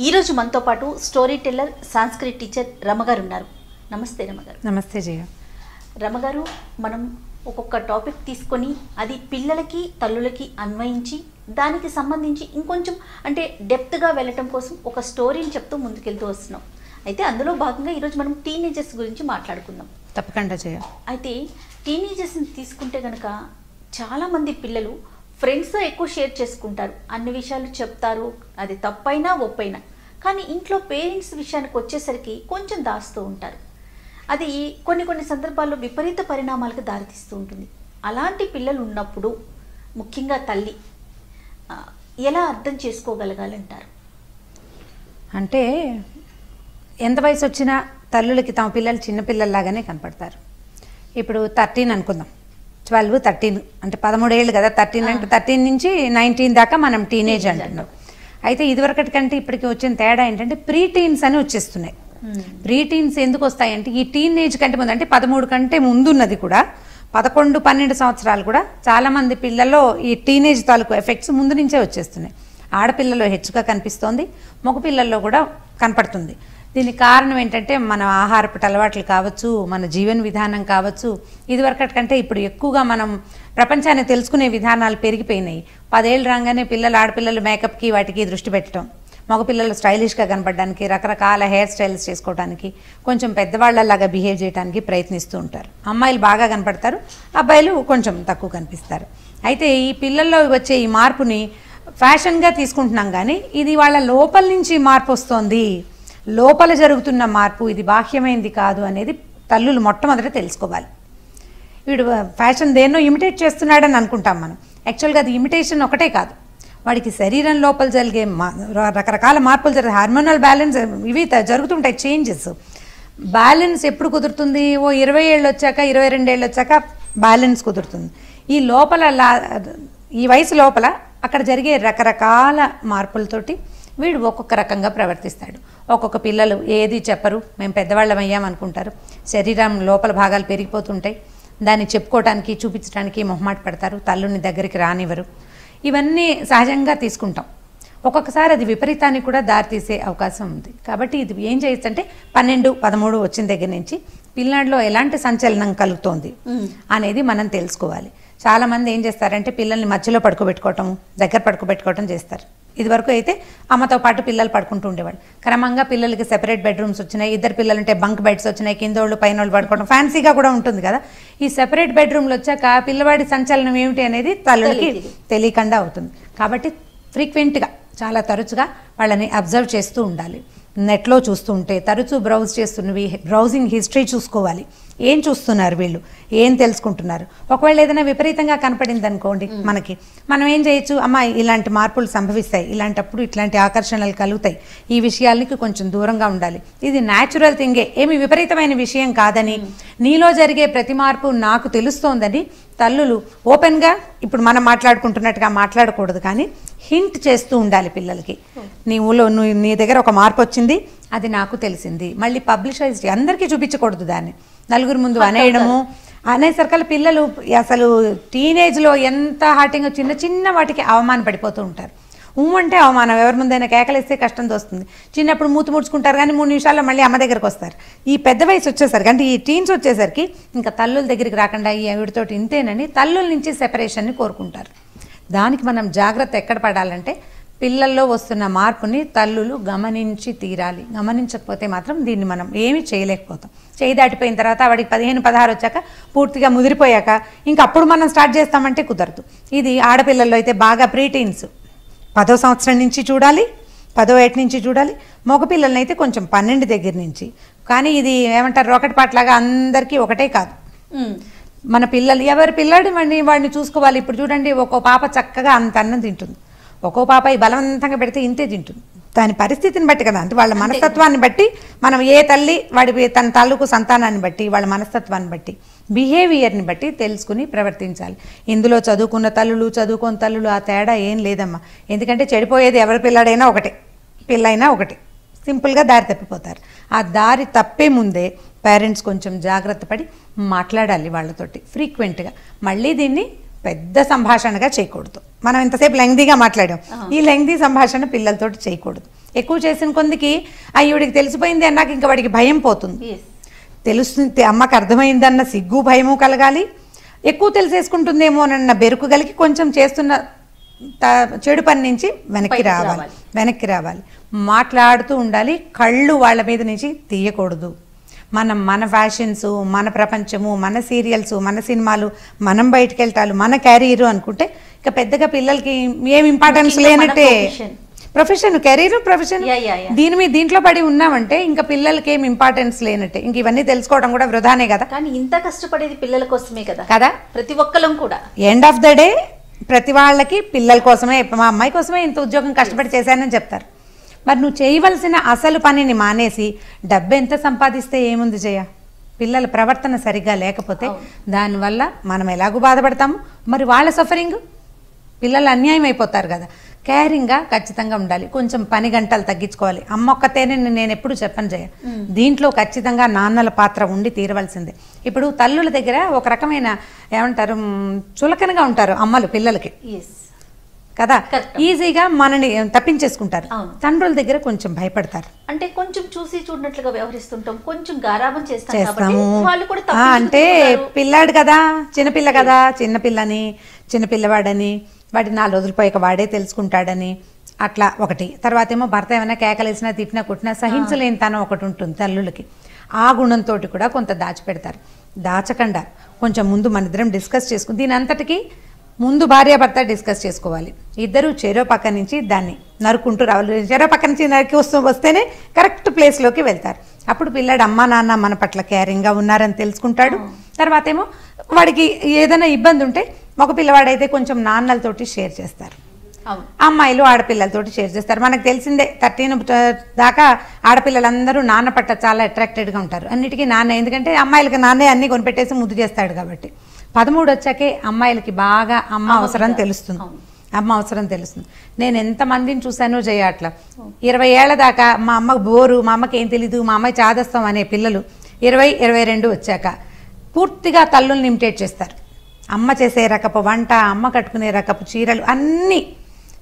ఈ రోజు మనతో పాటు స్టోరీ టెల్లర్ సంస్కృత్ టీచర్ రమగారు ఉన్నారు. నమస్తే రమగారు. నమస్తే జయ. రమగారు, మనం ఒక్కొక్క టాపిక్ తీసుకొని అది పిల్లలకి తల్లులకి అన్వయించి దానికి సంబంధించి ఇంకొంచెం అంటే డెప్త్గా వెళ్ళటం కోసం ఒక స్టోరీని చెప్తూ ముందుకెళ్తూ వస్తున్నాం. అయితే అందులో భాగంగా ఈరోజు మనం టీనేజర్స్ గురించి మాట్లాడుకుందాం. తప్పకుండా జయ. అయితే టీనేజర్స్ని తీసుకుంటే కనుక చాలామంది పిల్లలు ఫ్రెండ్స్తో ఎక్కువ షేర్ చేసుకుంటారు, అన్ని విషయాలు చెప్తారు, అది తప్పైనా ఒప్పైనా. కానీ ఇంట్లో పేరెంట్స్ విషయానికి వచ్చేసరికి కొంచెం దాస్తూ ఉంటారు. అది కొన్ని సందర్భాల్లో విపరీత పరిణామాలకు దారితీస్తూ ఉంటుంది. అలాంటి పిల్లలు ఉన్నప్పుడు ముఖ్యంగా తల్లి ఎలా అర్థం చేసుకోగలగాలంటారు? అంటే ఎంత వయసు వచ్చినా తల్లులకి తమ పిల్లలు చిన్నపిల్లల్లాగానే కనపడతారు. ఇప్పుడు 13 అనుకుందాం, 12, 13 అంటే 13 ఏళ్ళు కదా. 13 అంటే 13 నుంచి 19 దాకా మనం టీనేజ్ అంటున్నాం. అయితే ఇదివరకటి కంటే ఇప్పటికి వచ్చిన తేడా ఏంటంటే ప్రీ టీన్స్ అని వచ్చేస్తున్నాయి. ప్రీ టీన్స్ ఎందుకు వస్తాయంటే ఈ టీనేజ్ కంటే ముందు అంటే 13 కంటే ముందున్నది కూడా 11, 12 సంవత్సరాలు కూడా చాలామంది పిల్లల్లో ఈ టీనేజ్ తాలూకు ఎఫెక్ట్స్ ముందు నుంచే వచ్చేస్తున్నాయి. ఆడపిల్లలో హెచ్చుగా కనిపిస్తోంది, మగపిల్లల్లో కూడా కనపడుతుంది. దీనికి కారణం ఏంటంటే మన ఆహారపు అలవాట్లు కావచ్చు, మన జీవన విధానం కావచ్చు. ఇదివరకటి కంటే ఇప్పుడు ఎక్కువగా మనం ప్రపంచాన్ని తెలుసుకునే విధానాలు పెరిగిపోయినాయి. 10 ఏళ్ళు రాగానే ఆడపిల్లలు మేకప్కి వాటికి దృష్టి పెట్టడం, మగపిల్లలు స్టైలిష్గా కనపడడానికి రకరకాల హెయిర్ స్టైల్స్ చేసుకోవడానికి, కొంచెం పెద్దవాళ్ళలాగా బిహేవ్ చేయడానికి ప్రయత్నిస్తూ ఉంటారు. అమ్మాయిలు బాగా కనపడతారు, అబ్బాయిలు కొంచెం తక్కువ కనిపిస్తారు. అయితే ఈ పిల్లల్లో వచ్చే ఈ మార్పుని ఫ్యాషన్గా తీసుకుంటున్నాం, కానీ ఇది వాళ్ళ లోపల నుంచి మార్పు వస్తోంది, లోపల జరుగుతున్న మార్పు, ఇది బాహ్యమైంది కాదు అనేది తల్లులు మొట్టమొదట తెలుసుకోవాలి. వీడు ఫ్యాషన్ దేన్నో ఇమిటేట్ చేస్తున్నాడని అనుకుంటాం మనం. యాక్చువల్గా అది ఇమిటేషన్ ఒకటే కాదు, వాడికి శరీరం లోపల జరిగే రకరకాల మార్పులు జరిగే హార్మోనల్ బ్యాలెన్స్ ఇవి జరుగుతుంటాయి, చేంజెస్. బ్యాలెన్స్ ఎప్పుడు కుదురుతుంది? ఓ 20 ఏళ్ళు వచ్చాక, 22 ఏళ్ళు వచ్చాక బ్యాలెన్స్ కుదురుతుంది. ఈ లోపల ఈ వయసు లోపల అక్కడ జరిగే రకరకాల మార్పులతోటి వీడు ఒక్కొక్క రకంగా ప్రవర్తిస్తాడు. ఒక్కొక్క పిల్లలు ఏది చెప్పరు, మేము పెద్దవాళ్ళం అయ్యామనుకుంటారు. శరీరం లోపల భాగాలు పెరిగిపోతుంటాయి, దాన్ని చెప్పుకోవడానికి చూపించడానికి మొహమాట పడతారు, తల్లుని దగ్గరికి రానివ్వరు. ఇవన్నీ సహజంగా తీసుకుంటాం. ఒక్కొక్కసారి అది విపరీతానికి కూడా దారితీసే అవకాశం ఉంది. కాబట్టి ఇది ఏం చేయొచ్చు అంటే 12, 13 వచ్చిన దగ్గర నుంచి పిల్లాడిలో ఎలాంటి సంచలనం కలుగుతోంది అనేది మనం తెలుసుకోవాలి. చాలామంది ఏం చేస్తారంటే పిల్లల్ని మధ్యలో పడుకోబెట్టుకోవటం, దగ్గర పడుకోబెట్టుకోవటం చేస్తారు. ఇదివరకు అయితే అమ్మతో పాటు పిల్లలు పడుకుంటూ ఉండేవాళ్ళు. క్రమంగా పిల్లలకి సెపరేట్ బెడ్రూమ్స్ వచ్చినాయి, ఇద్దరు పిల్లలుంటే బంక్ బెడ్స్ వచ్చినాయి, కిందోళ్ళు పైనోళ్ళు పడుకోవడం ఫ్యాన్సీగా కూడా ఉంటుంది కదా. ఈ సెపరేట్ బెడ్రూమ్లు వచ్చాక పిల్లవాడి సంచలనం ఏమిటి అనేది తల్లులకి తెలియకుండా అవుతుంది. కాబట్టి ఫ్రీక్వెంట్గా చాలా తరచుగా వాళ్ళని అబ్జర్వ్ చేస్తూ ఉండాలి. నెట్లో చూస్తూ ఉంటే తరచూ బ్రౌజ్ చేస్తున్నవి బ్రౌజింగ్ హిస్టరీ చూసుకోవాలి. ఏం చూస్తున్నారు వీళ్ళు, ఏం తెలుసుకుంటున్నారు. ఒకవేళ ఏదైనా విపరీతంగా కనపడింది అనుకోండి మనకి, మనం ఏం చేయొచ్చు, అమ్మ ఇలాంటి మార్పులు సంభవిస్తాయి, ఇలాంటప్పుడు ఇట్లాంటి ఆకర్షణలు కలుగుతాయి, ఈ విషయాలకి కొంచెం దూరంగా ఉండాలి, ఇది న్యాచురల్ థింగే, ఏమి విపరీతమైన విషయం కాదని, నీలో జరిగే ప్రతి మార్పు నాకు తెలుస్తోందని తల్లులు ఓపెన్గా ఇప్పుడు మనం మాట్లాడుకుంటున్నట్టుగా మాట్లాడకూడదు, కానీ హింట్ చేస్తూ ఉండాలి పిల్లలకి. నీ దగ్గర ఒక మార్పు వచ్చింది, అది నాకు తెలిసింది. మళ్ళీ పబ్లిసైజ్ అందరికీ చూపించకూడదు, దాన్ని నలుగురు ముందు అనేయడము. అనేసరికల్లా పిల్లలు అసలు టీనేజ్లో ఎంత హార్టింగ్ చిన్న వాటికి అవమాన పడిపోతూ ఉంటారు. అంటే అవమానం, ఎవరి ముందైనా కేకలేస్తే కష్టం తోస్తుంది. చిన్నప్పుడు మూతి ముడుచుకుంటారు, కానీ 3 నిమిషాల్లో మళ్ళీ అమ్మ దగ్గరకు వస్తారు. ఈ పెద్ద వయసు వచ్చేసరికి అంటే ఈ టీన్స్ వచ్చేసరికి ఇంకా తల్లుల దగ్గరికి రాకుండా ఈ వీడితోటి ఇంతేనని తల్లుల నుంచి సెపరేషన్ని కోరుకుంటారు. దానికి మనం జాగ్రత్త ఎక్కడ పడాలంటే పిల్లల్లో వస్తున్న మార్పుని తల్లులు గమనించి తీరాలి. గమనించకపోతే మాత్రం దీన్ని మనం ఏమీ చేయలేకపోతాం. చేయి దాటిపోయిన తర్వాత వాడికి 15, 16 వచ్చాక పూర్తిగా ముదిరిపోయాక ఇంకా అప్పుడు మనం స్టార్ట్ చేస్తామంటే కుదరదు. ఇది ఆడపిల్లల్లో అయితే బాగా ప్రీటీన్స్ 10వ సంవత్సరం నుంచి చూడాలి, 10వ ఏటి నుంచి చూడాలి. మగపిల్లలని అయితే కొంచెం 12 దగ్గర నుంచి. కానీ ఇది ఏమంటారు, రాకెట్ పాటలాగా అందరికీ ఒకటే కాదు. మన పిల్లలు ఎవరి పిల్లాడు వాడిని చూసుకోవాలి. ఇప్పుడు చూడండి, ఒక్కో పాప చక్కగా అంత అన్నం తింటుంది, ఒక్కో పాప బలవంతంగా పెడితే ఇంతే తింటుంది. దాని పరిస్థితిని బట్టి కదా, అంటే వాళ్ళ మనస్తత్వాన్ని బట్టి మనం ఏ తల్లి తన తాలూకు సంతానాన్ని బట్టి వాళ్ళ మనస్తత్వాన్ని బట్టి బిహేవియర్ని బట్టి తెలుసుకుని ప్రవర్తించాలి. ఇందులో చదువుకున్న తల్లులు చదువుకోని తల్లులు ఆ తేడా ఏం లేదమ్మా. ఎందుకంటే చెడిపోయేది ఎవరి పిల్లాడైనా ఒకటే, పిల్లైనా ఒకటే. సింపుల్గా దారి తప్పిపోతారు. ఆ దారి తప్పే ముందే పేరెంట్స్ కొంచెం జాగ్రత్త పడి మాట్లాడాలి వాళ్ళతోటి ఫ్రీక్వెంట్గా. మళ్ళీ దీన్ని పెద్ద సంభాషణగా చేయకూడదు. మనం ఇంతసేపు లెంగ్దీగా మాట్లాడాం, ఈ లెంగ్దీ సంభాషణ పిల్లలతోటి చేయకూడదు. ఎక్కువ చేసిన కొందికి అయ్యుడికి తెలిసిపోయింది అన్నాక ఇంకా వాడికి భయం పోతుంది. తెలుస్తుంది అమ్మకి అర్థమైందన్న సిగ్గు భయము కలగాలి. ఎక్కువ తెలిసేసుకుంటుందేమో అన్న బెరుకు కలిగి కొంచెం చేస్తున్న చెడు పని నుంచి వెనక్కి రావాలి. మాట్లాడుతూ ఉండాలి. కళ్ళు వాళ్ళ మీద నుంచి తీయకూడదు. మన ఫ్యాషన్స్, మన ప్రపంచము, మన సీరియల్స్, మన సినిమాలు, మనం బయటకు వెళ్తాలు, మన క్యారియర్ అనుకుంటే ఇక పెద్దగా పిల్లలకి ఏం ఇంపార్టెన్స్ లేనట్టే. ప్రొఫెషన్, కెరీర్, ప్రొఫెషన్ దీంట్లో పడి ఉన్నామంటే ఇంకా పిల్లలకి ఏం ఇంపార్టెన్స్ లేనట్టే. ఇంక ఇవన్నీ తెలుసుకోవడం కూడా వృధానే కదా. కానీ ఇంత కష్టపడేది పిల్లల కోసమే కదా కదా ప్రతి ఒక్కరం కూడా. ఎండ్ ఆఫ్ ద డే ప్రతి వాళ్ళకి పిల్లల కోసమే, మా అమ్మాయి కోసమే ఇంత ఉద్యోగం కష్టపడి చేశానని చెప్తారు. మరి నువ్వు చేయవలసిన అసలు పనిని మానేసి డబ్బు ఎంత సంపాదిస్తే ఏముంది జయ? పిల్లల ప్రవర్తన సరిగ్గా లేకపోతే దానివల్ల మనం ఎలాగూ బాధపడతాము. మరి వాళ్ళ సఫరింగ్, పిల్లలు అన్యాయం అయిపోతారు కదా. కేరింగ్గా ఖచ్చితంగా ఉండాలి. కొంచెం పని గంటలు తగ్గించుకోవాలి. అమ్మ ఒక్కతేనే నేను ఎప్పుడు చెప్పను జయ, దీంట్లో ఖచ్చితంగా నాన్నల పాత్ర ఉండి తీరవలసిందే. ఇప్పుడు తల్లుల దగ్గర ఒక రకమైన ఏమంటారు, చులకనగా ఉంటారు అమ్మలు పిల్లలకి కదా, ఈజీగా మనని తప్పించేసుకుంటారు. తండ్రుల దగ్గర కొంచెం భయపడతారు. అంటే కొంచెం చూసి చూడనట్లుగా వ్యవహరిస్తుంటాం, కొంచెం గారాబం చేస్తాము. అంటే పిల్లాడు కదా, చిన్నపిల్ల కదా, చిన్నపిల్లవాడని వాడి 4 రోజులు పోయాక వాడే తెలుసుకుంటాడని అట్లా ఒకటి. తర్వాత ఏమో భర్త ఏమైనా కేకలేసినా తిట్టినా కొట్టినా సహించలేని తనం ఒకటి ఉంటుంది తల్లులకి. ఆ గుణంతో కూడా కొంత దాచిపెడతారు. దాచకుండా కొంచెం ముందు మన ఇద్దరం డిస్కస్ చేసుకుని, దీని అంతటికి ముందు భార్యాభర్త డిస్కస్ చేసుకోవాలి. ఇద్దరు చెరో పక్క నుంచి దాన్ని నరుకుంటూ రావాలి. చెరో పక్క నుంచి నరికి వస్తేనే కరెక్ట్ ప్లేస్లోకి వెళ్తారు. అప్పుడు పిల్లాడు అమ్మా నాన్న మన పట్ల కేరింగ్గా ఉన్నారని తెలుసుకుంటాడు. తర్వాత ఏమో వాడికి ఏదైనా ఇబ్బంది ఉంటే ఒక పిల్లవాడైతే కొంచెం నాన్నలతోటి షేర్ చేస్తారు, అమ్మాయిలు ఆడపిల్లలతోటి షేర్ చేస్తారు. మనకు తెలిసిందే 13 దాకా ఆడపిల్లలందరూ నాన్న పట్ల చాలా అట్రాక్టెడ్గా ఉంటారు. అన్నిటికీ నాన్న, ఎందుకంటే అమ్మాయిలకి నాన్నే అన్నీ కొనిపెట్టేసి ముద్దు చేస్తాడు కాబట్టి. 13 వచ్చాకే అమ్మాయిలకి బాగా అమ్మ అవసరం తెలుస్తుంది. నేను ఎంతమందిని చూశానో జయ అట్లా 20 ఏళ్ల దాకా మా అమ్మకు బోరు, మా అమ్మకి ఏం తెలీదు, మా అమ్మాయి చాదస్తాం అనే పిల్లలు 20-22 వచ్చాక పూర్తిగా తల్లుల్ని ఇమిటేట్ చేస్తారు. అమ్మ చేసే రకపు వంట, అమ్మ కట్టుకునే రకపు చీరలు అన్నీ.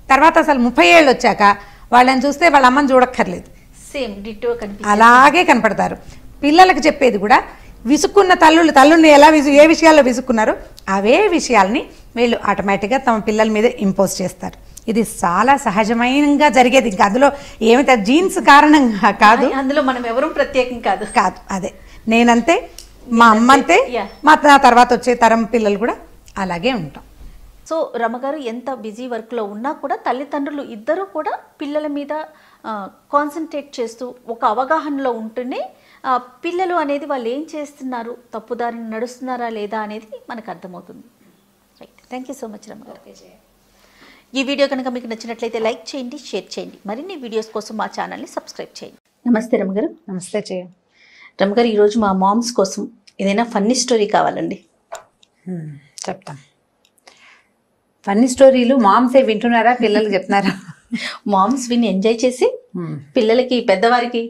తర్వాత అసలు 30 ఏళ్ళు వచ్చాక వాళ్ళని చూస్తే వాళ్ళ అమ్మని చూడక్కర్లేదు, సేమ్ డిట్టో అలాగే కనపడతారు. పిల్లలకు చెప్పేది కూడా విసుక్కున్న తల్లుల్ని ఎలా ఏ విషయాల్లో విసుక్కున్నారో అవే విషయాల్ని వీళ్ళు ఆటోమేటిక్గా తమ పిల్లల మీద ఇంపోజ్ చేస్తారు. ఇది చాలా సహజమైనగా జరిగేది. ఇంకా అందులో ఏమిటి జీన్స్ కారణంగా కాదు, అందులో మనం ఎవరూ ప్రత్యేకం కాదు. అదే నేనంతే, మా అమ్మ అంతే, మా తర్వాత వచ్చే తరం పిల్లలు కూడా అలాగే ఉంటాం. సో రమగారు ఎంత బిజీ వర్క్లో ఉన్నా కూడా తల్లిదండ్రులు ఇద్దరూ కూడా పిల్లల మీద కాన్సన్ట్రేట్ చేస్తూ ఒక అవగాహనలో ఉంటూనే పిల్లలు అనేది వాళ్ళు ఏం చేస్తున్నారు, తప్పుదారిని నడుస్తున్నారా లేదా అనేది మనకు అర్థమవుతుంది. Right, thank you so much రమగారు. ఈ వీడియో కనుక మీకు నచ్చినట్లయితే లైక్ చేయండి, షేర్ చేయండి. మరిన్ని వీడియోస్ కోసం మా ఛానల్ని సబ్స్క్రైబ్ చేయండి. నమస్తే రమగారు. నమస్తే చేయ. రమగారు, ఈరోజు మా మామ్స్ కోసం ఏదైనా ఫన్నీ స్టోరీ కావాలండి. చెప్తాం. ఫన్నీ స్టోరీలు మామ్సే వింటున్నారా, పిల్లలు చెప్తున్నారా? మామ్స్ విని ఎంజాయ్ చేసి పిల్లలకి, పెద్దవారికి,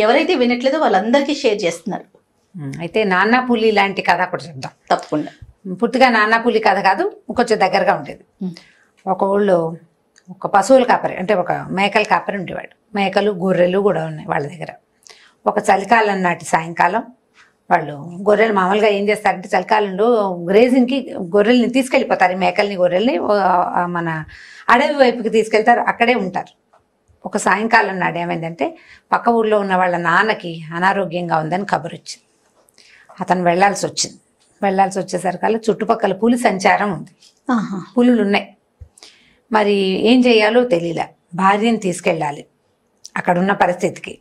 ఎవరైతే వినట్లేదో వాళ్ళందరికీ షేర్ చేస్తున్నారు. అయితే నాన్న పులి లాంటి కథ కూడా చెప్దాం. తప్పకుండా. పుట్టిగా నాన్న పులి కథ కాదు, కొంచెం దగ్గరగా ఉండేది. ఒక ఊళ్ళో ఒక పశువుల కాపరి, అంటే ఒక మేకల కాపరి ఉండేవాడు. మేకలు, గొర్రెలు కూడా ఉన్నాయి వాళ్ళ దగ్గర. ఒక చలికాలం నాటి సాయంకాలం వాళ్ళు గొర్రెలు మామూలుగా ఏం చేస్తారంటే చలికాలంలో గ్రేజింగ్కి గొర్రెల్ని తీసుకెళ్ళిపోతారు. ఈ మేకల్ని, గొర్రెల్ని మన అడవి వైపుకి తీసుకెళ్తారు, అక్కడే ఉంటారు. ఒక సాయంకాలం నాడు ఏమైందంటే పక్క ఊళ్ళో ఉన్న వాళ్ళ నాన్నకి అనారోగ్యంగా ఉందని కబురు వచ్చింది. అతను వెళ్లాల్సి వచ్చేసరికల్లా చుట్టుపక్కల పులి సంచారం ఉంది, పులులు ఉన్నాయి. మరి ఏం చేయాలో తెలియలే. భార్యని తీసుకెళ్ళాలి అక్కడున్న పరిస్థితికి.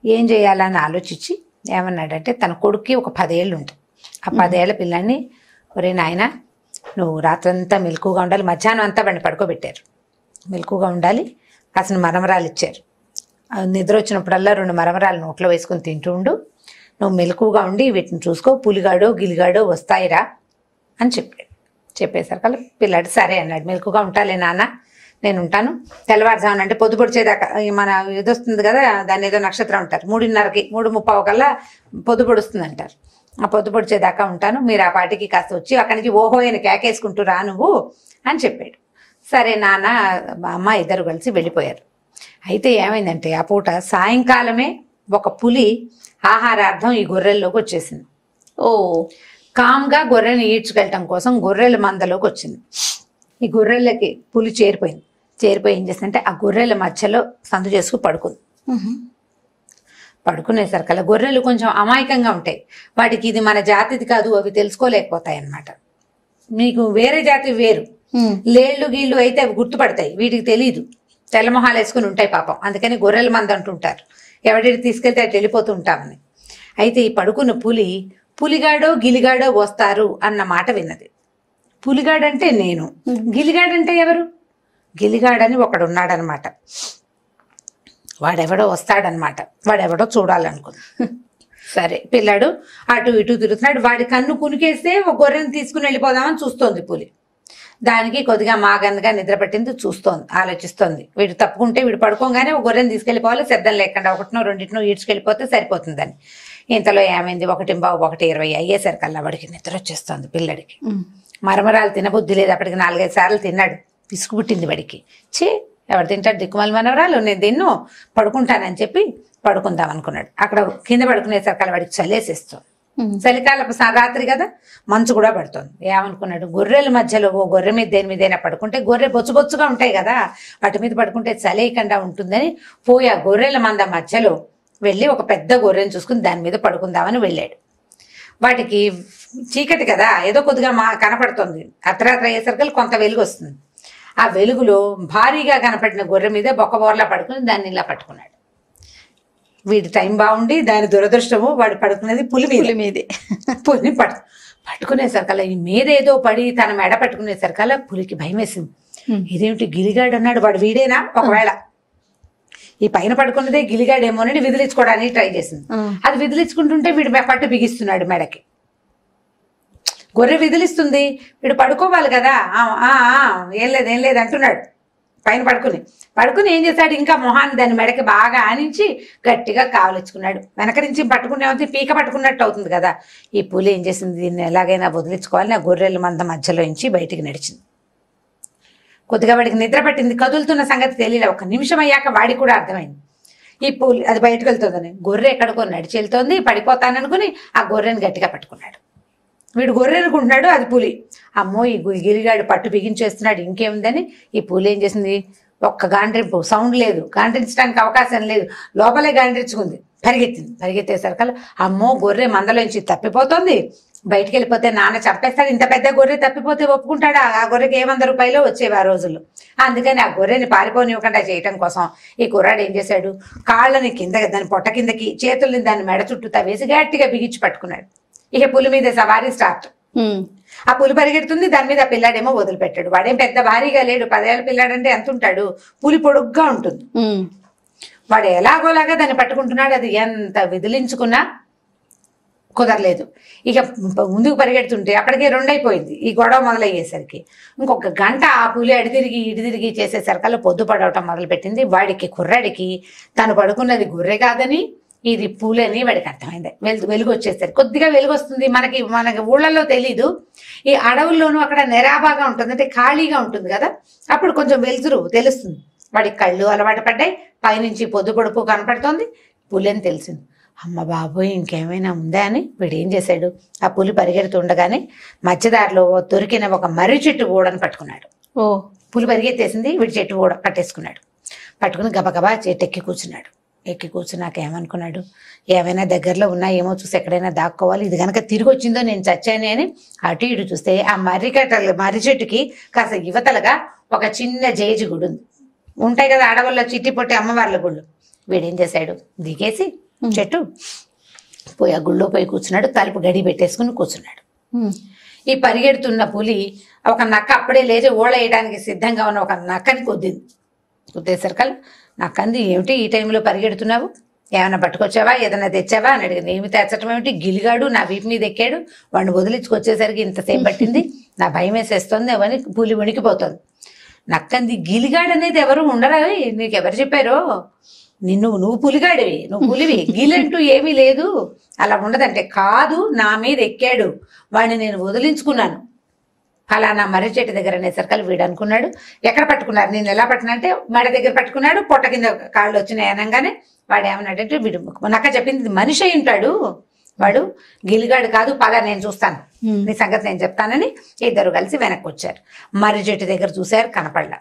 ఏం చేయాలని ఆలోచించి ఏమన్నాడంటే తన కొడుక్కి ఒక 10 ఏళ్ళు ఉంటాయి. ఆ 10 ఏళ్ల పిల్లాన్ని, ఒరే నాయన నువ్వు రాత్రంతా మెలకుగా ఉండాలి, మధ్యాహ్నం అంతా వాడిని పడుకోబెట్టారు, మెలకుగా ఉండాలి. కాసిన మరమరాలు ఇచ్చారు. నిద్ర వచ్చినప్పుడల్లా 2 మరమరాలు నోట్లో వేసుకుని తింటూ ఉండు, నువ్వు మెలకుగా ఉండి వీటిని చూసుకో, పులిగాడో గిలిగాడో వస్తాయిరా అని చెప్పేసరికల్లా పిల్లాడు సరే అన్నాడు. మెలకుగా ఉంటాలే నాన్న, నేను ఉంటాను. తెల్లవారుజామున అంటే పొద్దు పొడిచేదాకా, మన ఇది వస్తుంది కదా, దాన్ని ఏదో నక్షత్రం అంటారు, 3:30కి 3:30 కల్లా పొద్దు పొడుస్తుంది అంటారు. ఆ పొద్దు పొడిచేదాకా ఉంటాను, మీరు ఆ పాటికి కాస్త వచ్చి అక్కడి నుంచి ఓహో అని కేకేసుకుంటూ రా నువ్వు అని చెప్పాడు. సరే నాన్న అమ్మ ఇద్దరు కలిసి వెళ్ళిపోయారు. అయితే ఏమైందంటే ఆ పూట సాయంకాలమే ఒక పులి ఆహారార్థం ఈ గొర్రెల్లోకి వచ్చేసింది. ఓ కామ్గా గొర్రెని ఈడ్చుకెళ్ళటం కోసం గొర్రెల మందలోకి వచ్చింది. ఈ గొర్రెలకి పులి చేరిపోయి ఏం చేసిందంటే ఆ గొర్రెల మధ్యలో సందు చేసుకు పడుకుంది. పడుకునేసరికల్లా గొర్రెలు కొంచెం అమాయకంగా ఉంటాయి. వాటికి ఇది మన జాతిది కాదు, అవి తెలుసుకోలేకపోతాయి అన్నమాట. మీకు వేరే జాతి వేరు, లేళ్ళు గీళ్ళు అయితే అవి గుర్తుపడతాయి, వీటికి తెలియదు. తెల్లమొహాలు వేసుకుని ఉంటాయి పాపం. అందుకని గొర్రెల మంద అంటుంటారు, ఎవరికి తీసుకెళ్తే అటు వెళ్ళిపోతూ ఉంటామని. అయితే ఈ పడుకున్న పులిగాడో గిలిగాడో వస్తారు అన్న మాట విన్నది. పులిగాడంటే నేను, గిలిగాడంటే ఎవరు? గిలిగాడని ఒకడు ఉన్నాడనమాట. వాడెవడో వస్తాడనమాట, వాడెవడో చూడాలనుకుంది. సరే పిల్లాడు అటు ఇటు తిరుగుతున్నాడు. వాడి కన్ను కునికేస్తే ఒక గొర్రెని తీసుకుని వెళ్ళిపోదామని చూస్తోంది పులి. దానికి కొద్దిగా మాగందుగా నిద్ర పట్టింది, చూస్తోంది, ఆలోచిస్తోంది. వీడు తప్పుకుంటే వీడు పడుకోగానే ఒక గొర్రెని తీసుకెళ్ళిపోవాలి, శబ్దం లేకుండా ఒకటినో రెండింటినో ఈడ్చుకెళ్ళిపోతే సరిపోతుందని. ఇంతలో ఏమైంది, 1:20 అయ్యేసరికల్లా వాడికి నిద్ర వచ్చేస్తోంది పిల్లడికి. మరమరాలు తినబుద్ధి లేదు, అప్పటికి 4-5 సార్లు తిన్నాడు. విసుగు పుట్టింది వాడికి. ఎవరు తింటాడు దిక్కుమాలి మనవరాలు, నేను తిన్ను, పడుకుంటానని చెప్పి పడుకుందాం అనుకున్నాడు. అక్కడ కింద పడుకునేసరికల్లా వాడికి చలేసేస్తుంది. చలికాలపు రాత్రి కదా, మంచు కూడా పడుతుంది. ఏమనుకున్నాడు, గొర్రెల మధ్యలో ఓ గొర్రె మీద దేని మీదైనా పడుకుంటే, గొర్రె బొచ్చుగా ఉంటాయి కదా, వాటి మీద పడుకుంటే చలేయకుండా ఉంటుందని పోయి ఆ గొర్రెల మంద మధ్యలో వెళ్ళి ఒక పెద్ద గొర్రెని చూసుకుని దాని మీద పడుకుందామని వెళ్ళాడు. వాటికి చీకటి కదా, ఏదో కొద్దిగా కనపడుతుంది. అర్ధరాత్రి అయ్యేసరికి కొంత వెలుగు వస్తుంది. ఆ వెలుగులో భారీగా కనపడిన గొర్రె మీద బొక్కబోర్లా పడుకుని దాన్ని ఇలా పట్టుకున్నాడు. వీడి టైం బాగుండి దాని దురదృష్టము, వాడు పడుకునేది పులి మీదే. పులిని పట్టుకునేసరికల్లా ఈ మీద ఏదో పడి తన మెడ పట్టుకునేసరికల్లా పులికి భయం వేసింది. ఇదేమిటి గిలిగాడు అన్నాడు, వాడు వీడేనా? ఒకవేళ ఈ పైన పడుకున్నదే గిలిగాడేమోనని విదిలించుకోవడానికి ట్రై చేసింది. అది విదిలించుకుంటుంటే వీడు పట్టు బిగిస్తున్నాడు మెడకి. గొర్రె విదిలిస్తుంది, వీడు పడుకోవాలి కదా, ఏం లేదు అంటున్నాడు. పైన పడుకుని ఏం చేశాడు, ఇంకా మొహాన్ని దాని మెడకి బాగా ఆనించి గట్టిగా కావలించుకున్నాడు. వెనక నుంచి పట్టుకునే పీక పట్టుకున్నట్టు అవుతుంది కదా. ఈ పులి ఏం చేసింది, దీన్ని ఎలాగైనా వదిలించుకోవాలి, నా గొర్రెల మంద మధ్యలో నుంచి బయటికి నడిచింది. కొద్దిగా వాడికి నిద్ర పట్టింది, కదులుతున్న సంగతి తెలియలే. 1 నిమిషం అయ్యాక వాడికి కూడా అర్థమైంది ఈ పులి అది బయటకు వెళ్తుందని. గొర్రె ఎక్కడికో నడిచి వెళ్తోంది, పడిపోతాననుకుని ఆ గొర్రెని గట్టిగా పట్టుకున్నాడు. వీడు గొర్రె అనుకుంటున్నాడు, అది పులి. అమ్మో ఈ గిలిగాడు పట్టు బిగించేస్తున్నాడు, ఇంకేముందని ఈ పులి ఏం చేసింది, ఒక్క గాండ్రింపు, సౌండ్ లేదు, గాండ్రించడానికి అవకాశం లేదు, లోపలే గాండ్రించుకుంది. పరిగెత్తేసరికల్లా అమ్మో గొర్రె మందలోంచి తప్పిపోతుంది, బయటికి వెళ్ళిపోతే నాన్న చంపేస్తాడు. ఇంత పెద్ద గొర్రె తప్పిపోతే ఒప్పుకుంటాడా? ఆ గొర్రెకి 100 రూపాయలు వచ్చేవి ఆ రోజుల్లో. అందుకని ఆ గొర్రెని పారిపోనివ్వకుండా చేయటం కోసం ఈ కుర్రాడు ఏం చేశాడు, కాళ్ళని కింద, దాని పొట్ట కిందకి, చేతుల్ని దాని మెడ చుట్టూ తవేసి గట్టిగా బిగించి పట్టుకున్నాడు. ఇక పులి మీద సవారీ స్టార్ట్. ఆ పులి పరిగెడుతుంది, దాని మీద ఆ పిల్లాడేమో వదిలిపెట్టాడు. వాడేం పెద్ద భారీగా లేడు, 10 ఏళ్ళ పిల్లాడంటే ఎంత ఉంటాడు, పులి పొడుగ్గా ఉంటుంది. వాడు ఎలాగోలాగా దాన్ని పట్టుకుంటున్నాడు. అది ఎంత విదిలించుకున్నా కుదరలేదు. ఇక ముందుకు పరిగెడుతుంటే అక్కడికి 2 అయిపోయింది ఈ గొడవ మొదలయ్యేసరికి. ఇంకొక గంట ఆ పులి ఇడిదిరిగి చేసేసరికల్లా పొద్దు పడవటం మొదలుపెట్టింది. వాడికి కుర్రాడికి తను పడుకున్నది గొర్రె కాదని, ఇది పూలు అని వాడికి అర్థమైంది. వెలుగు వచ్చేసరికి కొద్దిగా వెలుగు వస్తుంది. మనకి ఊళ్ళల్లో తెలీదు, ఈ అడవుల్లోనూ అక్కడ నెరాబాగా ఉంటుంది, అంటే ఖాళీగా ఉంటుంది కదా, అప్పుడు కొంచెం వెలుతురు తెలుస్తుంది. వాడికి కళ్ళు అలవాటు పడ్డాయి, పైనుంచి పొద్దు పొడుపు కనపడుతోంది, పులి అని తెలిసింది. అమ్మ బాబోయ్ ఇంకేమైనా ఉందా అని వీడు ఏం చేశాడు, ఆ పులి పరిగెడుతుండగానే మధ్యదారిలో దొరికిన ఒక మర్రి చెట్టు ఊడని పట్టుకున్నాడు. పులి పరిగెత్తేసింది, వీడి చెట్టు ఊడ పట్టేసుకున్నాడు. పట్టుకుని గబగబా చెట్టు ఎక్కి కూర్చున్నాక ఏమనుకున్నాడు, ఏమైనా దగ్గరలో ఉన్నాయేమో చూసి ఎక్కడైనా దాక్కోవాలి, ఇది కనుక తిరిగి వచ్చిందో నేను చచ్చానే అని అటు ఇటు చూస్తే ఆ మర్రి చెట్టుకి కాస్త యువతలుగా ఒక చిన్న జేజి గుడి ఉంది. ఉంటాయి కదా అడవుల్లో చిట్టి పొట్టి అమ్మవార్ల గుళ్ళు. వీడేం చేశాడు, దిగేసి చెట్టు పోయి ఆ గుళ్ళో పోయి కూర్చున్నాడు, తలుపు గడి పెట్టేసుకుని కూర్చున్నాడు. ఈ పరిగెడుతున్న పులి ఒక నక్క అప్పుడే లేచి ఓడేయడానికి సిద్ధంగా ఉన్న ఒక నక్కని కుద్దేసరికల్ నక్కంది, ఏమిటి ఈ టైంలో పరిగెడుతున్నావు, ఏమైనా పట్టుకొచ్చావా, ఏదైనా తెచ్చావా అని అడిగింది. ఏమి తెచ్చటం ఏమిటి, గిలిగాడు నా వీపు మీద ఎక్కాడు, వాడిని వదిలించుకొచ్చేసరికి ఇంతసేపు పట్టింది, నా భయం వేసేస్తుంది అవని పులి వణికిపోతుంది. నక్కంది, గిలిగాడు అనేది ఎవరు ఉండరా, నీకెవరు చెప్పారో, నువ్వు పులిగాడివి, నువ్వు పులివి, గిలంటూ ఏమీ లేదు, అలా ఉండదంటే. కాదు నా మీద ఎక్కాడు, వాడిని నేను వదిలించుకున్నాను ఫలానా మర్రి చెట్టు దగ్గర అనేసరికి వీడు అనుకున్నాడు ఎక్కడ పట్టుకున్నారు, నేను ఎలా పట్టినా అంటే మెడ దగ్గర పట్టుకున్నాడు, పొట్ట కింద కాళ్ళు వచ్చినాయి అనగానే వాడు ఏమన్నాడంటే వీడు నక్క చెప్పింది మనిషి అయి ఉంటాడు, వాడు గిలిగాడు కాదు, పద నేను చూస్తాను, నీ సంగతి నేను చెప్తానని ఇద్దరు కలిసి వెనక్కి వచ్చారు. మర్రి చెట్టు దగ్గర చూశారు, కనపడలా.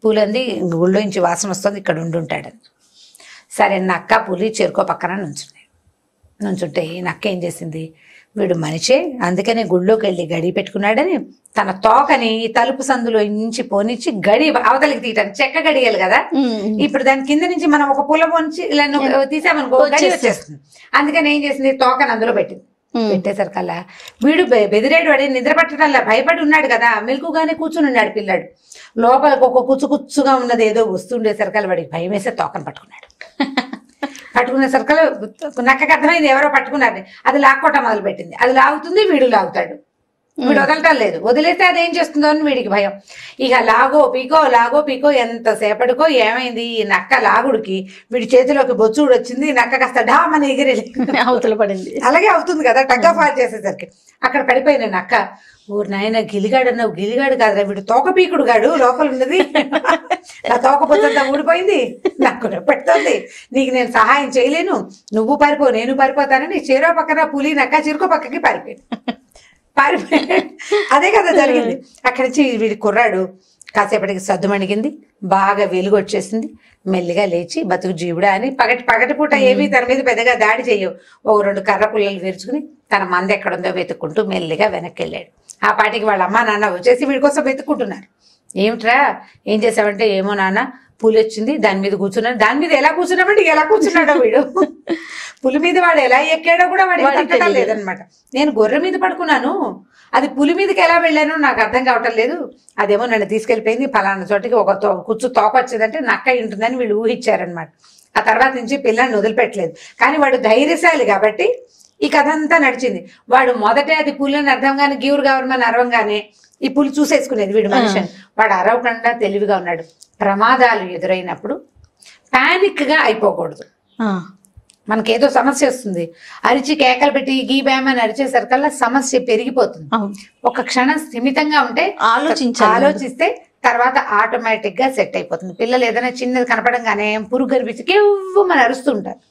పూలంది గుళ్ళో నుంచి వాసన వస్తుంది, ఇక్కడ ఉండుంటాడని. సరే నక్క పులి చెరుకో పక్కన నుంచుంటే ఈ నక్క ఏం చేసింది, వీడు మనిషే అందుకనే గుళ్ళోకి వెళ్ళి గడి పెట్టుకున్నాడని తన తోకని తలుపు సందులో నుంచి పోనిచ్చి గడి అవతలికి తీయటానికి చెక్క గడియాలి కదా, ఇప్పుడు దాని కింద నుంచి మనం ఒక పుల్ల పోనిచ్చి ఇలా తీసామనుకో గడి వచ్చేస్తుంది. అందుకని ఏం చేసింది, తోకని అందులో పెట్టింది. పెట్టేసరికల్లా వీడు బెదిరేడు, వాడి నిద్ర పట్టడంలా భయపడి ఉన్నాడు కదా, మెలకుగానే కూర్చుని ఉన్నాడు పిల్లాడు. లోపలికి ఒక కుచ్చుగా ఉన్నది ఏదో వస్తుండేసరికల్లా వాడికి భయం వేసే తోకను పట్టుకున్నాడు. పట్టుకునే సరికల్ నక్కకి అర్థమైంది ఎవరో పట్టుకున్నారు, అది లాక్కోవటం మొదలు పెట్టింది. అది లాగుతుంది, వీడు లాగుతాడు, వీడు వదలటం లేదు. వదిలేస్తే అది ఏం చేస్తుందో అని వీడికి భయం. ఇక లాగో పీకో ఎంతసేపటికో ఏమైంది, ఈ నక్క లాగుడికి వీడి చేతిలోకి బొచ్చుడు వచ్చింది. నక్క కాస్త డామని ఎగిరి అవతల పడింది. అలాగే అవుతుంది కదా, టగ్గా ఫాల్ చేసేసరికి అక్కడ పడిపోయిన నక్క. ఊరు నాయన గిలిగాడు అన్నావు, గిలిగాడు కాదురా వీడు తోక పీకుడు గాడు, లోపల ఉన్నది నా తోక పొద్దంతా ఊడిపోయింది, నాకు పెడుతుంది, నీకు నేను సహాయం చేయలేను, నువ్వు పారిపో నేను పారిపోతానని చెరో పక్కన పులి నక్క చిరుకో పక్కకి పారిపోయాడు. అదే కదా జరిగింది. అక్కడి నుంచి వీడి కుర్రాడు కాసేపటికి సద్దుమణిగింది, బాగా వెలుగు వచ్చేసింది. మెల్లిగా లేచి బతుకు జీవుడా అని పగటిపూట ఏమీ తన మీద పెద్దగా దాడి చేయవు, ఓ 2 కర్ర పుల్లలు విరుచుకుని తన మంది ఎక్కడుందో వెతుక్కుంటూ మెల్లిగా వెనక్కి వెళ్ళాడు. ఆ పాటికి వాళ్ళ అమ్మ నాన్న వచ్చేసి వీడి కోసం వెతుక్కుంటున్నారు. ఏమిట్రా ఏం చేసావంటే, ఏమో నాన్న పులి వచ్చింది దాని మీద కూర్చున్నాడు. దాని మీద ఎలా కూర్చున్నామంటే ఎలా కూర్చున్నాడో వీడు, పులి మీద వాడు ఎలా ఎక్కాడో కూడా వాడికి లేదనమాట. నేను గొర్రె మీద పడుకున్నాను, అది పులి మీదకి ఎలా వెళ్ళానో నాకు అర్థం కావటం లేదు, అదేమో నన్ను తీసుకెళ్ళిపోయింది ఫలానా చోటికి, ఒక కుచ్చు తోక వచ్చేదంటే నక్క ఉంటుందని వీళ్ళు ఊహించారనమాట. ఆ తర్వాత నుంచి పిల్లాన్ని వదిలిపెట్టలేదు. కానీ వాడు ధైర్యశాలి కాబట్టి ఈ కథ అంతా నడిచింది. వాడు మొదటే అది పులి అని అర్థం కానీ గీవురు గవర్నమెంట్ అరవంగానే ఈ పులి చూసేసుకునేది వీడు మనిషిని. వాడు అరవకుండా తెలివిగా ఉన్నాడు. ప్రమాదాలు ఎదురైనప్పుడు పానిక్ గా అయిపోకూడదు. మనకేదో సమస్య వస్తుంది, అరిచి కేకలు పెట్టి గీ బ్యామని అరిచేసరికల్లా సమస్య పెరిగిపోతుంది. ఒక క్షణం స్థిమితంగా ఉంటే ఆలోచిస్తే తర్వాత ఆటోమేటిక్ గా సెట్ అయిపోతుంది. పిల్లలు ఏదైనా చిన్నది కనపడంగానే పురుగు కనిపిస్తే కేవ్వు మన అరుస్తుంటారు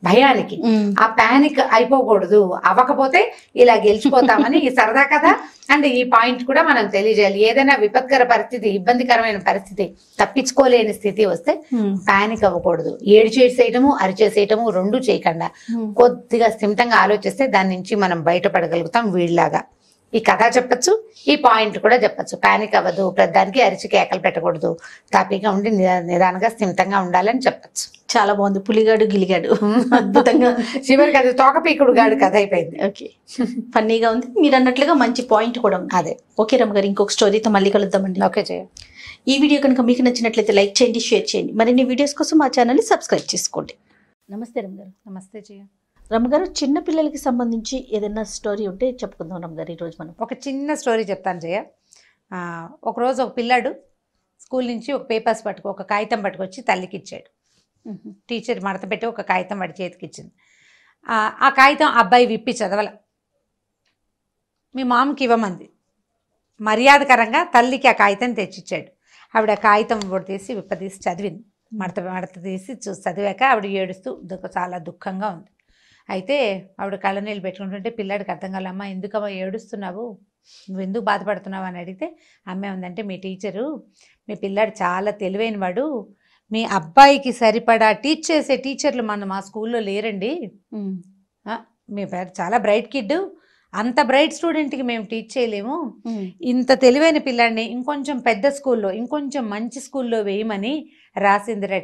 భయానికి. ఆ పానిక్ అయిపోకూడదు, అవ్వకపోతే ఇలా గెలిచిపోతామని ఈ సరదా కథ అండ్ ఈ పాయింట్ కూడా మనం తెలియజేయాలి. ఏదైనా విపత్కర పరిస్థితి, ఇబ్బందికరమైన పరిస్థితి, తప్పించుకోలేని స్థితి వస్తే పానిక్ అవ్వకూడదు. ఏడిచేసేయటము అరిచేసేయటము రెండు చేయకుండా కొద్దిగా స్థిమితంగా ఆలోచిస్తే దాని నుంచి మనం బయటపడగలుగుతాం. వీళ్ళలాగా ఈ కథ చెప్పచ్చు, ఈ పాయింట్ కూడా చెప్పచ్చు. పానిక్ అవ్వదు, ప్రతిదానికి అరిచి కేకలు పెట్టకూడదు, తాపీగా ఉండి నిదానంగా స్థిమితంగా ఉండాలని చెప్పచ్చు. చాలా బాగుంది. పులిగాడు గిలిగాడు అద్భుతంగా, చివరికి అది తోకపీకుడు గాడు కథ అయిపోయింది. ఓకే, ఫన్నీగా ఉంది. మీరు అన్నట్లుగా మంచి పాయింట్ కూడా ఉంది. అదే. ఓకే రమ్మ గారు, ఇంకొక స్టోరీతో మళ్ళీ కలుద్దామండి. ఓకే చేయ. ఈ వీడియో కనుక మీకు నచ్చినట్లయితే లైక్ చేయండి, షేర్ చేయండి. మరిన్ని వీడియోస్ కోసం మా ఛానల్ని సబ్స్క్రైబ్ చేసుకోండి. నమస్తే రమ్మ గారు. నమస్తే చేయ. రమ్మగారు, చిన్న పిల్లలకి సంబంధించి ఏదైనా స్టోరీ ఉంటే చెప్పుకుందాం రమ్మగారు. ఈరోజు మనం ఒక చిన్న స్టోరీ చెప్తాను జయ. ఒకరోజు ఒక పిల్లాడు స్కూల్ నుంచి ఒక కాగితం పట్టుకొచ్చి తల్లికి ఇచ్చాడు. టీచర్ మడత పెట్టి ఒక కాగితం వాడి చేతికి ఇచ్చింది. ఆ కాగితం అబ్బాయి విప్పి చదవల. మీ మామకి ఇవ్వమంది. మర్యాదకరంగా తల్లికి ఆ కాగితం తెచ్చిచ్చాడు. ఆవిడ ఆ కాగితం తీసి విప్పదీసి చదివింది. మడత తీసి చదివాక ఆవిడ ఏడుస్తూ చాలా దుఃఖంగా ఉంది. అయితే ఆవిడ కళ్ళనీళ్ళు పెట్టుకుంటుంటే పిల్లాడికి అర్థం కాలమ్మా, ఎందుకమ్మా ఏడుస్తున్నావు, నువ్వు ఎందుకు బాధపడుతున్నావు అని అడిగితే అమ్మే ఉందంటే, మీ టీచరు మీ పిల్లాడు చాలా తెలివైన వాడు, మీ అబ్బాయికి సరిపడా టీచ్ చేసే టీచర్లు మా స్కూల్లో లేరండి, మీ పేరు చాలా బ్రైట్ కిడ్, అంత బ్రైట్ స్టూడెంట్కి మేము టీచ్ చేయలేము, ఇంత తెలివైన పిల్లాడిని ఇంకొంచెం పెద్ద స్కూల్లో ఇంకొంచెం మంచి స్కూల్లో వేయమని రాసిందిరా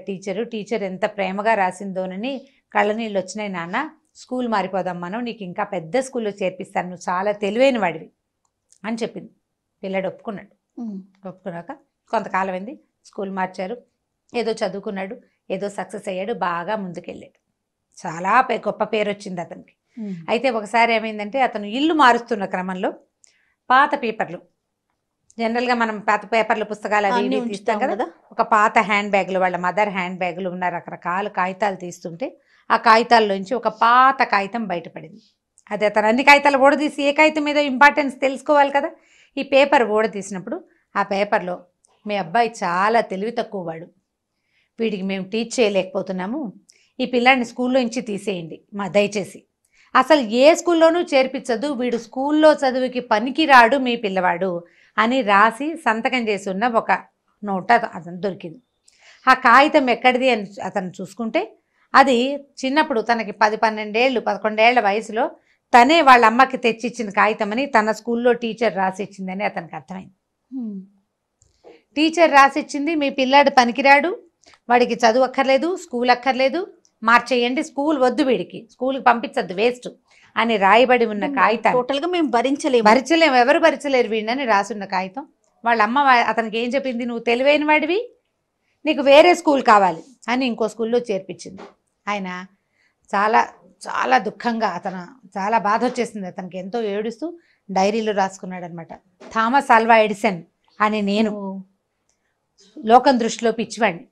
టీచర్ ఎంత ప్రేమగా రాసిందోనని కళ్ళనీళ్ళు వచ్చినాయి నాన్న, స్కూల్ మారిపోదాం మనం, నీకు ఇంకా పెద్ద స్కూల్లో చేర్పిస్తాను, నువ్వు చాలా తెలివైన వాడివి అని చెప్పింది. పిల్లాడు ఒప్పుకున్నాడు. ఒప్పుకున్నాక కొంతకాలం అయింది, స్కూల్ మార్చారు, ఏదో చదువుకున్నాడు, ఏదో సక్సెస్ అయ్యాడు, బాగా ముందుకెళ్ళాడు, చాలా గొప్ప పేరు వచ్చింది అతనికి. అయితే ఒకసారి ఏమైందంటే, అతను ఇల్లు మారుస్తున్న క్రమంలో పాత పేపర్లు, జనరల్గా మనం పాత పేపర్లు పుస్తకాలు అవి తీస్తాం కదా, ఒక పాత హ్యాండ్ బ్యాగ్లు, వాళ్ళ మదర్ హ్యాండ్ బ్యాగ్లు ఉన్న రకరకాల కాగితాలు తీస్తుంటే ఆ కాగితాల్లోంచి ఒక పాత కాగితం బయటపడింది. అది అతను అన్ని కాగితాలు ఓడదీసి ఏ కాగితం మీద ఇంపార్టెన్స్ తెలుసుకోవాలి కదా, ఈ పేపర్ ఓడ తీసినప్పుడు ఆ పేపర్లో మీ అబ్బాయి చాలా తెలివి తక్కువ వాడు, వీడికి మేము టీచ్ చేయలేకపోతున్నాము, ఈ పిల్లాడిని స్కూల్లో నుంచి తీసేయండి దయచేసి, అసలు ఏ స్కూల్లోనూ చేర్పించదు, వీడు స్కూల్లో చదువుకి పనికిరాడు మీ పిల్లవాడు అని రాసి సంతకం చేసి ఉన్న ఒక నోట్ అతను దొరికింది. ఆ కాగితం ఎక్కడిది అని అతను చూసుకుంటే అది చిన్నప్పుడు తనకి 10-12 ఏళ్ళు 11 ఏళ్ల వయసులో తనే వాళ్ళ అమ్మకి తెచ్చిచ్చిన కాగితం అని తన స్కూల్లో టీచర్ రాసిచ్చిందని అతనికి అర్థమైంది. టీచర్ రాసిచ్చింది మీ పిల్లాడు పనికిరాడు, వాడికి చదువు అక్కర్లేదు, స్కూల్ అక్కర్లేదు, మార్చేయండి, స్కూల్ వద్దు, వీడికి స్కూల్కి పంపించద్దు, వేస్ట్ అని రాయబడి ఉన్న కాగితం. టోటల్గా మేము భరించలేము, ఎవరు భరించలేరు వీడిని రాసున్న కాగితం. వాళ్ళ అమ్మ అతనికి ఏం చెప్పింది, నువ్వు తెలివైన వాడివి, నీకు వేరే స్కూల్ కావాలి అని ఇంకో స్కూల్లో చేర్పించింది. ఆయన చాలా చాలా దుఃఖంగా చాలా బాధ వచ్చేసింది అతనికి, ఎంతో ఏడుస్తూ డైరీలో రాసుకున్నాడు అనమాట. థామస్ ఆల్వా ఎడిసన్ అని నేను లోకం దృష్టిలో పిచ్చివాడిని,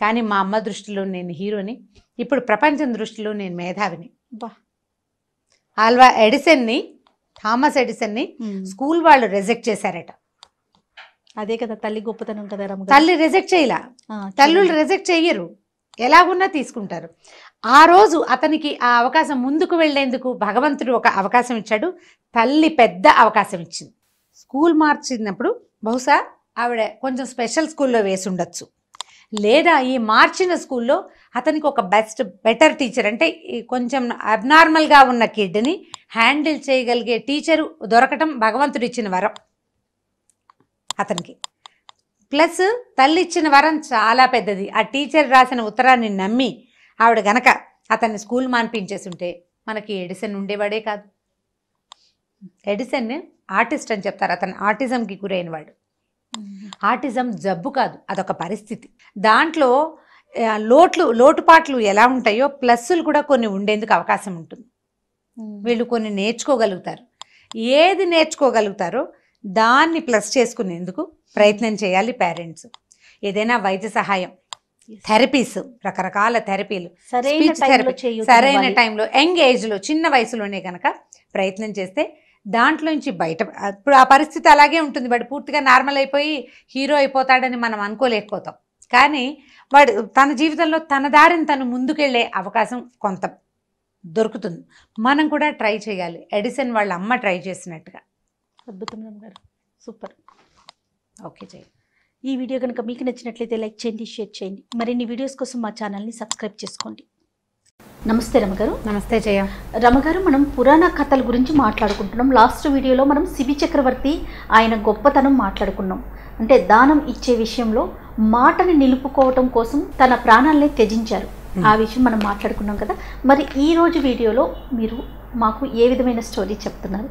కానీ మా అమ్మ దృష్టిలో నేను హీరోని, ఇప్పుడు ప్రపంచం దృష్టిలో నేను మేధావిని. ఆల్వా ఎడిసన్ని, థామస్ ఎడిసన్ని స్కూల్ వాళ్ళు రిజెక్ట్ చేశారట. అదే కదా తల్లి గొప్పతనం కదా. తల్లి రిజెక్ట్ చేయలా, తల్లులు రిజెక్ట్ చెయ్యరు, ఎలాగున్నా తీసుకుంటారు. ఆ రోజు అతనికి ఆ అవకాశం ముందుకు వెళ్లేందుకు భగవంతుడు ఒక అవకాశం ఇచ్చాడు, తల్లి పెద్ద అవకాశం ఇచ్చింది. స్కూల్ మార్చినప్పుడు బహుశా ఆవిడ కొంచెం స్పెషల్ స్కూల్లో వేసి ఉండొచ్చు, లేదా ఈ మార్చిన స్కూల్లో అతనికి ఒక బెటర్ టీచర్, అంటే కొంచెం అబ్నార్మల్గా ఉన్న కిడ్ని హ్యాండిల్ చేయగలిగే టీచరు దొరకటం భగవంతుడు ఇచ్చిన వరం అతనికి. ప్లస్ తల్లి ఇచ్చిన వరం చాలా పెద్దది. ఆ టీచర్ రాసిన ఉత్తరాన్ని నమ్మి ఆవిడ గనక అతన్ని స్కూల్ మాన్పించేసి ఉంటే మనకి ఎడిసన్ ఉండేవాడే కాదు. ఎడిసన్ ఆర్టిస్ట్ అని చెప్తారు, అతను ఆటిజంకి గురైన వాడు. ఆటిజం జబ్బు కాదు, అదొక పరిస్థితి. దాంట్లో లోటుపాట్లు ఎలా ఉంటాయో ప్లస్సులు కూడా కొన్ని ఉండేందుకు అవకాశం ఉంటుంది. వీళ్ళు కొన్ని నేర్చుకోగలుగుతారు, ఏది నేర్చుకోగలుగుతారో దాన్ని ప్లస్ చేసుకునేందుకు ప్రయత్నం చేయాలి పేరెంట్స్. ఏదైనా వైద్య సహాయం, థెరపీస్, రకరకాల థెరపీలు సరైన టైంలో యంగ్ ఏజ్లో చిన్న వయసులోనే కనుక ప్రయత్నం చేస్తే దాంట్లోంచి బయట. ఇప్పుడు ఆ పరిస్థితి అలాగే ఉంటుంది, వాడు పూర్తిగా నార్మల్ అయిపోయి హీరో అయిపోతాడని మనం అనుకోలేకపోతాం, కానీ వాడు తన జీవితంలో తన దారిని తను ముందుకెళ్ళే అవకాశం కొంత దొరుకుతుంది. మనం కూడా ట్రై చేయాలి, ఎడిసన్ వాళ్ళ అమ్మ ట్రై చేసినట్టుగా. అద్భుతం గారు, సూపర్. ఓకే జయ, ఈ వీడియో కనుక మీకు నచ్చినట్లయితే లైక్ చేయండి, షేర్ చేయండి. మరిన్ని వీడియోస్ కోసం మా ఛానల్ని సబ్స్క్రైబ్ చేసుకోండి. నమస్తే రమగారు. నమస్తే జయ. రమగారు, మనం పురాణ కథల గురించి మాట్లాడుకుంటున్నాం. లాస్ట్ వీడియోలో మనం శిబి చక్రవర్తి ఆయన గొప్పతనం మాట్లాడుకున్నాం. అంటే దానం ఇచ్చే విషయంలో మాటని నిలుపుకోవటం కోసం తన ప్రాణాలని త్యజించారు, ఆ విషయం మనం మాట్లాడుకున్నాం కదా. మరి ఈ రోజు వీడియోలో మీరు మాకు ఏ విధమైన స్టోరీ చెప్తున్నారు?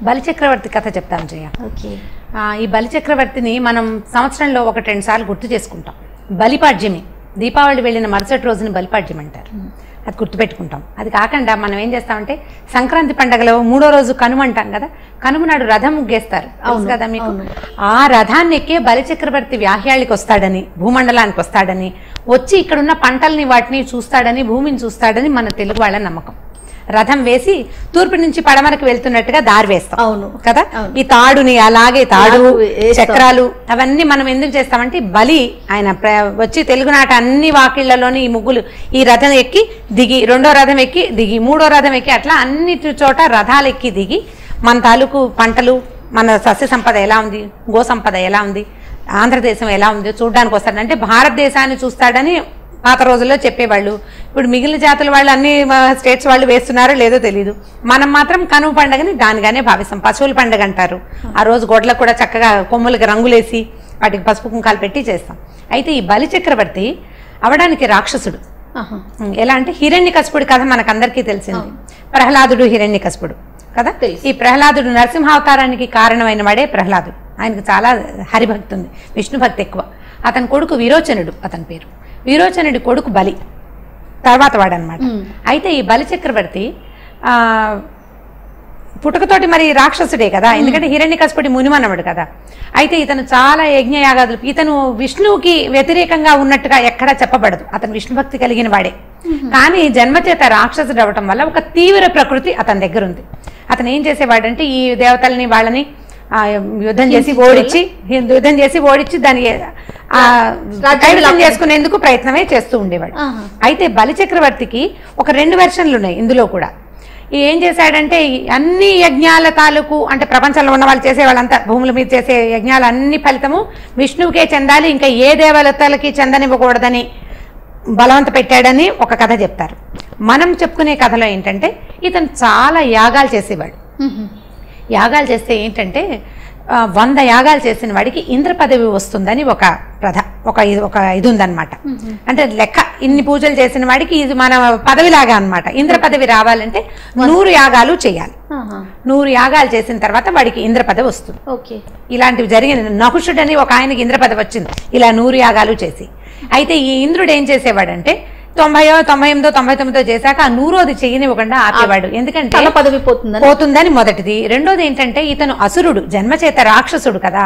బలిచక్రవర్తి కథ చెప్తాను జయ. ఓకే. ఈ బలిచక్రవర్తిని మనం సంవత్సరంలో 1-2 సార్లు గుర్తు చేసుకుంటాం. బలిపాడ్యమి, దీపావళి వెళ్ళిన మరుసటి రోజుని బలిపాడ్యం అంటారు, అది గుర్తుపెట్టుకుంటాం. అది కాకుండా మనం ఏం చేస్తామంటే సంక్రాంతి పండుగలో 3వ రోజు కనుమ అంటాం కదా, కనుమ నాడు రథం ముగ్గేస్తారు కదా మీకు. ఆ రథాన్ని ఎక్కే బలిచక్రవర్తి వ్యాహ్యాళికి వస్తాడని, భూమండలానికి వస్తాడని, వచ్చి ఇక్కడున్న పంటల్ని వాటిని చూస్తాడని, భూమిని చూస్తాడని మన తెలుగు వాళ్ళ నమ్మకం. రథం వేసి తూర్పు నుంచి పడమరకు వెళ్తున్నట్టుగా దారి వేస్తాం. అవును కదా. ఈ తాడుని అలాగే తాడు చక్రాలు అవన్నీ మనం ఎందుకు చేస్తామంటే బలి ఆయన వచ్చి తెలుగునాట అన్ని వాకిళ్లలోని ఈ ముగ్గులు, ఈ రథం ఎక్కి దిగి, 2వ రథం ఎక్కి దిగి, 3వ రథం ఎక్కి, అట్లా అన్నిటి చోట రథాలు ఎక్కి దిగి మన తాలూకు పంటలు, మన సస్య సంపద ఎలా ఉంది, గో సంపద ఎలా ఉంది, ఆంధ్రదేశం ఎలా ఉంది చూడడానికి వస్తాడు. అంటే భారతదేశాన్ని చూస్తాడని పాత రోజుల్లో చెప్పేవాళ్ళు. ఇప్పుడు మిగిలిన జాతుల వాళ్ళు అన్ని స్టేట్స్ వాళ్ళు వేస్తున్నారో లేదో తెలీదు, మనం మాత్రం కనుమ పండుగని దానిగానే భావిస్తాం. పశువుల పండుగ అంటారు. ఆ రోజు గొడ్లకు కూడా చక్కగా కొమ్ములకి రంగులేసి వాటికి పసుపు కుంకాలు పెట్టి చేస్తాం. అయితే ఈ బలి చక్రవర్తి అవడానికి రాక్షసుడు. ఎలా అంటే హిరణ్యకశిపుడి కథ మనకందరికీ తెలిసింది. ప్రహ్లాదుడు హిరణ్యకశిపుడు కదా. ఈ ప్రహ్లాదుడు నరసింహావతారానికి కారణమైన వాడే ప్రహ్లాదుడు. ఆయనకు చాలా హరిభక్తి ఉంది, విష్ణు భక్తి ఎక్కువ. అతని కొడుకు విరోచనుడు, అతని పేరు. విరోచనుడి కొడుకు బలి తర్వాత వాడనమాట. అయితే ఈ బలి చక్రవర్తి పుట్టుకతోటి మరి రాక్షసుడే కదా, ఎందుకంటే హిరణ్యకశిపుడి మునిమనవుడు కదా. అయితే ఇతను చాలా యజ్ఞయాగాదులు, ఇతను విష్ణువుకి వ్యతిరేకంగా ఉన్నట్టుగా ఎక్కడా చెప్పబడదు, అతను విష్ణు భక్తి కలిగిన వాడే. కానీ జన్మచేత రాక్షసుడు అవ్వటం వల్ల ఒక తీవ్ర ప్రకృతి అతని దగ్గర ఉంది. అతను ఏం చేసేవాడంటే ఈ దేవతల్ని వాళ్ళని యుద్ధం చేసి ఓడించి దాన్ని కైవసం చేసుకునేందుకు ప్రయత్నమే చేస్తూ ఉండేవాడు. అయితే బలి చక్రవర్తికి ఒక 2 వెర్షన్లు ఉన్నాయి ఇందులో కూడా. ఏం చేశాడంటే అన్ని యజ్ఞాల తాలూకు అంటే ప్రపంచంలో ఉన్న వాళ్ళు చేసే వాళ్ళంతా భూముల మీద చేసే యజ్ఞాలు అన్ని ఫలితము విష్ణువుకే చెందాలి, ఇంకా ఏ దేవతలకి చెందనివ్వకూడదని బలవంత పెట్టాడని ఒక కథ చెప్తారు. మనం చెప్పుకునే కథలో ఏంటంటే ఇతను చాలా యాగాలు చేసేవాడు. యాగాలు చేస్తే ఏంటంటే 100 యాగాలు చేసిన వాడికి ఇంద్ర పదవి వస్తుందని ఒక ఇది ఉందన్నమాట. అంటే లెక్క ఇన్ని పూజలు చేసిన వాడికి ఇది మన పదవిలాగా అన్నమాట. ఇంద్ర పదవి రావాలంటే 100 యాగాలు చేయాలి. 100 యాగాలు చేసిన తర్వాత వాడికి ఇంద్ర పదవి వస్తుంది. ఇలాంటివి జరిగిన నహుషుడని ఒక ఆయనకి ఇంద్ర పదవి వచ్చింది ఇలా 100 యాగాలు చేసి. అయితే ఈ ఇంద్రుడు ఏం చేసేవాడంటే 90, 98, 99 చేశాక ఆ 100ది చేయనివ్వకుండా ఆపేవాడు. ఎందుకంటే పదవి పోతుందని మొదటిది. రెండోది ఏంటంటే ఇతను అసురుడు, జన్మచేత రాక్షసుడు కదా.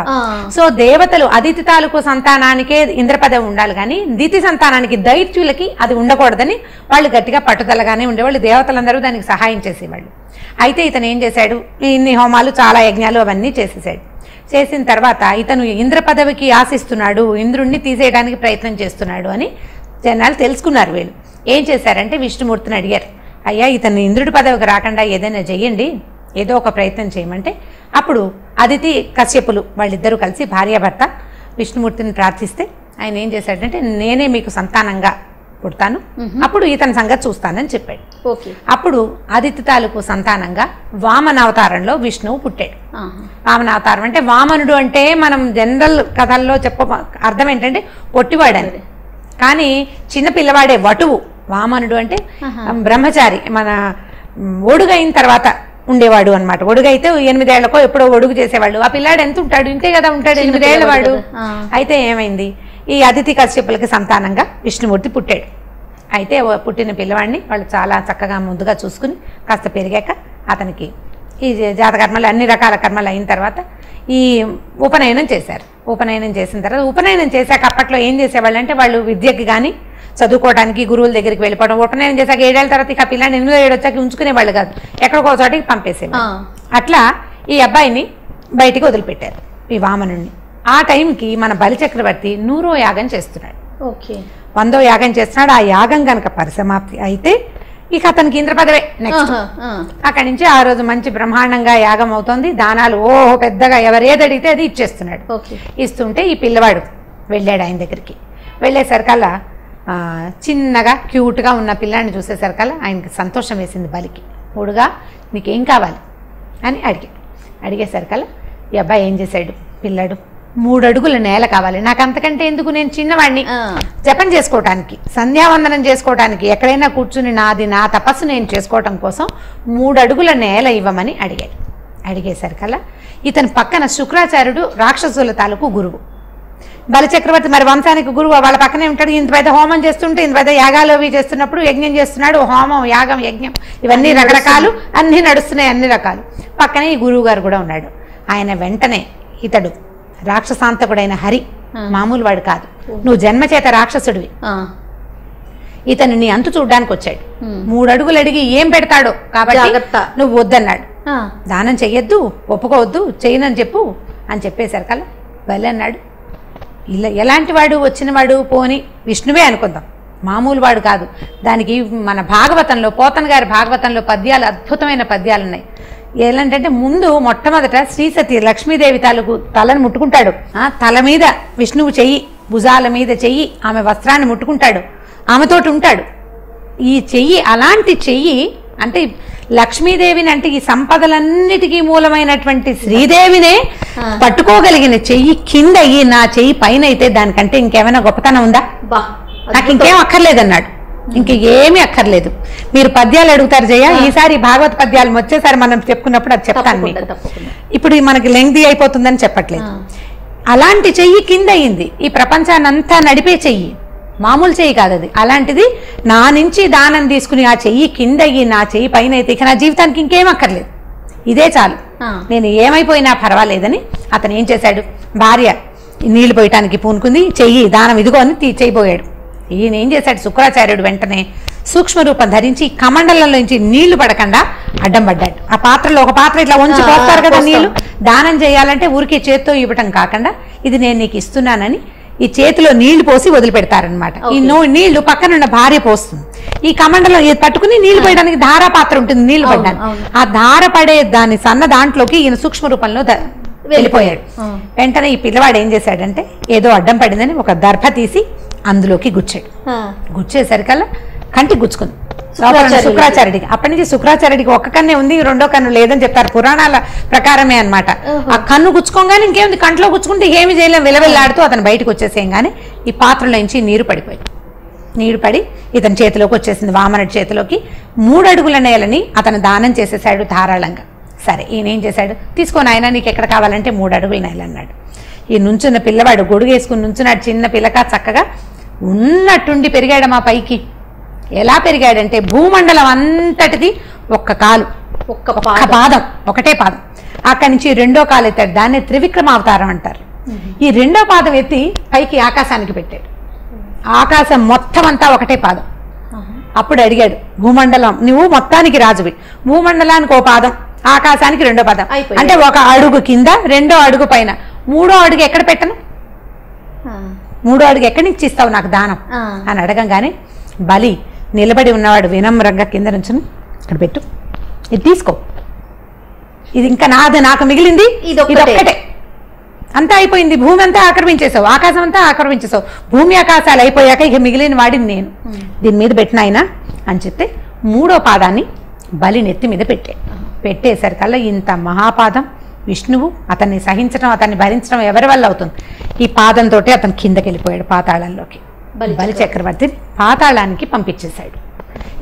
సో దేవతలు అదితి తాలూకు సంతానానికే ఇంద్ర పదవి ఉండాలి కానీ దితి సంతానానికి దైత్యులకి అది ఉండకూడదని వాళ్ళు గట్టిగా పట్టుదలగానే ఉండేవాళ్ళు. దేవతలందరూ దానికి సహాయం చేసేవాళ్ళు. అయితే ఇతను ఏం చేశాడు, ఇన్ని హోమాలు చాలా యజ్ఞాలు అవన్నీ చేసేసాడు. చేసిన తర్వాత ఇతను ఇంద్ర పదవికి ఆశిస్తున్నాడు, ఇంద్రుణ్ణి తీసేయడానికి ప్రయత్నం చేస్తున్నాడు అని జనాలు తెలుసుకున్నారు. వీళ్ళు ఏం చేశారంటే విష్ణుమూర్తిని అడిగారు, అయ్యా ఇతను ఇంద్రుడి పదవికి రాకుండా ఏదైనా చెయ్యండి, ఏదో ఒక ప్రయత్నం చేయమంటే అప్పుడు అదితి కశ్యపులు వాళ్ళిద్దరూ కలిసి భార్యాభర్త విష్ణుమూర్తిని ప్రార్థిస్తే ఆయన ఏం చేశాడంటే నేనే మీకు సంతానంగా పుడతాను, అప్పుడు ఇతని సంగతి చూస్తానని చెప్పాడు. అప్పుడు అదితి తాలూకు సంతానంగా వామనావతారంలో విష్ణువు పుట్టాడు. వామనావతారం అంటే వామనుడు అంటే మనం జనరల్ కథల్లో అర్థం ఏంటంటే పొట్టివాడని, కానీ చిన్న పిల్లవాడే వటువు. వామనుడు అంటే బ్రహ్మచారి, మన ఒడుగైన తర్వాత ఉండేవాడు అనమాట. ఒడుగైతే 8 ఏళ్లకో ఎప్పుడో ఒడుగు చేసేవాళ్ళు. ఆ పిల్లాడు ఎంత ఉంటాడు, ఇంతే కదా ఉంటాడు, 8 ఏళ్ల వాడు. అయితే ఏమైంది, ఈ అదితి కశ్యపులకి సంతానంగా విష్ణుమూర్తి పుట్టాడు. అయితే పుట్టిన పిల్లవాడిని వాళ్ళు చాలా చక్కగా ముందుగా చూసుకుని కాస్త పెరిగాక అతనికి ఈ జాతకర్మలు అన్ని రకాల కర్మలు అయిన తర్వాత ఈ ఉపనయనం చేశారు. ఉపనయనం చేసిన తర్వాత ఉపనయనం చేశాక అప్పట్లో ఏం చేసేవాళ్ళు అంటే వాళ్ళు విద్యకి కానీ చదువుకోవడానికి గురువుల దగ్గరికి వెళ్ళిపోవడం. ఉపనయనం చేశాక 7 ఏళ్ల తర్వాత ఇక పిల్లాన్ని 8 ఏళ్ళు వచ్చాక ఉంచుకునేవాళ్ళు కాదు, ఎక్కడికో చోటికి పంపేసేవాళ్ళు. అట్లా ఈ అబ్బాయిని బయటికి వదిలిపెట్టారు, ఈ వామనుడిని. ఆ టైంకి మన బలిచక్రవర్తి 100వ యాగం చేస్తున్నాడు, 100వ యాగం చేస్తున్నాడు. ఆ యాగం కనుక పరిసమాప్తి అయితే ఇక అతనికి ఇంద్ర పదవే నెక్స్ట్. అక్కడి నుంచి ఆ రోజు మంచి బ్రహ్మాండంగా యాగం అవుతుంది. దానాలు పెద్దగా ఎవరేది అడిగితే అది ఇచ్చేస్తున్నాడు. ఇస్తుంటే ఈ పిల్లవాడు వెళ్ళాడు ఆయన దగ్గరికి. వెళ్ళేసరికల్లా చిన్నగా క్యూట్గా ఉన్న పిల్లాడిని చూసేసరికల్లా ఆయనకి సంతోషం వేసింది. బలికి మూడుగా నీకేం కావాలి అని అడిగేసరికల్లా ఈ అబ్బాయి ఏం చేశాడు, పిల్లాడు 3 అడుగుల నేల కావాలి నాకు, అంతకంటే ఎందుకు, నేను చిన్నవాడిని, జపం చేసుకోవటానికి సంధ్యావందనం చేసుకోవటానికి ఎక్కడైనా కూర్చుని నా తపస్సు నేను చేసుకోవటం కోసం 3 అడుగుల నేల ఇవ్వమని అడిగాడు. అడిగేసరికల్లా ఇతని పక్కన శుక్రాచార్యుడు రాక్షసుల తాలూకు గురువు. బలిచక్రవర్తి మరి వంశానికి గురువు, వాళ్ళ పక్కనే ఉంటాడు. ఇంత పెద్ద హోమం చేస్తుంటే, ఇంత పెద్ద యాగాలు అవి చేస్తున్నప్పుడు యజ్ఞం చేస్తున్నాడు. హోమం, యాగం, యజ్ఞం ఇవన్నీ రకరకాలు అన్నీ నడుస్తున్నాయి, అన్ని రకాలు. పక్కనే ఈ గురువు గారు కూడా ఉన్నాడు. ఆయన వెంటనే ఇతడు రాక్షసాంతకుడైన హరి మామూలు వాడు కాదు, నువ్వు జన్మచేత రాక్షసుడివి, ఇతను నీ అంతు చూడ్డానికి వచ్చాడు. 3 అడుగులు అడిగి ఏం పెడతాడో కాబట్టి నువ్వు వద్దన్నాడు. దానం చెయ్యొద్దు, ఒప్పుకోవద్దు, చేయనని చెప్పు అని చెప్పేసరికల్లా బలి అన్నాడు, ఇలా ఎలాంటి వాడు వచ్చినవాడు పోని విష్ణువే అనుకుందాం, మామూలు వాడు కాదు. దానికి మన భాగవతంలో, పోతన గారి భాగవతంలో పద్యాలు, అద్భుతమైన పద్యాలు ఉన్నాయి. ఎలాంటంటే ముందు మొట్టమొదట శ్రీసతి లక్ష్మీదేవి తాలూకు తలను ముట్టుకుంటాడు. తల మీద విష్ణువు చెయ్యి, భుజాల మీద చెయ్యి, ఆమె వస్త్రాన్ని ముట్టుకుంటాడు, ఆమెతోటి ఉంటాడు. ఈ చెయ్యి అలాంటి చెయ్యి అంటే లక్ష్మీదేవిని, అంటే ఈ సంపదలన్నిటికీ మూలమైనటువంటి శ్రీదేవినే పట్టుకోగలిగిన చెయ్యి కింద నా చెయ్యి పైన అయితే దానికంటే ఇంకేమైనా గొప్పతనం ఉందా, నాకు ఇంకేం అక్కర్లేదన్నాడు. ఇంక ఏమీ అక్కర్లేదు. మీరు పద్యాలు అడుగుతారు జయ, ఈసారి భాగవత పద్యాలు వచ్చేసారి మనం చెప్పుకున్నప్పుడు అది చెప్తాను మీకు. ఇప్పుడు మనకి లెంగ్దీ అయిపోతుందని చెప్పట్లేదు. అలాంటి చెయ్యి కింద అయింది, ఈ ప్రపంచాన్ని అంతా నడిపే చెయ్యి, మామూలు చెయ్యి కాదు అది. అలాంటిది నా నుంచి దానం తీసుకుని ఆ చెయ్యి కింద అయ్యి నా చెయ్యి పైన అయితే ఇక నా జీవితానికి ఇంకేం అక్కర్లేదు, ఇదే చాలు, నేను ఏమైపోయినా పర్వాలేదని అతను ఏం చేశాడు, భార్య నీళ్లు పోయటానికి పూనుకుంది, చెయ్యి దానం ఇదిగో అని చేయబోయాడు. ఈయన ఏం చేశాడు, శుక్రాచార్యుడు వెంటనే సూక్ష్మ రూపం ధరించి కమండలంలోంచి నీళ్లు పడకుండా అడ్డం పడ్డాడు. ఆ పాత్రలో ఒక పాత్ర ఇట్లా ఉంచి పోస్తారు కదా నీళ్లు, దానం చేయాలంటే ఊరికే చేత్తో ఇవ్వటం కాకుండా ఇది నేను నీకు ఇస్తున్నానని ఈ చేతిలో నీళ్లు పోసి వదిలిపెడతారనమాట. ఈ నీళ్లు పక్కనున్న భార్య పోస్తుంది. ఈ కమండలం ఇది పట్టుకుని నీళ్లు పోయడానికి ధారా పాత్ర ఉంటుంది, నీళ్లు పడ్డానికి. ఆ ధార పడే దాని సన్న దాంట్లోకి ఈయన సూక్ష్మ రూపంలో వెళ్ళిపోయాడు. వెంటనే ఈ పిల్లవాడు ఏం చేశాడంటే ఏదో అడ్డం పడిందని ఒక దర్భ తీసి అందులోకి గుచ్చాడు. గుచ్చేసరికల్లా కంటికి గుచ్చుకుంది శుక్రాచార్యుడికి. అప్పటి నుంచి శుక్రాచార్యుడికి ఒక్క కన్నే ఉంది, రెండో కన్ను లేదని చెప్తారు పురాణాల ప్రకారమే అన్నమాట. ఆ కన్ను గుచ్చుకోగానే ఇంకేముంది, కంట్లో గుచ్చుకుంటే ఏమి చేయలేం, విలవిల్లాడుతూ అతను బయటకు వచ్చేసేయంగానే ఈ పాత్రలోంచి నీరు పడిపోయింది. నీరు పడి ఇతని చేతిలోకి వచ్చేసింది, వామనుడి చేతిలోకి. 3 అడుగుల నేలని అతను దానం చేసేసాడు ధారాళంగా. సరే ఈయన ఏం చేశాడు, తీసుకోని ఆయన నీకు ఎక్కడ కావాలంటే 3 అడుగుల నేల అన్నాడు. ఈ నుంచున్న పిల్లవాడు గొడుగేసుకుని నుంచున్నాడు, చిన్న పిల్లక చక్కగా ఉన్నట్టుండి పెరిగాడు మా పైకి. ఎలా పెరిగాడంటే భూమండలం అంతటిది ఒక్క కాలు, ఒక్క పాదం, ఒకటే పాదం. అక్కడి నుంచి రెండో కాలు ఎత్తాడు, దాన్ని త్రివిక్రమావతారం అంటారు. ఈ రెండో పాదం ఎత్తి పైకి ఆకాశానికి పెట్టాడు. ఆకాశం మొత్తం అంతా ఒకటే పాదం. అప్పుడు అడిగాడు, భూమండలం నువ్వు మొత్తానికి రాజువి, భూమండలానికి ఓ పాదం, ఆకాశానికి రెండో పాదం, అంటే ఒక అడుగు కింద రెండో అడుగు పైన, మూడో అడుగు ఎక్కడ పెట్టను, మూడో అడుగు ఎక్కడి నుంచి ఇస్తావు నాకు దానం అని అడగంగానే బలి నిలబడి ఉన్నవాడు వినమ్రంగా కింద నుంచి ఇక్కడ పెట్టు, ఇది తీసుకో, ఇది ఇంకా నాది, నాకు మిగిలింది ఇది ఒక్కటే, అంతా అయిపోయింది, భూమి అంతా ఆక్రమించేసావు, ఆకాశం అంతా ఆక్రమించేసావు, భూమి ఆకాశాలు అయిపోయాక ఇక మిగిలిన వాడిని నేను, దీని మీద పెట్టిన ఆయన అని చెప్తే 3వ పాదాన్ని బలి నెత్తి మీద పెట్టేసరికల్లా ఇంత మహాపాదం విష్ణువు అతన్ని సహించడం, అతన్ని భరించడం ఎవరి వల్ల అవుతుంది? ఈ పాదంతో అతను కిందకి వెళ్ళిపోయాడు పాతాళంలోకి. బలి చక్రవర్తిని పాతాళానికి పంపించేశాడు.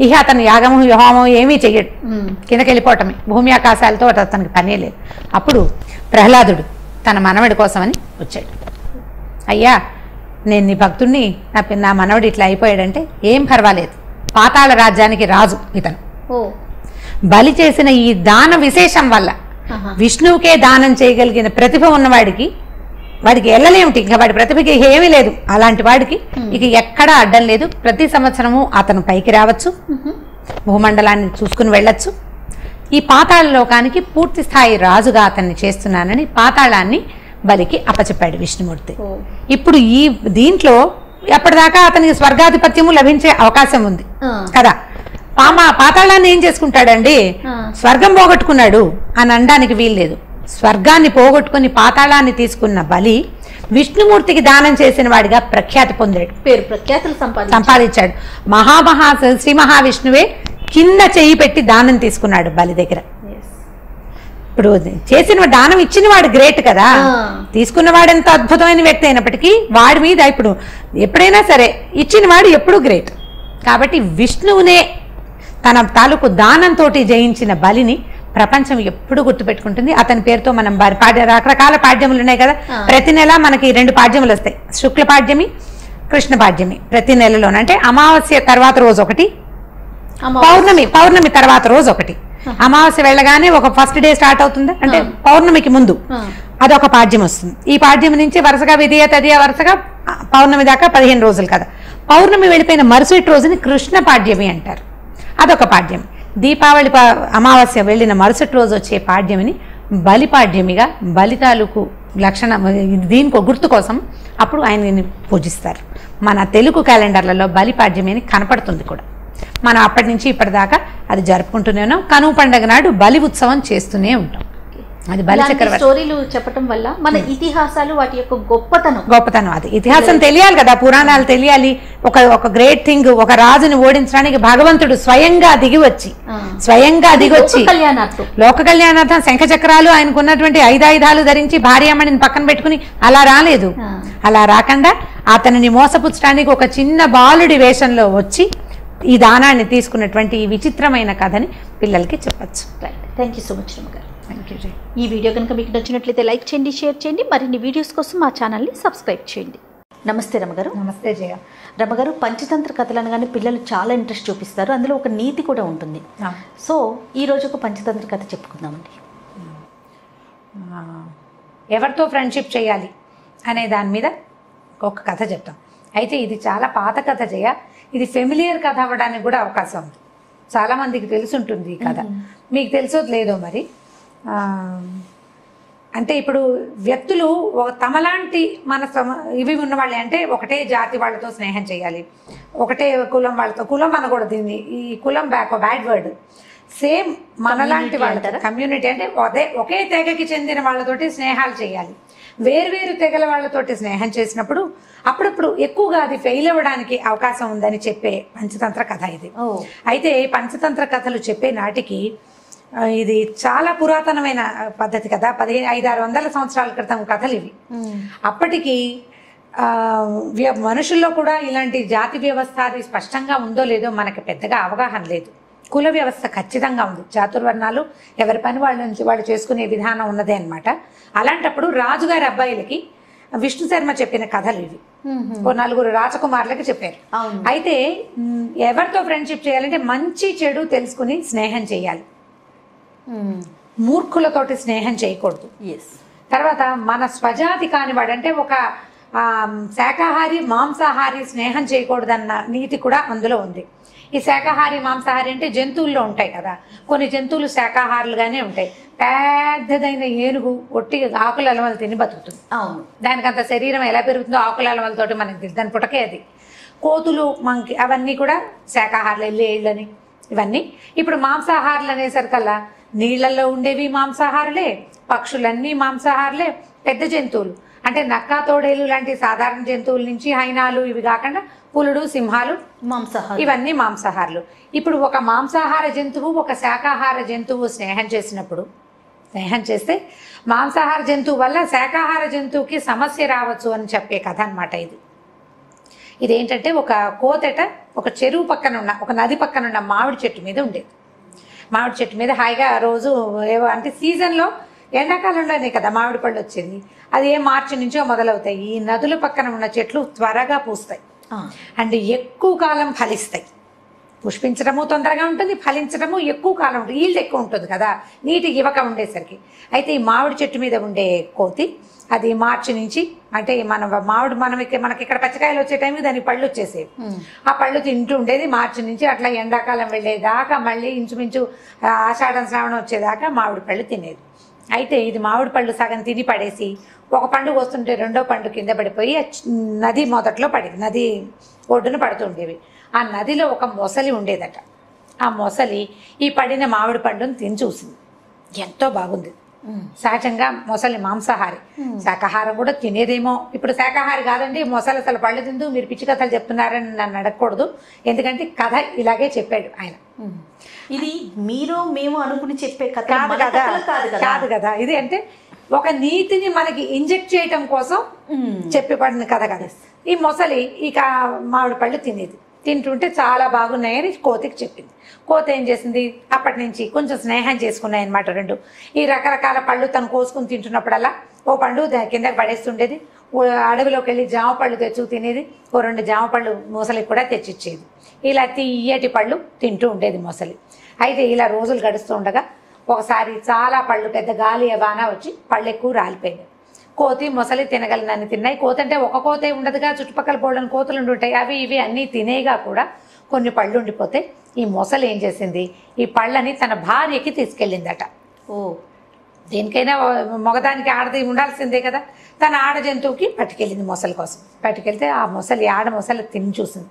ఇక అతను యాగము హోమం ఏమీ చెయ్యడు, కిందకి వెళ్ళిపోవటమే, భూమి ఆకాశాలతో అతనికి పనే లేదు. అప్పుడు ప్రహ్లాదుడు తన మనవడి కోసమని వచ్చాడు. అయ్యా నేను నీ భక్తుడిని, నా మనవడు ఇట్లా అయిపోయాడంటే ఏం పర్వాలేదు, పాతాళ రాజ్యానికి రాజు ఇతను. బలి చేసిన ఈ దాన విశేషం వల్ల విష్ణువుకే దానం చేయగలిగిన ప్రతిభ ఉన్నవాడికి, వాడికి వెళ్ళలేమిటి, ఇంకా వాడి ప్రతిభకి ఏమీ లేదు, అలాంటి వాడికి ఇక ఎక్కడా అడ్డం లేదు. ప్రతి సంవత్సరము అతను పైకి రావచ్చు, భూమండలాన్ని చూసుకుని వెళ్ళొచ్చు. ఈ పాతాళ లోకానికి పూర్తి స్థాయి రాజుగా అతన్ని చేస్తున్నానని పాతాళాన్ని బలికి అప్పచెప్పాడు విష్ణుమూర్తి. ఇప్పుడు ఈ దీంట్లో ఎప్పటిదాకా అతనికి స్వర్గాధిపత్యము లభించే అవకాశం ఉంది కదా. పాతాళాన్ని ఏం చేసుకుంటాడండి, స్వర్గం పోగొట్టుకున్నాడు అని అనడానికి వీల్లేదు. స్వర్గాన్ని పోగొట్టుకుని పాతాళాన్ని తీసుకున్న బలి విష్ణుమూర్తికి దానం చేసిన వాడిగా ప్రఖ్యాతి పొందాడు, పేరు ప్రఖ్యాతులు సంపాదించాడు. శ్రీ మహావిష్ణువే కింద చెయ్యి పెట్టి దానం తీసుకున్నాడు బలి దగ్గర. ఇప్పుడు చేసిన దానం ఇచ్చిన వాడు గ్రేట్ కదా, తీసుకున్నవాడు ఎంత అద్భుతమైన వ్యక్తి అయినప్పటికీ వాడి మీద ఇప్పుడు ఎప్పుడైనా సరే ఇచ్చిన వాడు ఎప్పుడూ గ్రేట్. కాబట్టి విష్ణువునే తన తాలూకు దానంతో జయించిన బలిని ప్రపంచం ఎప్పుడు గుర్తుపెట్టుకుంటుంది. అతని పేరుతో మనం రకరకాల పాడ్యములు ఉన్నాయి కదా, ప్రతి నెల మనకి 2 పాడ్యములు వస్తాయి, శుక్ల పాడ్యమి, కృష్ణ పాడ్యమి. ప్రతి నెలలోనే అంటే అమావాస్య తర్వాత రోజు ఒకటి, పౌర్ణమి తర్వాత రోజు ఒకటి. అమావాస్య వెళ్ళగానే ఒక ఫస్ట్ డే స్టార్ట్ అవుతుంది, అంటే పౌర్ణమికి ముందు అదొక పాడ్యం వస్తుంది. ఈ పాడ్యం నుంచి వరుసగా విధియ తదియ వరుసగా పౌర్ణమి దాకా 15 రోజులు కదా. పౌర్ణమి వెళ్ళిపోయిన మరుసటి రోజుని కృష్ణ పాడ్యమి అంటారు, అదొక పాడ్యం. దీపావళి అమావాస్య వెళ్ళిన మరుసటి రోజు వచ్చే పాడ్యమిని బలి పాడ్యమిగా, బలి తాలూకు లక్షణం దీనికి గుర్తు కోసం అప్పుడు ఆయనని పూజిస్తారు. మన తెలుగు క్యాలెండర్లలో బలి పాడ్యమి అని కనపడుతుంది కూడా. మనం అప్పటి నుంచి ఇప్పటిదాకా అది జరుపుకుంటూనే ఉన్నాం. కనుమ పండుగ నాడు బలి ఉత్సవం చేస్తూనే ఉంటాం. అది బలి చక్రవర్తి స్టోరీలు చెప్పడం వల్ల మన ఇతిహాసాలు వాటి యొక్క గొప్పతనం అది ఇతిహాసం తెలియాలి కదా, పురాణాలు తెలియాలి. ఒక గ్రేట్ థింగ్, ఒక రాజుని ఓడించడానికి భగవంతుడు స్వయంగా దిగి వచ్చి లోక కళ్యాణార్థం శంఖ చక్రాలు ఆయనకున్నటువంటి 5 ఆయుధాలు ధరించి భార్యామణిని పక్కన పెట్టుకుని అలా రాలేదు. అలా రాకుండా అతనిని మోసపుచ్చడానికి ఒక చిన్న బాలుడి వేషంలో వచ్చి ఈ దానాన్ని తీసుకున్నటువంటి ఈ విచిత్రమైన కథని పిల్లలకి చెప్పచ్చు. థ్యాంక్ యూ సో మచ్ రమ్మ గారు. Thank you. ఈ వీడియో కనుక మీకు నచ్చినట్లయితే లైక్ చేయండి, షేర్ చేయండి, మరిన్ని వీడియోస్ కోసం మా ఛానల్ని సబ్స్క్రైబ్ చేయండి. నమస్తే రమ్మగారు. నమస్తే జయ. రమ్మగారు, పంచతంత్ర కథలు అనగానే పిల్లలు చాలా ఇంట్రెస్ట్ చూపిస్తారు, అందులో ఒక నీతి కూడా ఉంటుంది. సో ఈరోజు ఒక పంచతంత్ర కథ చెప్పుకుందామండి. ఎవరితో ఫ్రెండ్షిప్ చేయాలి అనే దాని మీద ఒక కథ చెప్తాం. అయితే ఇది చాలా పాత కథ జయ. ఇది ఫెమిలియర్ కథ అవ్వడానికి కూడా అవకాశం ఉంది. చాలామందికి తెలుసుంటుంది ఈ కథ, మీకు తెలుసో లేదో మరి. అంటే ఇప్పుడు వ్యక్తులు తమలాంటి ఇవి ఉన్నవాళ్ళే, అంటే ఒకటే జాతి వాళ్ళతో స్నేహం చేయాలి, ఒకటే కులం వాళ్ళతో, కులం అనకూడదు దీన్ని, ఈ కులం బ్యాడ్ వర్డ్, సేమ్ మనలాంటి వాళ్ళతో కమ్యూనిటీ, అంటే ఒకే తెగకి చెందిన వాళ్ళతోటి స్నేహాలు చేయాలి. వేరువేరు తెగల వాళ్ళతోటి స్నేహం చేసినప్పుడు అప్పుడప్పుడు ఎక్కువగా అది ఫెయిల్ అవ్వడానికి అవకాశం ఉందని చెప్పే పంచతంత్ర కథ ఇది. అయితే పంచతంత్ర కథలు చెప్పే నాటికి ఇది చాలా పురాతనమైన పద్ధతి కదా, 500-600 సంవత్సరాల క్రితం కథలు ఇవి. అప్పటికి మనుషుల్లో కూడా ఇలాంటి జాతి వ్యవస్థ అది స్పష్టంగా ఉందో లేదో మనకి పెద్దగా అవగాహన లేదు. కుల వ్యవస్థ ఖచ్చితంగా ఉంది, చాతుర్వర్ణాలు ఎవరి పని వాళ్ళు చేసుకునే విధానం ఉన్నదే అనమాట. అలాంటప్పుడు రాజుగారి అబ్బాయిలకి విష్ణు శర్మ చెప్పిన కథలు ఇవి. 4 రాజకుమారులకి చెప్పారు. అయితే ఎవరితో ఫ్రెండ్షిప్ చేయాలంటే మంచి చెడు తెలుసుకుని స్నేహం చేయాలి, మూర్ఖులతోటి స్నేహం చేయకూడదు. తర్వాత మన స్వజాతి కానివాడు, అంటే ఒక శాకాహారి మాంసాహారి స్నేహం చేయకూడదన్న నీతి కూడా అందులో ఉంది. ఈ శాకాహారి మాంసాహారి అంటే జంతువుల్లో ఉంటాయి కదా, కొన్ని జంతువులు శాకాహారులుగానే ఉంటాయి. పెద్దదైన ఏనుగు ఒట్టి ఆకుల అలవలు తిని బతుకుతుంది. అవును, దానికి అంత శరీరం ఎలా పెరుగుతుందో ఆకుల అలవలతోటి మనకి తెలుసు, దాని పుటకే అది. కోతులు మంకి అవన్నీ కూడా శాకాహారులు, ఎల్లేళ్ళని ఇవన్నీ. ఇప్పుడు మాంసాహారులు అనేసరికల్లా నీళ్లలో ఉండేవి మాంసాహారులే, పక్షులన్నీ మాంసాహారులే, పెద్ద జంతువులు అంటే నక్క తోడేలు లాంటి సాధారణ జంతువుల నుంచి హైనాలు ఇవి కాకుండా పులుడు సింహాలు మాంసాహారు, ఇవన్నీ మాంసాహారులు. ఇప్పుడు ఒక మాంసాహార జంతువు ఒక శాకాహార జంతువు స్నేహం చేస్తే మాంసాహార జంతువు వల్ల శాకాహార జంతువుకి సమస్య రావచ్చు అని చెప్పే కథ అనమాట ఇది. ఇదేంటంటే ఒక కోతెట ఒక చెరువు పక్కన ఉన్న, ఒక నది పక్కన ఉన్న మామిడి చెట్టు మీద ఉండేది. మామిడి చెట్టు మీద హాయిగా రోజు ఏవో అంటే సీజన్లో ఎండాకాలంలోనే కదా మామిడి పళ్ళు వచ్చేది, అది మార్చి నుంచో మొదలవుతాయి. ఈ నదుల పక్కన ఉన్న చెట్లు త్వరగా పూస్తాయి అండ్ ఎక్కువ కాలం ఫలిస్తాయి. పుష్పించడము తొందరగా ఉంటుంది, ఫలించడము ఎక్కువ కాలం ఉంటుంది, ఈల్డ్ ఎక్కువ ఉంటుంది కదా నీటికి ఇవ్వక ఉండేసరికి. అయితే ఈ మామిడి చెట్టు మీద ఉండే కోతి అది మార్చి నుంచి, అంటే మనకి ఇక్కడ పచ్చకాయలు వచ్చే టైంకి దానికి పళ్ళు వచ్చేసేవి. ఆ పళ్ళు తింటూ ఉండేది మార్చి నుంచి, అట్లా ఎండాకాలం వెళ్ళేదాకా మళ్ళీ ఇంచుమించు ఆషాఢం శ్రావణం వచ్చేదాకా మామిడి పళ్ళు తినేది. అయితే ఇది మామిడి పళ్ళు సగం తిని పడేసి ఒక పండు వస్తుంటే రెండో పండు కింద పడిపోయి నది మొదట్లో పడేది, నది ఒడ్డున పడుతుండేవి. ఆ నదిలో ఒక మొసలి ఉండేదట. ఆ మొసలి ఈ పడిన మామిడి పండును తిని చూసింది, ఎంతో బాగుంది. సహజంగా మొసలి మాంసాహారి, శాకాహారం కూడా తినేదేమో. ఇప్పుడు శాకాహారి కాదండి మొసలి, అసలు పళ్ళు తింటూ మీరు పిచ్చి కథలు చెప్తున్నారని నన్ను అడగకూడదు, ఎందుకంటే కథ ఇలాగే చెప్పాడు ఆయన. ఇది మీరు మేము అనుకుని చెప్పే కథ కాదు కదా, ఇది అంటే ఒక నీతిని మనకి ఇంజెక్ట్ చేయటం కోసం చెప్పబడిన కథ కదా. ఈ మొసలి ఇక మామిడి పళ్ళు తినేది, తింటుంటే చాలా బాగున్నాయని కోతికి చెప్పింది. కోతి ఏం చేసింది, అప్పటి నుంచి కొంచెం స్నేహం చేసుకున్నాయి అనమాట రెండు. ఈ రకరకాల పళ్ళు తను కోసుకుని తింటున్నప్పుడల్లా ఓ పండు కిందకి పడేస్తుండేది, అడవిలోకి వెళ్ళి జామ పళ్ళు తెచ్చు తినేది, ఓ 2 జామ పళ్ళు మొసలికి కూడా తెచ్చిచ్చేది. ఇలా తీయటి పళ్ళు తింటూ ఉండేది మొసలి. అయితే ఇలా రోజులు గడుస్తూ ఉండగా ఒకసారి చాలా పళ్ళు, పెద్ద గాలి బాణ వచ్చి పళ్ళు ఎక్కువ రాలిపోయింది. కోతి మొసలి తినగలనని తిన్నాయి. కోతి అంటే ఒక కోతే ఉండదుగా, చుట్టుపక్కల బోళ్ళని కోతులు ఉంటాయి, అవి ఇవి అన్నీ తినేగా కూడా కొన్ని పళ్ళు ఉండిపోతే ఈ మొసలి ఏం చేసింది, ఈ పళ్ళని తన భార్యకి తీసుకెళ్ళిందట. దేనికైనా మగదానికి ఆడది ఉండాల్సిందే కదా, తన ఆడ జంతువుకి పట్టుకెళ్ళింది మొసలి కోసం. పట్టుకెళ్తే ఆ మొసలి ఆడ మొసలి తిని చూసింది,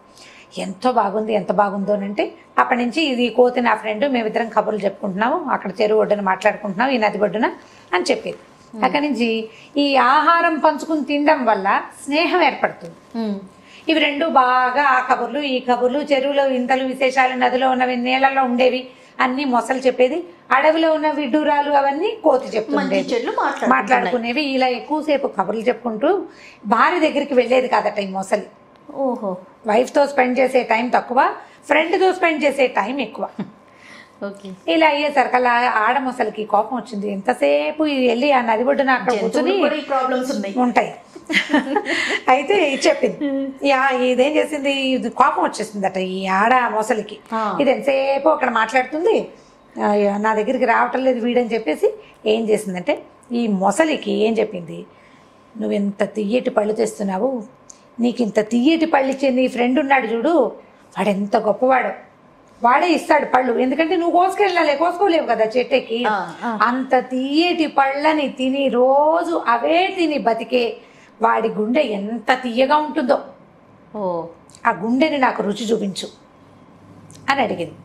ఎంతో బాగుంది, ఎంత బాగుందో అంటే అప్పటి నుంచి ఇది కోతి నా ఫ్రెండ్, మేమిద్దరం కబుర్లు చెప్పుకుంటున్నాము, అక్కడ చెరువు ఒడ్డున మాట్లాడుకుంటున్నాం, ఈ నది ఒడ్డున అని చెప్పేది. అక్కడి నుంచి ఈ ఆహారం పంచుకుని తినడం వల్ల స్నేహం ఏర్పడుతుంది. ఇవి రెండు బాగా ఆ కబుర్లు ఈ కబుర్లు, చెరువులో ఇంతలు విశేషాలు, నదిలో ఉన్నవి, నీళ్ళలో ఉండేవి అన్ని మొసలు చెప్పేది, అడవిలో ఉన్న విడ్డూరాలు అవన్నీ కోతి చెప్తుండేది, మాట్లాడుకునేవి. ఇలా ఎక్కువసేపు కబుర్లు చెప్పుకుంటూ భార్య దగ్గరికి వెళ్ళేది కాదట ఈ మొసలి. వైఫ్తో స్పెండ్ చేసే టైం తక్కువ, ఫ్రెండ్తో స్పెండ్ చేసే టైం ఎక్కువ. ఇలా అయ్యేసరికి అలా ఆడ మొసలికి కోపం వచ్చింది. ఎంతసేపు వెళ్ళి ఆ నది ఒడ్డున అక్కడ కూర్చొని ఉంటాయి. అయితే చెప్పింది, ఇదేం చేసింది, ఇది కోపం వచ్చేసిందట ఈ ఆడ మొసలికి. ఇది ఎంతసేపు అక్కడ మాట్లాడుతుంది, నా దగ్గరికి రావటం లేదు వీడని చెప్పేసి ఏం చేసిందంటే ఈ మొసలికి ఏం చెప్పింది, నువ్వు ఎంత తియ్యటి పళ్ళు తెస్తున్నావు, నీకు ఇంత తియ్యటి పళ్ళు ఇచ్చే నీ ఫ్రెండ్ ఉన్నాడు చూడు, వాడు ఎంత గొప్పవాడు, వాడే ఇస్తాడు పళ్ళు. ఎందుకంటే నువ్వు కోసుకోలేవు కదా చెట్టుకి. అంత తీయటి పళ్ళని తిని రోజు అవే తిని బతికే వాడి గుండె ఎంత తీయగా ఉంటుందో, ఆ గుండెని నాకు రుచి చూపించు అని అడిగింది.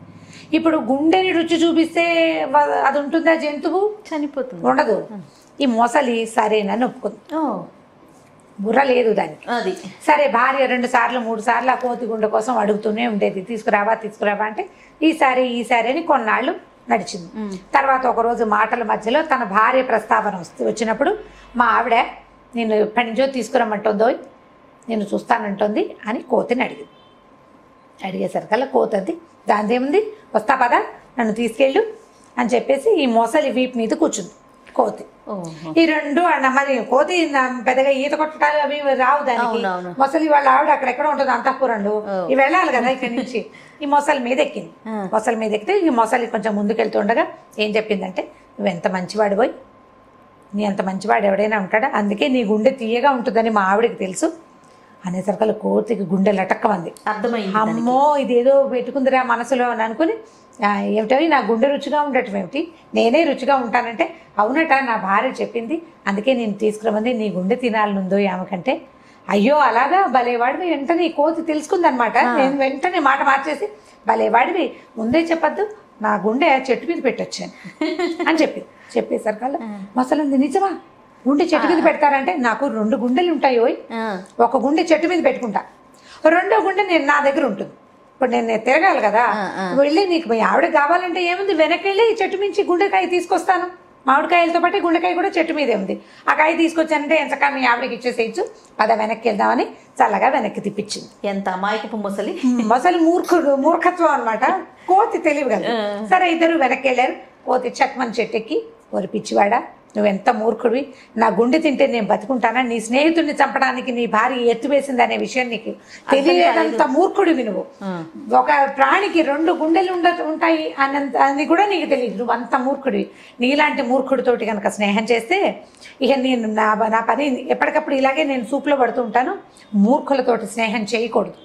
ఇప్పుడు గుండెని రుచి చూపిస్తే అది ఉంటుందా? జంతువు చనిపోతుంది, ఉండదు. ఈ మొసలి సరేనని ఒప్పుకుంది. బుర్ర లేదు దానికి. అది సరే, భార్య 2 సార్లు 3 సార్లు ఆ కోతి గుండె కోసం అడుగుతూనే ఉండేది, తీసుకురావా అంటే ఈసారి అని కొన్నాళ్ళు నడిచింది. తర్వాత ఒకరోజు మాటల మధ్యలో తన భార్య ప్రస్తావన వచ్చినప్పుడు మా ఆవిడ నేను ఎప్పటి నుంచో తీసుకురమ్మంటుందో నేను చూస్తానంటుంది అని కోతిని అడిగింది. అడిగేసరికల్లా కోతది దానిదేముంది, వస్తా పదా నన్ను తీసుకెళ్ళు అని చెప్పేసి ఈ మొసలి వీపు మీద కూర్చుంది కోతి. ఈ 2 మరి కోతి పెద్దగా ఈత కొట్టడాలు అవి రావు దానికి. మొసలి వాళ్ళ ఆవిడ అక్కడెక్కడ ఉంటుంది అంతఃపురంలో, ఇవి వెళ్ళాలి కదా ఇక్కడి నుంచి. ఈ మొసలి మీద ఎక్కింది. మొసలి మీద ఎక్కితే ఈ మొసలి కొంచెం ముందుకెళ్తుండగా ఏం చెప్పిందంటే, నువ్వు ఎంత మంచివాడు పోయి, నీ అంత మంచివాడు ఎవడైనా ఉంటాడా, అందుకే నీ గుండె తీయగా ఉంటుందని మా ఆవిడకి తెలుసు అనేసరికల్లా కోతికి గుండె లటక్కమంది. అర్థమైంది, అమ్మో ఇదేదో పెట్టుకుందిరా మనసులో అని అనుకుని, ఏమిటో నా గుండె రుచిగా ఉండటం ఏమిటి, నేనే రుచిగా ఉంటానంటే, అవునట నా భార్య చెప్పింది అందుకే నేను తీసుకురమంది, నీ గుండె తినాలనుందో ఆమెకంటే. అయ్యో అలాగా, భలేవాడివి. వెంటనే ఈ కోతి తెలుసుకుందనమాట. నేను వెంటనే మాట మార్చేసి, భలేవాడివి ముందే చెప్పద్దు, నా గుండె చెట్టు మీద పెట్టొచ్చాను అని చెప్పేసరికల్లా మొసలంది, నిజమా గుండె చెట్టు మీద పెడతారంటే, నాకు 2 గుండెలు ఉంటాయో, ఒక గుండె చెట్టు మీద పెట్టుకుంటా, 2వ గుండె నేను నా దగ్గర ఉంటుంది. ఇప్పుడు నేను తిరగాలి కదా, వెళ్ళి నీకు మీ ఆవిడ కావాలంటే ఏముంది, వెనక్కి వెళ్ళి చెట్టు మించి గుండెకాయ తీసుకొస్తాను, మామిడికాయలతో పాటు గుండెకాయ కూడా చెట్టు మీదే ఉంది, ఆ కాయ తీసుకొచ్చానంటే ఎంతకా మీ ఆవిడకి ఇచ్చేసేయచ్చు, పద వెనక్కి వెళ్దామని చల్లగా వెనక్కి తిప్పించింది. ఎంత అమాయకపు మొసలి. మొసలి మూర్ఖత్వం అనమాట, కోతి తెలివి కదా. సరే, ఇద్దరు వెనక్కి వెళ్ళారు. కోతి చక్మని చెట్టెక్కి, ఓరి పిచ్చివాడా నువ్వెంత మూర్ఖుడివి, నా గుండె తింటే నేను బతుకుంటానా, నీ స్నేహితుడిని చంపడానికి నీ భార్య ఎత్తువేసింది అనే విషయం నీకు తెలియదంత మూర్ఖుడివి నువ్వు. ఒక ప్రాణికి 2 గుండెలు ఉంటాయి అని కూడా నీకు తెలియదు, నువ్వు అంత మూర్ఖుడివి. నీలాంటి మూర్ఖుడితోటి కనుక స్నేహం చేస్తే ఇక నేను నా పని ఎప్పటికప్పుడు ఇలాగే నేను సూపులో పడుతూ ఉంటాను. మూర్ఖులతోటి స్నేహం చేయకూడదు.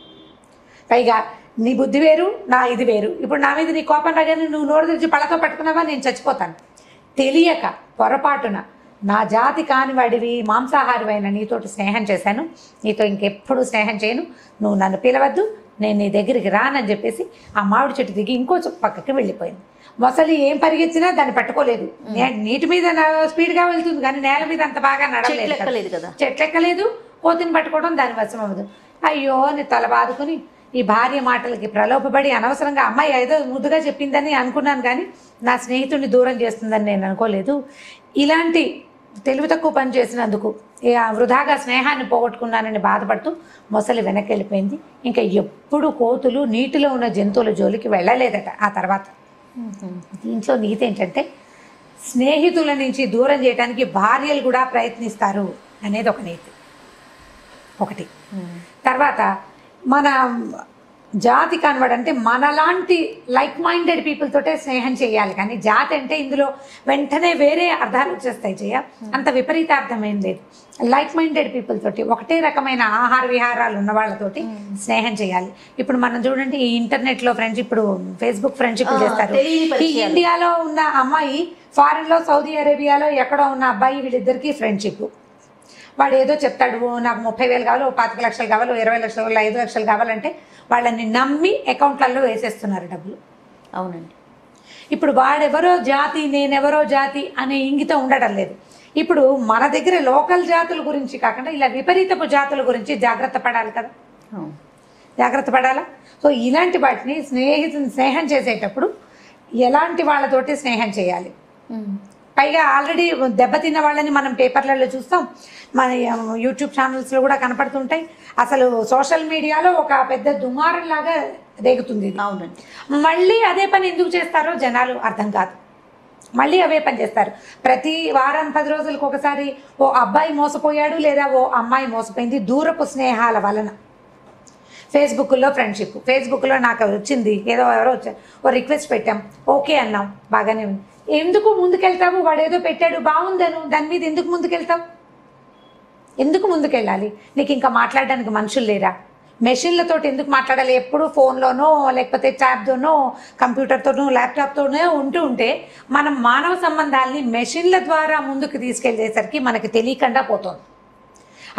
పైగా నీ బుద్ధి వేరు, నా ఇది వేరు. ఇప్పుడు నా మీద నీ కోపం రాగానే నువ్వు నోరు తెరిచి పళ్ళతో పట్టుకున్నావా, నేను చచ్చిపోతాను. తెలియక పొరపాటున నా జాతి కానివాడివి, మాంసాహారివైన నీతోటి స్నేహం చేశాను, నీతో ఇంకెప్పుడు స్నేహం చేయను, నువ్వు నన్ను పిలవద్దు, నేను నీ దగ్గరికి రానని చెప్పేసి ఆ మామిడి చెట్టు దిగి ఇంకో పక్కకి వెళ్ళిపోయింది. మొసలి ఏం పరిగెత్తినా దాన్ని పట్టుకోలేదు. నీటి మీద స్పీడ్గా వెళ్తుంది కానీ నేల మీద అంత బాగా నడవలేదు కదా, చెట్లెక్కలేదు. కోతిని పట్టుకోవడం దాని వశం అవ్వదు. అయ్యో నీ తల బాదుకుని ఈ భార్య మాటలకి ప్రలోభపడి అనవసరంగా అమ్మాయి ఏదో ముద్దుగా చెప్పిందని అనుకున్నాను కానీ నా స్నేహితుడిని దూరం చేస్తుందని నేను అనుకోలేదు. ఇలాంటి తెలివి తక్కువ పని చేసినందుకు వృధాగా స్నేహాన్ని పోగొట్టుకున్నానని బాధపడుతూ మొసలి వెనక్కి వెళ్ళిపోయింది. ఇంకా ఎప్పుడు కోతులు నీటిలో ఉన్న జంతువుల జోలికి వెళ్ళలేదట ఆ తర్వాత. దీంట్లో నీతి ఏంటంటే, స్నేహితుల నుంచి దూరం చేయడానికి భార్యలు కూడా ప్రయత్నిస్తారు అనేది ఒక నీతి ఒకటి. తర్వాత మన జాతి కానివాడంటే మనలాంటి లైక్ మైండెడ్ పీపుల్ తోటే స్నేహం చేయాలి. కానీ జాతి అంటే ఇందులో వెంటనే వేరే అర్థాలు వచ్చేస్తాయి. అంత విపరీతార్థం ఏం లేదు. లైక్ మైండెడ్ పీపుల్ తోటి, ఒకటే రకమైన ఆహార విహారాలు ఉన్న వాళ్ళతోటి స్నేహం చేయాలి. ఇప్పుడు మనం చూడండి, ఈ ఇంటర్నెట్లో ఫ్రెండ్షిప్, ఇప్పుడు ఫేస్బుక్ ఫ్రెండ్షిప్ చేస్తారు. ఈ ఇండియాలో ఉన్న అమ్మాయి ఫారెన్లో, సౌదీ అరేబియాలో ఎక్కడో ఉన్న అబ్బాయి, వీళ్ళిద్దరికీ ఫ్రెండ్షిప్. వాడు ఏదో చెప్తాడు, నాకు 30,000 కావాలి, 25 లక్షలు కావాలి, 20 లక్షలు, 5 లక్షలు కావాలంటే వాళ్ళని నమ్మి అకౌంట్లలో వేసేస్తున్నారు డబ్బులు. అవునండి. ఇప్పుడు వాడెవరో జాతి, నేనెవరో జాతి అనే ఇంగితం ఉండటం లేదు. ఇప్పుడు మన దగ్గర లోకల్ జాతుల గురించి కాకుండా ఇలా విపరీతపు జాతుల గురించి జాగ్రత్త పడాలి కదా, జాగ్రత్త పడాలా. సో ఇలాంటి వాటిని స్నేహం చేసేటప్పుడు ఎలాంటి వాళ్ళతోటి స్నేహం చేయాలి. పైగా ఆల్రెడీ దెబ్బతిన్న వాళ్ళని మనం పేపర్లలో చూస్తాం, మన యూట్యూబ్ ఛానల్స్లో కూడా కనపడుతుంటాయి. అసలు సోషల్ మీడియాలో ఒక పెద్ద దుమారంలాగా రేగుతుంది. అవునండి. మళ్ళీ అదే పని ఎందుకు చేస్తారో జనాలు అర్థం కాదు. మళ్ళీ అవే పని చేస్తారు. ప్రతి వారం 10 రోజులకు ఒకసారి ఓ అబ్బాయి మోసపోయాడు లేదా ఓ అమ్మాయి మోసపోయింది దూరపు స్నేహాల వలన. ఫేస్బుక్లో ఫ్రెండ్షిప్, ఫేస్బుక్లో నాకు వచ్చింది, ఎవరో వచ్చారు, ఓ రిక్వెస్ట్ పెట్టాం, ఓకే అన్నాం, బాగానే ఉంది. ఎందుకు ముందుకెళ్తావు, వాడు ఏదో పెట్టాడు బాగుందను, దాని మీద ఎందుకు ముందుకెళ్తావు, ఎందుకు ముందుకెళ్ళాలి? నీకు ఇంకా మాట్లాడడానికి మనుషులు లేరా? మెషిన్లతో ఎందుకు మాట్లాడాలి? ఎప్పుడు ఫోన్లోనో లేకపోతే ట్యాబ్తోనో కంప్యూటర్తోనో ల్యాప్టాప్తోనో ఉంటే మనం మానవ సంబంధాలని మెషిన్ల ద్వారా ముందుకు తీసుకెళ్ళేసరికి మనకి తెలియకుండా పోతుంది.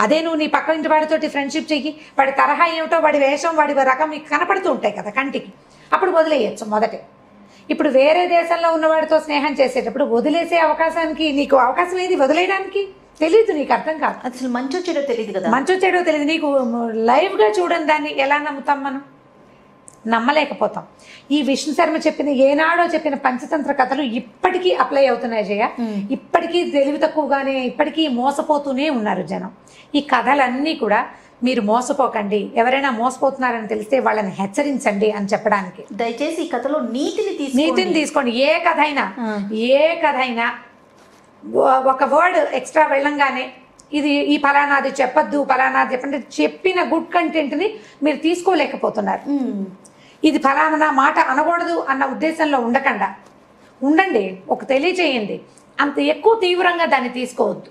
అదే నువ్వు నీ పక్క ఇంటి వాడితోటి ఫ్రెండ్షిప్ చెయ్యి, వాడి తరహా ఏమిటో, వాడి వేషం, వాడి రకం మీకు కనపడుతూ ఉంటాయి కదా కంటికి, అప్పుడు వదిలేయచ్చు మొదటే. ఇప్పుడు వేరే దేశంలో ఉన్నవాడితో స్నేహం చేసేటప్పుడు వదిలేసే అవకాశానికి నీకు అవకాశం ఏది? వదిలేయడానికి తెలియదు, నీకు అర్థం కాదు. అసలు మంచో చెడో తెలియదు కదా. మంచో చెడో తెలియదు. నీకు లైవ్గా చూడని దాన్ని ఎలా నమ్ముతాం? మనం నమ్మలేకపోతాం. ఈ విష్ణు శర్మ చెప్పిన ఏనాడో చెప్పిన పంచతంత్ర కథలు ఇప్పటికీ అప్లై అవుతున్నాయి జయ. ఇప్పటికీ తెలివి తక్కువగానే ఇప్పటికీ మోసపోతూనే ఉన్నారు జనం. ఈ కథలన్నీ కూడా మీరు మోసపోకండి, ఎవరైనా మోసపోతున్నారని తెలిస్తే వాళ్ళని హెచ్చరించండి అని చెప్పడానికి. దయచేసి ఈ కథలో నీతిని తీసుకోండి. ఏ కథ అయినా ఒక వర్డ్ ఎక్స్ట్రా వెళ్ళంగానే ఇది ఈ ఫలానాది చెప్పద్దు, ఫలానాది చెప్పండి, చెప్పిన గుడ్ కంటెంట్ని మీరు తీసుకోలేకపోతున్నారు. ఇది ఫలానా మాట అనకూడదు అన్న ఉద్దేశంలో ఉండండి, ఒక తెలియచేయండి. అంత ఎక్కువ తీవ్రంగా దాన్ని తీసుకోవద్దు.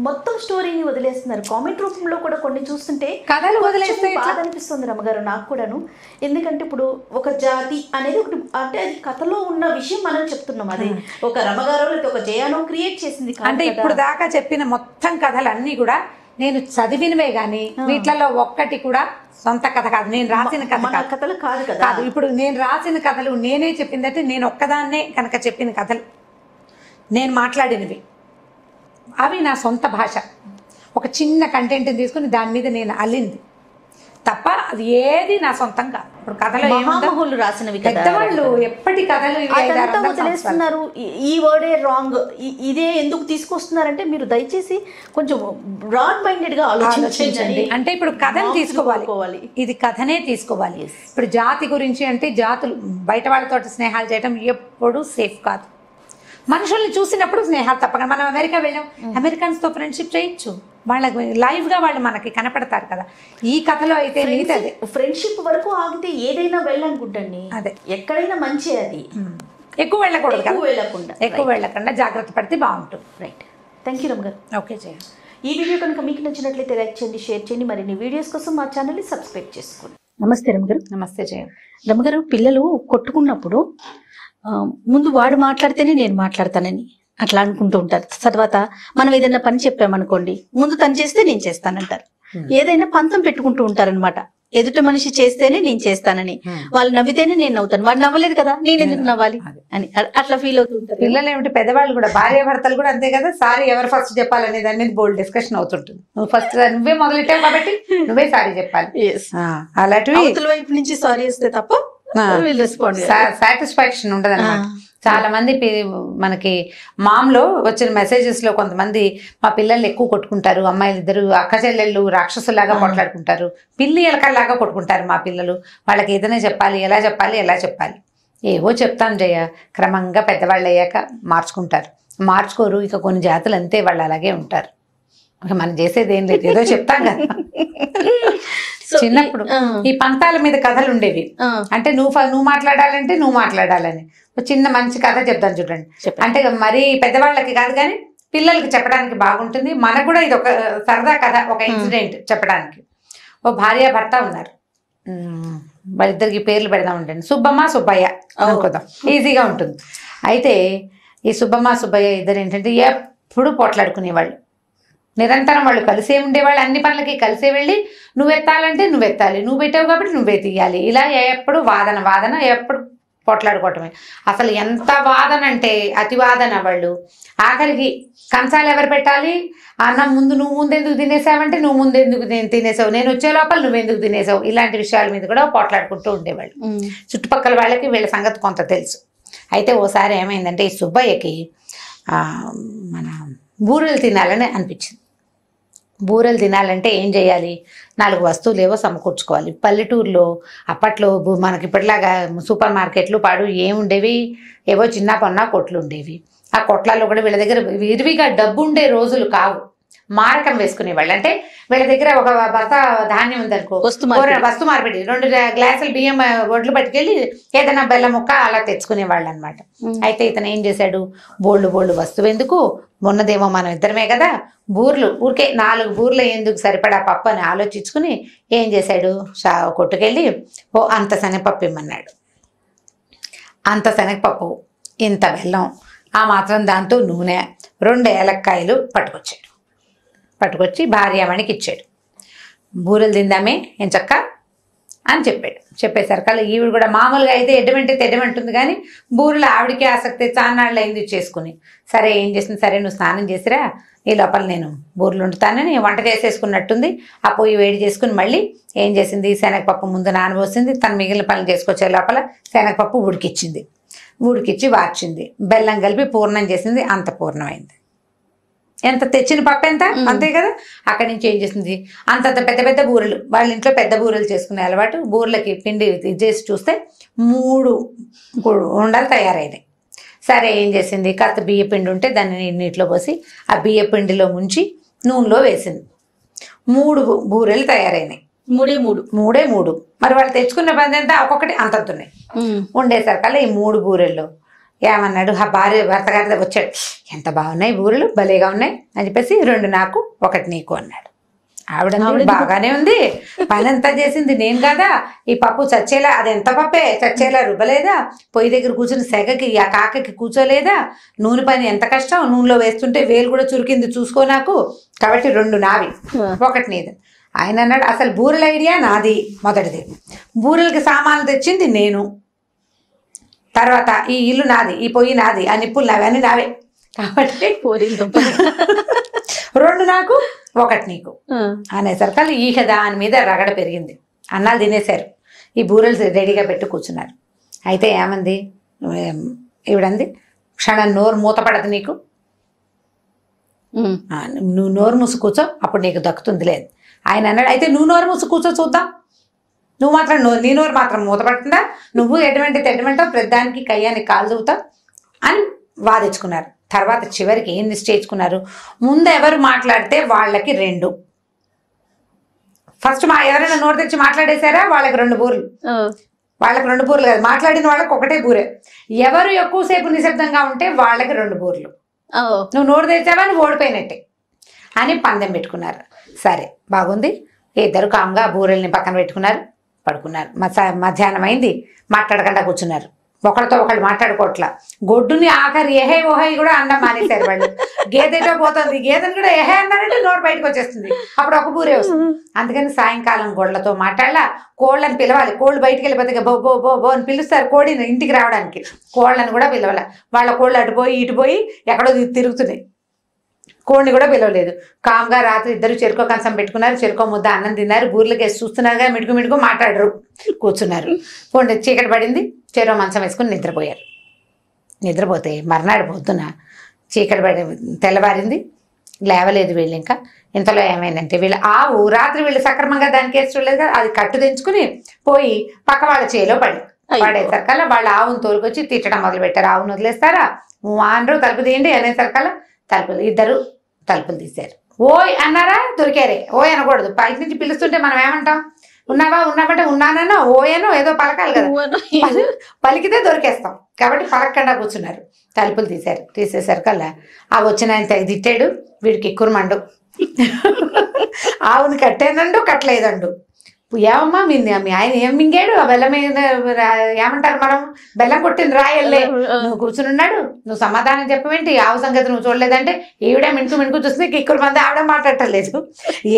మొత్తం స్టోరీని వదిలేస్తున్నారు. కామెంట్ రూపంలో కూడా కొన్ని చూస్తుంటే కథలు వదిలేస్తే బాధ అనిపిస్తుంది రమ్మగారు, నాకు కూడాను. ఎందుకంటే ఇప్పుడు ఒక జాతి అనేది ఒకటి, అంటే అది కథలో ఉన్న విషయం మనం చెప్తున్నాం. అది ఒక రమ్మగారు లేకపోతే ఒక జయానో క్రియేట్ చేసింది. అంటే ఇప్పుడు దాకా చెప్పిన మొత్తం కథలన్నీ కూడా నేను చదివినవే గానీ వీటిలలో ఒక్కటి కూడా సొంత కథ కాదు, నేను రాసిన కథలు కాదు. ఇప్పుడు నేను రాసిన కథలు నేనే చెప్పిందంటే నేను ఒక్కదాన్నే కనుక చెప్పిన కథలు, నేను మాట్లాడినవి, అవి నా సొంత భాష. ఒక చిన్న కంటెంట్ని తీసుకుని దాని మీద నేను అల్లింది తప్ప అది ఏది నా సొంతం కాదు. ఇప్పుడు కథలు రాసినవి పెద్దవాళ్ళు ఎప్పటి కథలు వదిలేస్తున్నారు. ఈ వర్డే రాంగ్, ఇదే ఎందుకు తీసుకొస్తున్నారంటే మీరు దయచేసి కొంచెం బ్రాడ్ మైండెడ్ గా ఆలోచించండి. అంటే ఇప్పుడు కథను తీసుకోవాలి, ఇది కథనే తీసుకోవాలి. ఇప్పుడు జాతి గురించి అంటే జాతులు బయట వాళ్ళతో స్నేహాలు చేయడం ఎప్పుడు సేఫ్ కాదు. మనుషుల్ని చూసినప్పుడు స్నేహాలు తప్పకుండా. మనం అమెరికా వెళ్ళాం, అమెరికన్స్తో ఫ్రెండ్షిప్ చేయొచ్చు, వాళ్ళకి లైవ్గా వాళ్ళు మనకి కనపడతారు కదా. ఈ కథలో అయితే అదే ఫ్రెండ్షిప్ వరకు ఆగితే ఏదైనా వెళ్ళనుకుంటండి, అదే ఎక్కడైనా మంచి, అది ఎక్కువ వెళ్ళకూడదు, ఎక్కువ వెళ్ళకుండా జాగ్రత్త పడితే బాగుంటుంది. రైట్, థ్యాంక్ యూ రమ్మగారు. ఓకే జయ. ఈ వీడియో కనుక మీకు నచ్చినట్లయితే లైక్ చేయండి, షేర్ చేయండి, మరిన్ని వీడియోస్ కోసం మా ఛానల్ని సబ్స్క్రైబ్ చేసుకోండి. నమస్తే రమ్మగారు. నమస్తే జయ. రమ్మగారు, పిల్లలు కొట్టుకున్నప్పుడు ముందు వాడు మాట్లాడితేనే నేను మాట్లాడతానని అట్లా అనుకుంటూ ఉంటారు. తర్వాత మనం ఏదైనా పని చెప్పామనుకోండి, ముందు తను చేస్తే నేను చేస్తానంటారు. ఏదైనా పంతం పెట్టుకుంటూ ఉంటారనమాట. ఎదుటి మనిషి చేస్తేనే నేను చేస్తానని, వాళ్ళు నవ్వితేనే నేను నవ్వుతాను, వాడు నవ్వలేదు కదా నేను ఎందుకు నవ్వాలి అని అట్లా ఫీల్ అవుతూ ఉంటారు. పిల్లలు ఏమిటి, పెద్దవాళ్ళు కూడా, భార్య భర్తలు కూడా అంతే కదా. సారీ ఎవరు ఫస్ట్ చెప్పాలనే దాని మీద బోల్డ్ డిస్కషన్ అవుతుంటుంది. నువ్వు ఫస్ట్ నువ్వే మొదలెట్టావు కాబట్టి నువ్వే సారీ చెప్పాలి. అలాంటివి అవతల వైపు నుంచి సారీ వస్తే తప్ప సాటిస్ఫాక్షన్ ఉండదు అనమాట. చాలా మంది మనకి మామ్లో వచ్చిన మెసేజెస్ లో కొంతమంది మా పిల్లలు ఎక్కువ కొట్టుకుంటారు, అమ్మాయిలు ఇద్దరు అక్క చెల్లెళ్ళు రాక్షసులాగా కొట్లాడుకుంటారు, పిల్లి ఎలకల్లాగా కొట్టుకుంటారు మా పిల్లలు, వాళ్ళకి ఏదైనా చెప్పాలి, ఎలా చెప్పాలి. ఏవో చెప్తాం జయ, క్రమంగా పెద్దవాళ్ళు అయ్యాక మార్చుకోరు. ఇక కొన్ని జాతులు అంతే, వాళ్ళు అలాగే ఉంటారు. మనం చేసేది ఏం లేదు, ఏదో చెప్తాం కదా. చిన్నప్పుడు ఈ పంతాల మీద కథలు ఉండేవి. అంటే నువ్వు మాట్లాడాలంటే నువ్వు మాట్లాడాలని చిన్న మంచి కథ చెప్తాను చూడండి. అంటే మరీ పెద్దవాళ్ళకి కాదు కానీ పిల్లలకి చెప్పడానికి బాగుంటుంది. మనకు కూడా ఇది ఒక సరదా కథ, ఒక ఇన్సిడెంట్ చెప్పడానికి. ఓ భార్య భర్త ఉన్నారు, వాళ్ళిద్దరికి పేర్లు పెడదాం ఉండండి, సుబ్బమ్మ సుబ్బయ్య అనుకుందాం, ఈజీగా ఉంటుంది. అయితే ఈ సుబ్బమ్మ సుబ్బయ్య ఇద్దరు ఏంటంటే ఎప్పుడు పోట్లాడుకునేవాళ్ళు, నిరంతరం వాళ్ళు కలిసే ఉండేవాళ్ళు, అన్ని పనులకి కలిసే వెళ్ళి నువ్వు ఎత్తాలంటే నువ్వు ఎత్తాలి, నువ్వు పెట్టావు కాబట్టి నువ్వే తీయాలి, ఇలా ఎప్పుడు వాదన ఎప్పుడు పోట్లాడుకోవటమే. అసలు ఎంత వాదన అంటే అతి వాదన. వాళ్ళు ఆఖరికి కంచాలు ఎవరు పెట్టాలి, అన్నం ముందు నువ్వు ముందెందుకు తినేసావంటే నువ్వు ముందెందుకు తినేసావు, నేను వచ్చే లోపల నువ్వెందుకు తినేసావు, ఇలాంటి విషయాల మీద కూడా పోట్లాడుకుంటూ ఉండేవాళ్ళు. చుట్టుపక్కల వాళ్ళకి వీళ్ళ సంగతి కొంత తెలుసు. అయితే ఓసారి ఏమైందంటే ఈ సుబ్బయ్యకి మన బూరెలు తినాలని అనిపించింది. బూరెలు తినాలంటే ఏం చేయాలి, 4 వస్తువులు ఏవో సమకూర్చుకోవాలి. పల్లెటూరులో అప్పట్లో మనకి ఇప్పటిలాగా సూపర్ మార్కెట్లు పాడు ఏముండేవి, ఏవో చిన్న పొన్న కొట్లు ఉండేవి. ఆ కొట్లలో కూడా వీళ్ళ దగ్గర విరివిగా డబ్బు ఉండే రోజులు కావు. మారకం వేసుకునేవాళ్ళు. అంటే వీళ్ళ దగ్గర ఒక బస్త ధాన్యం ఉందనుకో, వస్తు మార్పిడి 2 గ్లాసులు బియ్యం ఒడ్లు పట్టుకెళ్ళి ఏదైనా బెల్లం ముక్క అలా తెచ్చుకునేవాళ్ళు అనమాట. అయితే ఇతను ఏం చేశాడు, బోళ్ళు వస్తువు ఎందుకు, మొన్నదేమో మనం ఇద్దరమే కదా, బూర్లు ఊరికే 4 బూర్లు ఎందుకు సరిపడా పప్పు అని ఆలోచించుకుని ఏం చేశాడు, కొట్టుకెళ్ళి అంత శనగపప్పు ఇమ్మన్నాడు. అంత శనగపప్పు, ఇంత బెల్లం, ఆ మాత్రం దాంతో నూనె, 2 ఏలక్కాయలు పట్టుకొచ్చి భార్యామణికి ఇచ్చాడు. బూరెలు తిందామే ఎంచక్క అని చెప్పేసరికల్లా ఈవిడ కూడా మామూలుగా అయితే తెడ్డమంటుంది కానీ బూరెలు ఆవిడికి ఆసక్తి, చాన్నాళ్ళు అయింది చేసుకుని. సరే ఏం చేసింది, సరే నువ్వు స్నానం చేసిరా, ఈ లోపల నేను బూరెలు వండుతానని వంట చేసేసుకున్నట్టుంది. ఆ పొయ్యి వేడి చేసుకుని మళ్ళీ ఏం చేసింది, శనగపప్పు ముందు నానబోసింది, తను మిగిలిన పనులు చేసుకొచ్చే లోపల శనగపప్పు ఉడికిచ్చి వార్చింది, బెల్లం కలిపి పూర్ణం చేసింది. అంత పూర్ణమైంది. ఎంత తెచ్చిన పప్పు ఎంత, అంతే కదా. అక్కడి నుంచి ఏం చేసింది, అంతంత పెద్ద బూరెలు, వాళ్ళ ఇంట్లో పెద్ద బూరెలు చేసుకునే అలవాటు. బూరెలకి పిండి చేసి చూస్తే 3 ఉండలు తయారైనాయి. సరే ఏం చేసింది, కాస్త బియ్య పిండి ఉంటే దాన్ని నీటిలో పోసి ఆ బియ్య పిండిలో ముంచి నూనెలో వేసింది. 3 బూరెలు తయారైనాయి. మూడే 3. మరి వాళ్ళు తెచ్చుకున్న పని ఎంత, ఒక్కొక్కటి అంతంతున్నాయి. ఉండేసరికల్లా ఈ 3 బూరెల్లో ఏమన్నాడు, భర్త గారి వచ్చాడు, ఎంత బాగున్నాయి బూరెలు, భలేగా ఉన్నాయి అని చెప్పేసి 2 నాకు 1 నీకు అన్నాడు. ఆవిడ బాగానే ఉంది, పని అంతా చేసింది నేను కదా, ఈ పప్పు చచ్చేలా, అది ఎంత పప్పే చచ్చేలా రుబ్బలేదా, పొయ్యి దగ్గర కూర్చుని సెగకి ఆ కాకకి కూర్చోలేదా, నూనె పని ఎంత కష్టం, నూనెలో వేస్తుంటే వేలు కూడా చురికింది చూసుకో నాకు, కాబట్టి 2 నావి 1 నీది. ఆయన అన్నాడు, అసలు బూరెల ఐడియా నాది మొదటిది, బూరెలకి సామాన్లు తెచ్చింది నేను, తర్వాత ఈ ఇల్లు నాది, ఈ పొయ్యి నాది, ఆ నిప్పులు నావి, అన్నీ నావే, కాబట్టి 2 నాకు 1 నీకు అనేసరికి ఈక దాని మీద రగడ పెరిగింది. అన్నాలు తినేశారు, ఈ బూరెలు రెడీగా పెట్టి కూర్చున్నారు. అయితే ఏమంది ఈవిడంది, క్షణం నోరు మూతపడదు నీకు, నువ్వు నోరు మూసి కూర్చో, అప్పుడు నీకు దక్కుతుంది లేదు. ఆయన అన్నాడు, అయితే నువ్వు నోరు మూసి కూర్చో చూద్దాం, నువ్వు మాత్రం నీ నోరు మాత్రం మూతపడుతుందా, నువ్వు తెడ్డమంటావు, ప్రతిదానికి కయ్యానికి కాలు దూవుతావు అని వాదించుకున్నారు. తర్వాత చివరికి ఏం నిశ్చయించుకున్నారు, ముందు ఎవరు మాట్లాడితే వాళ్ళకి 2, ఫస్ట్ ఎవరైనా నోరు తెచ్చి మాట్లాడేశారా వాళ్ళకి 2 బూరెలు, వాళ్ళకి 2 బూరెలు కాదు, మాట్లాడిన వాళ్ళకి 1 బూరె, ఎవరు ఎక్కువసేపు నిశ్శబ్దంగా ఉంటే వాళ్ళకి 2 బూరెలు, నువ్వు నోరు తెచ్చావా నువ్వు ఓడిపోయినట్టే అని పందెం పెట్టుకున్నారు. సరే బాగుంది, ఇద్దరు కామ్గా బూరెల్ని పక్కన పెట్టుకున్నారు, పడుకున్నారు. మధ్యాహ్నం అయింది, మాట్లాడకుండా కూర్చున్నారు. ఒకరితో ఒకళ్ళు మాట్లాడుకోవట్లా. గొడ్డుని ఆఖరి ఏహే ఓహే కూడా అనడం మానేశారు వాళ్ళు. గేదెటో పోతుంది, గేదెని కూడా ఏహే అన్నారంటే నోరు బయటకు వచ్చేస్తుంది, అప్పుడు 1 బూరే వస్తుంది. అందుకని సాయంకాలం గొడ్లతో మాట్లాడాల, కోళ్ళని పిలవాలి, కోళ్ళు బయటికి వెళ్ళిపోతే బో బో బో బో అని పిలుస్తారు కోడిని ఇంటికి రావడానికి, కోళ్ళని కూడా పిలవాలి. వాళ్ళ కోళ్ళు అటుపోయి ఇటుపోయి ఎక్కడో తిరుగుతున్నాయి, కోడిని కూడా పిలవలేదు. కామ్గా రాత్రి ఇద్దరు చెరుకో కంచం పెట్టుకున్నారు, చెరుకో ముద్ద అన్నం తిన్నారు, బూర్లకి వేసి చూస్తున్నారుగా, మిడుకు మాట్లాడరు, కూర్చున్నారు. పోండి చీకటి పడింది, చెరో మంచం వేసుకుని నిద్రపోయారు. నిద్రపోతే మర్నాడు పొద్దున చీకటి పడి తెల్లవారింది, లేవలేదు వీళ్ళు. ఇంకా ఇంతలో ఏమైందంటే వీళ్ళు ఆవు రాత్రి వీళ్ళు సక్రమంగా దానికి వేసి చూడలేదు కదా, అది కట్టు తెంచుకుని పోయి పక్క వాళ్ళ చేలో పడేసరికల్లా వాళ్ళు ఆవును తోలుకొచ్చి తిట్టడం మొదలు పెట్టారు. ఆవును వదిలేస్తారా, అనరు, తలుపు తీయండి అనేసరికల్లా ఇద్దరు తలుపులు తీశారు. ఓయ్ అన్నారా, దొరికారే. ఓయ్ అనకూడదు, బయట నుంచి పిలుస్తుంటే మనం ఏమంటాం, ఉన్నామంటే ఉన్నానో ఓయనో ఏదో పలకాలి కదా, పలికితే దొరికేస్తాం, కాబట్టి పలకకుండా కూర్చున్నారు. తలుపులు తీసేసరికల్లా ఆ వచ్చిన ఆయన తెగ తిట్టాడు, వీడికి ఎక్కురమండు, ఆవుని కట్టేనండు కట్టలేదండు. ఏమమ్మా మీ ఆయన ఏం మింగాడు, ఆ బెల్లం ఏమంటారు మనం, బెల్లం కొట్టింది రాయల్లే, నువ్వు కూర్చుని నువ్వు సమాధానం చెప్పవేంటి, ఆవు సంగతి నువ్వు చూడలేదంటే ఈవిడే మిణుకు చూస్తే కిక్కురు మంది ఆవిడ మాట్లాడటలేదు,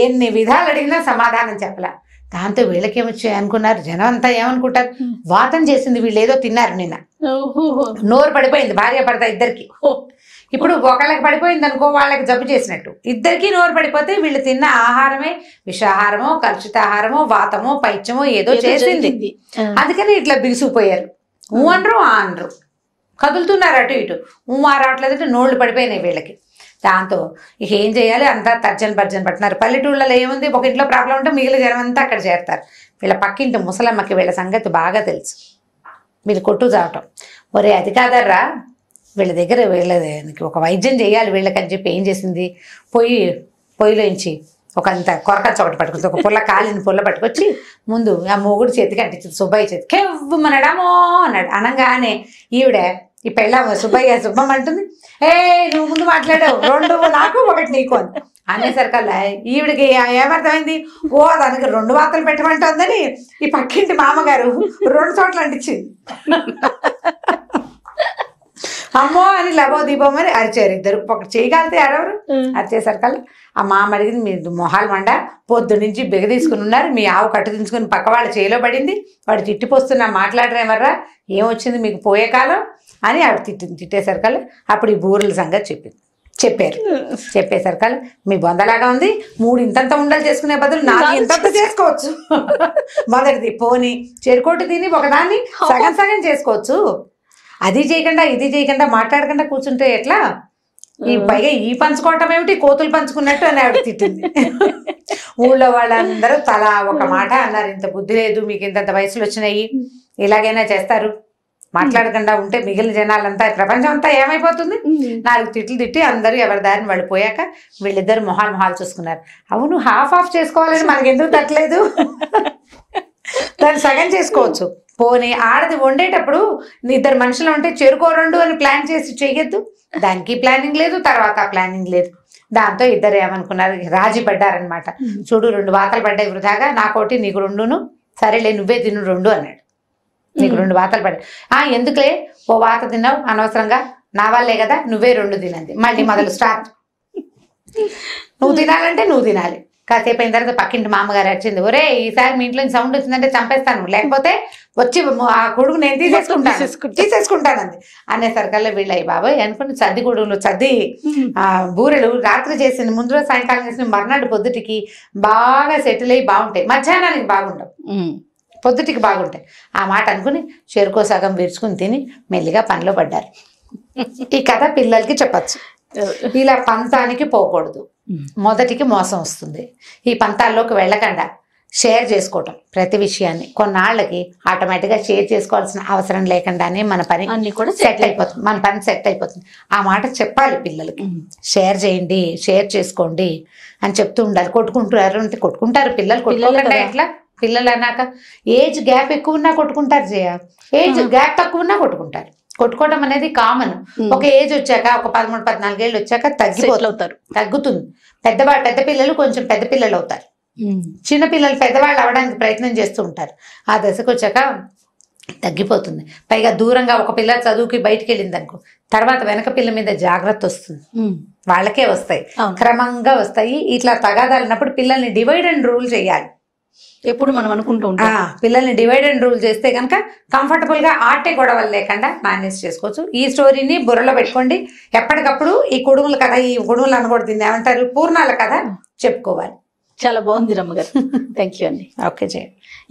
ఎన్ని విధాలు అడిగినా సమాధానం చెప్పలా. దాంతో వీళ్ళకేమొచ్చాయి అనుకున్నారు, జనం అంతా ఏమనుకుంటారు, వాతం చేసింది, వీళ్ళు ఏదో తిన్నారు నిన్న, నోరు పడిపోయింది భార్య భర్త ఇద్దరికి. ఇప్పుడు ఒకళ్ళకి పడిపోయింది అనుకో, వాళ్ళకి జబ్బు చేసినట్టు, ఇద్దరికి నోరు పడిపోతే వీళ్ళు తిన్న ఆహారమే విషాహారమో కలుషితాహారమో వాతమో పైత్యమో ఏదో చేసింది. అందుకని ఇట్లా బిగుసుకుపోయారు. అనరు అనరు, కదులుతున్నారు అటు ఇటు, రావట్లేదంటే నోళ్ళు పడిపోయినాయి వీళ్ళకి. దాంతో ఇక ఏం చేయాలి, అంతా తర్జన భర్జన పడుతున్నారు. పల్లెటూళ్ళలో ఏముంది, ఒక ఇంట్లో ప్రాబ్లం ఉంటే మిగిలిన జనం అంతా అక్కడ చేరతారు. వీళ్ళ పక్కింటి ముసలమ్మకి వీళ్ళ సంగతి బాగా తెలుసు, వీళ్ళు కొట్టు చావటం. ఒరే అది కాదర్రా, వీళ్ళ దగ్గర వీళ్ళకి ఒక వైద్యం చేయాలి వీళ్ళకని చెప్పి ఏం చేసింది, పోయి పొయ్యిలోంచి ఒక అంత కొరకచ్చ ఒకటి పట్టుకొచ్చి ఒక పుల్ల కాలిన పుల్ల పట్టుకొచ్చి ముందు ఆ మొగుడు చేతికి అంటించింది. సుబ్బయ్య చేతి కెవ్వమనడమో అన్నాడు. అనగానే ఈవిడ ఈ పెళ్ళాము సుబ్బమ్మ అంటుంది, ఏ నువ్వు ముందు మాట్లాడావు, 2 నాకు 1 నీకు అని అనేసరికల్లా ఈవిడికి ఏమర్థమైంది, ఓ దానికి 2 వాతలు పెట్టమంటుందని ఈ పక్కింటి మామగారు 2 చోట్ల అంటించింది. అమ్మో అని లబో దీపమని అరిచారు ఇద్దరు. ఒకటి చేయగలితే ఎవరెవరు అరిచేసరికల్లా ఆ మామ అడిగింది, మీరు మొహాలు మండ పొద్దు నుంచి బిగ తీసుకుని ఉన్నారు, మీ ఆవు కట్టు దించుకుని పక్క వాళ్ళ చేలో పడింది, వాడు తిట్టిపోస్తున్నా మాట్లాడరేమర్రా, ఏమొచ్చింది మీకు పోయే కాలం అని ఆవిడ తిట్టేసరికల్లా అప్పుడు ఈ బూరెల సంగతి చెప్పేసరికల్లా మీ బొందలాగా ఉంది, 3 ఇంతంత ఉండలు చేసుకునే బదులు 4 ఇంతంత చేసుకోవచ్చు. మొదటిది పోని చెరుకోటి తిని ఒకదాన్ని సగం సగం చేసుకోవచ్చు, అది చేయకుండా ఇది చేయకుండా మాట్లాడకుండా కూర్చుంటే ఎట్లా, ఈ పైగా ఈ పంచుకోవటం ఏమిటి కోతులు పంచుకున్నట్టు అని ఆవిడ తిట్టింది. ఊళ్ళో వాళ్ళందరూ తలా ఒక మాట అన్నారు, ఇంత బుద్ధి లేదు మీకు, ఇంతంత వయసులు వచ్చినాయి, ఇలాగైనా చేస్తారు, మాట్లాడకుండా ఉంటే మిగిలిన జనాలంతా ప్రపంచం అంతా ఏమైపోతుంది. 4 తిట్లు తిట్టి అందరూ ఎవరి దారిని వాళ్ళు పోయాక వీళ్ళిద్దరు మొహాలు చూసుకున్నారు. అవును హాఫ్ ఆఫ్ చేసుకోవాలని మనకి ఎందుకు తట్టలేదు, దాన్ని సగం చేసుకోవచ్చు. పోనీ ఆడది వండేటప్పుడు 2 మనుషులు ఉంటే చెరుకో 2 అని ప్లాన్ చేసి చెయ్యొద్దు, దానికి ప్లానింగ్ లేదు, తర్వాత ప్లానింగ్ లేదు. దాంతో ఇద్దరు ఏమనుకున్నారు, రాజీ పడ్డారనమాట. చూడు 2 వాతలు పడ్డాయి వృధాగా, నాకోటి నీకు 2ను, సరేలే నువ్వే తిను 2 అన్నాడు. నీకు 2 వాతలు పడ్డాయి, ఎందుకులే ఓ వాత తిన్నావు అనవసరంగా, నా వాళ్ళే కదా నువ్వే 2 తినండి. మళ్ళీ మొదలు స్టార్ట్, నువ్వు తినాలంటే నువ్వు తినాలి. కాసేపు అయిన తర్వాత పక్కింటి మామగారు వచ్చింది, ఒరే ఈసారి మీ ఇంట్లో సౌండ్ వచ్చిందంటే చంపేస్తాను, లేకపోతే వచ్చి ఆ కొడుకు నేను తీసేసుకుంటానంది. అనేసరికల్లా వీళ్ళు అయ్యి బాబాయ్ అనుకుని సర్ది కొడుగులు సర్ది బూరెలు రాత్రి చేసిన ముందు రోజు సాయంకాలం చేసిన మర్నాడు పొద్దుటికి బాగా సెటిల్ అయ్యి బాగుంటాయి, మధ్యాహ్నానికి బాగుండవు, పొద్దుటికి బాగుంటాయి. ఆ మాట అనుకుని చెరుకో సగం విరుచుకుని తిని మెల్లిగా పనిలో పడ్డారు. ఈ కథ పిల్లలకి చెప్పచ్చు. ఇలా పంతానికి పోకూడదు, మొదటికి మోసం వస్తుంది. ఈ పంతాల్లోకి వెళ్ళకుండా షేర్ చేసుకోవటం ప్రతి విషయాన్ని, కొన్నాళ్ళకి ఆటోమేటిక్గా షేర్ చేసుకోవాల్సిన అవసరం లేకుండానే మన పని అన్ని కూడా సెట్ అయిపోతుంది, మన పని సెట్ అయిపోతుంది. ఆ మాట చెప్పాలి పిల్లలకి, షేర్ చేయండి, షేర్ చేసుకోండి అని చెప్తూ ఉండాలి. కొట్టుకుంటారు అంటే కొట్టుకుంటారు పిల్లలు, కొట్టుకోకుండా ఎట్లా, పిల్లలు అన్నాక ఏజ్ గ్యాప్ ఎక్కువ ఉన్నా కొట్టుకుంటారు, ఏజ్ గ్యాప్ తక్కువ ఉన్నా కొట్టుకుంటారు. కొట్టుకోవడం అనేది కామన్. ఒక ఏజ్ వచ్చాక ఒక 13-14 ఏళ్ళు వచ్చాక తగ్గుతుంది. పెద్ద పిల్లలు కొంచెం పెద్ద పిల్లలు అవుతారు, చిన్న పిల్లలు పెద్దవాళ్ళు అవడానికి ప్రయత్నం చేస్తూ ఉంటారు. ఆ దశకు వచ్చాక తగ్గిపోతుంది. పైగా దూరంగా ఒక పిల్ల చదువుకి బయటికి వెళ్ళింది అనుకో, తర్వాత వెనక పిల్ల మీద జాగ్రత్త వస్తుంది, వాళ్ళకే వస్తాయి, క్రమంగా వస్తాయి. ఇట్లా తగాదాలన్నప్పుడు పిల్లల్ని డివైడ్ అండ్ రూల్ చేయాలి. ఎప్పుడు మనం అనుకుంటూ ఉంటాం, పిల్లల్ని డివైడ్ అండ్ రూల్ చేస్తే కనుక కంఫర్టబుల్ గా ఆటే గొడవలు లేకుండా మేనేజ్ చేసుకోవచ్చు. ఈ స్టోరీని బుర్రలో పెట్టుకోండి, ఎప్పటికప్పుడు ఈ కుడుముల కథ, ఈ కుడుములు అనకూడదు, ఏమంటారు పూర్ణాల కథ చెప్పుకోవాలి. చాలా బాగుంది రమ్మగారు, థ్యాంక్ యూ అండి. ఓకే జయ,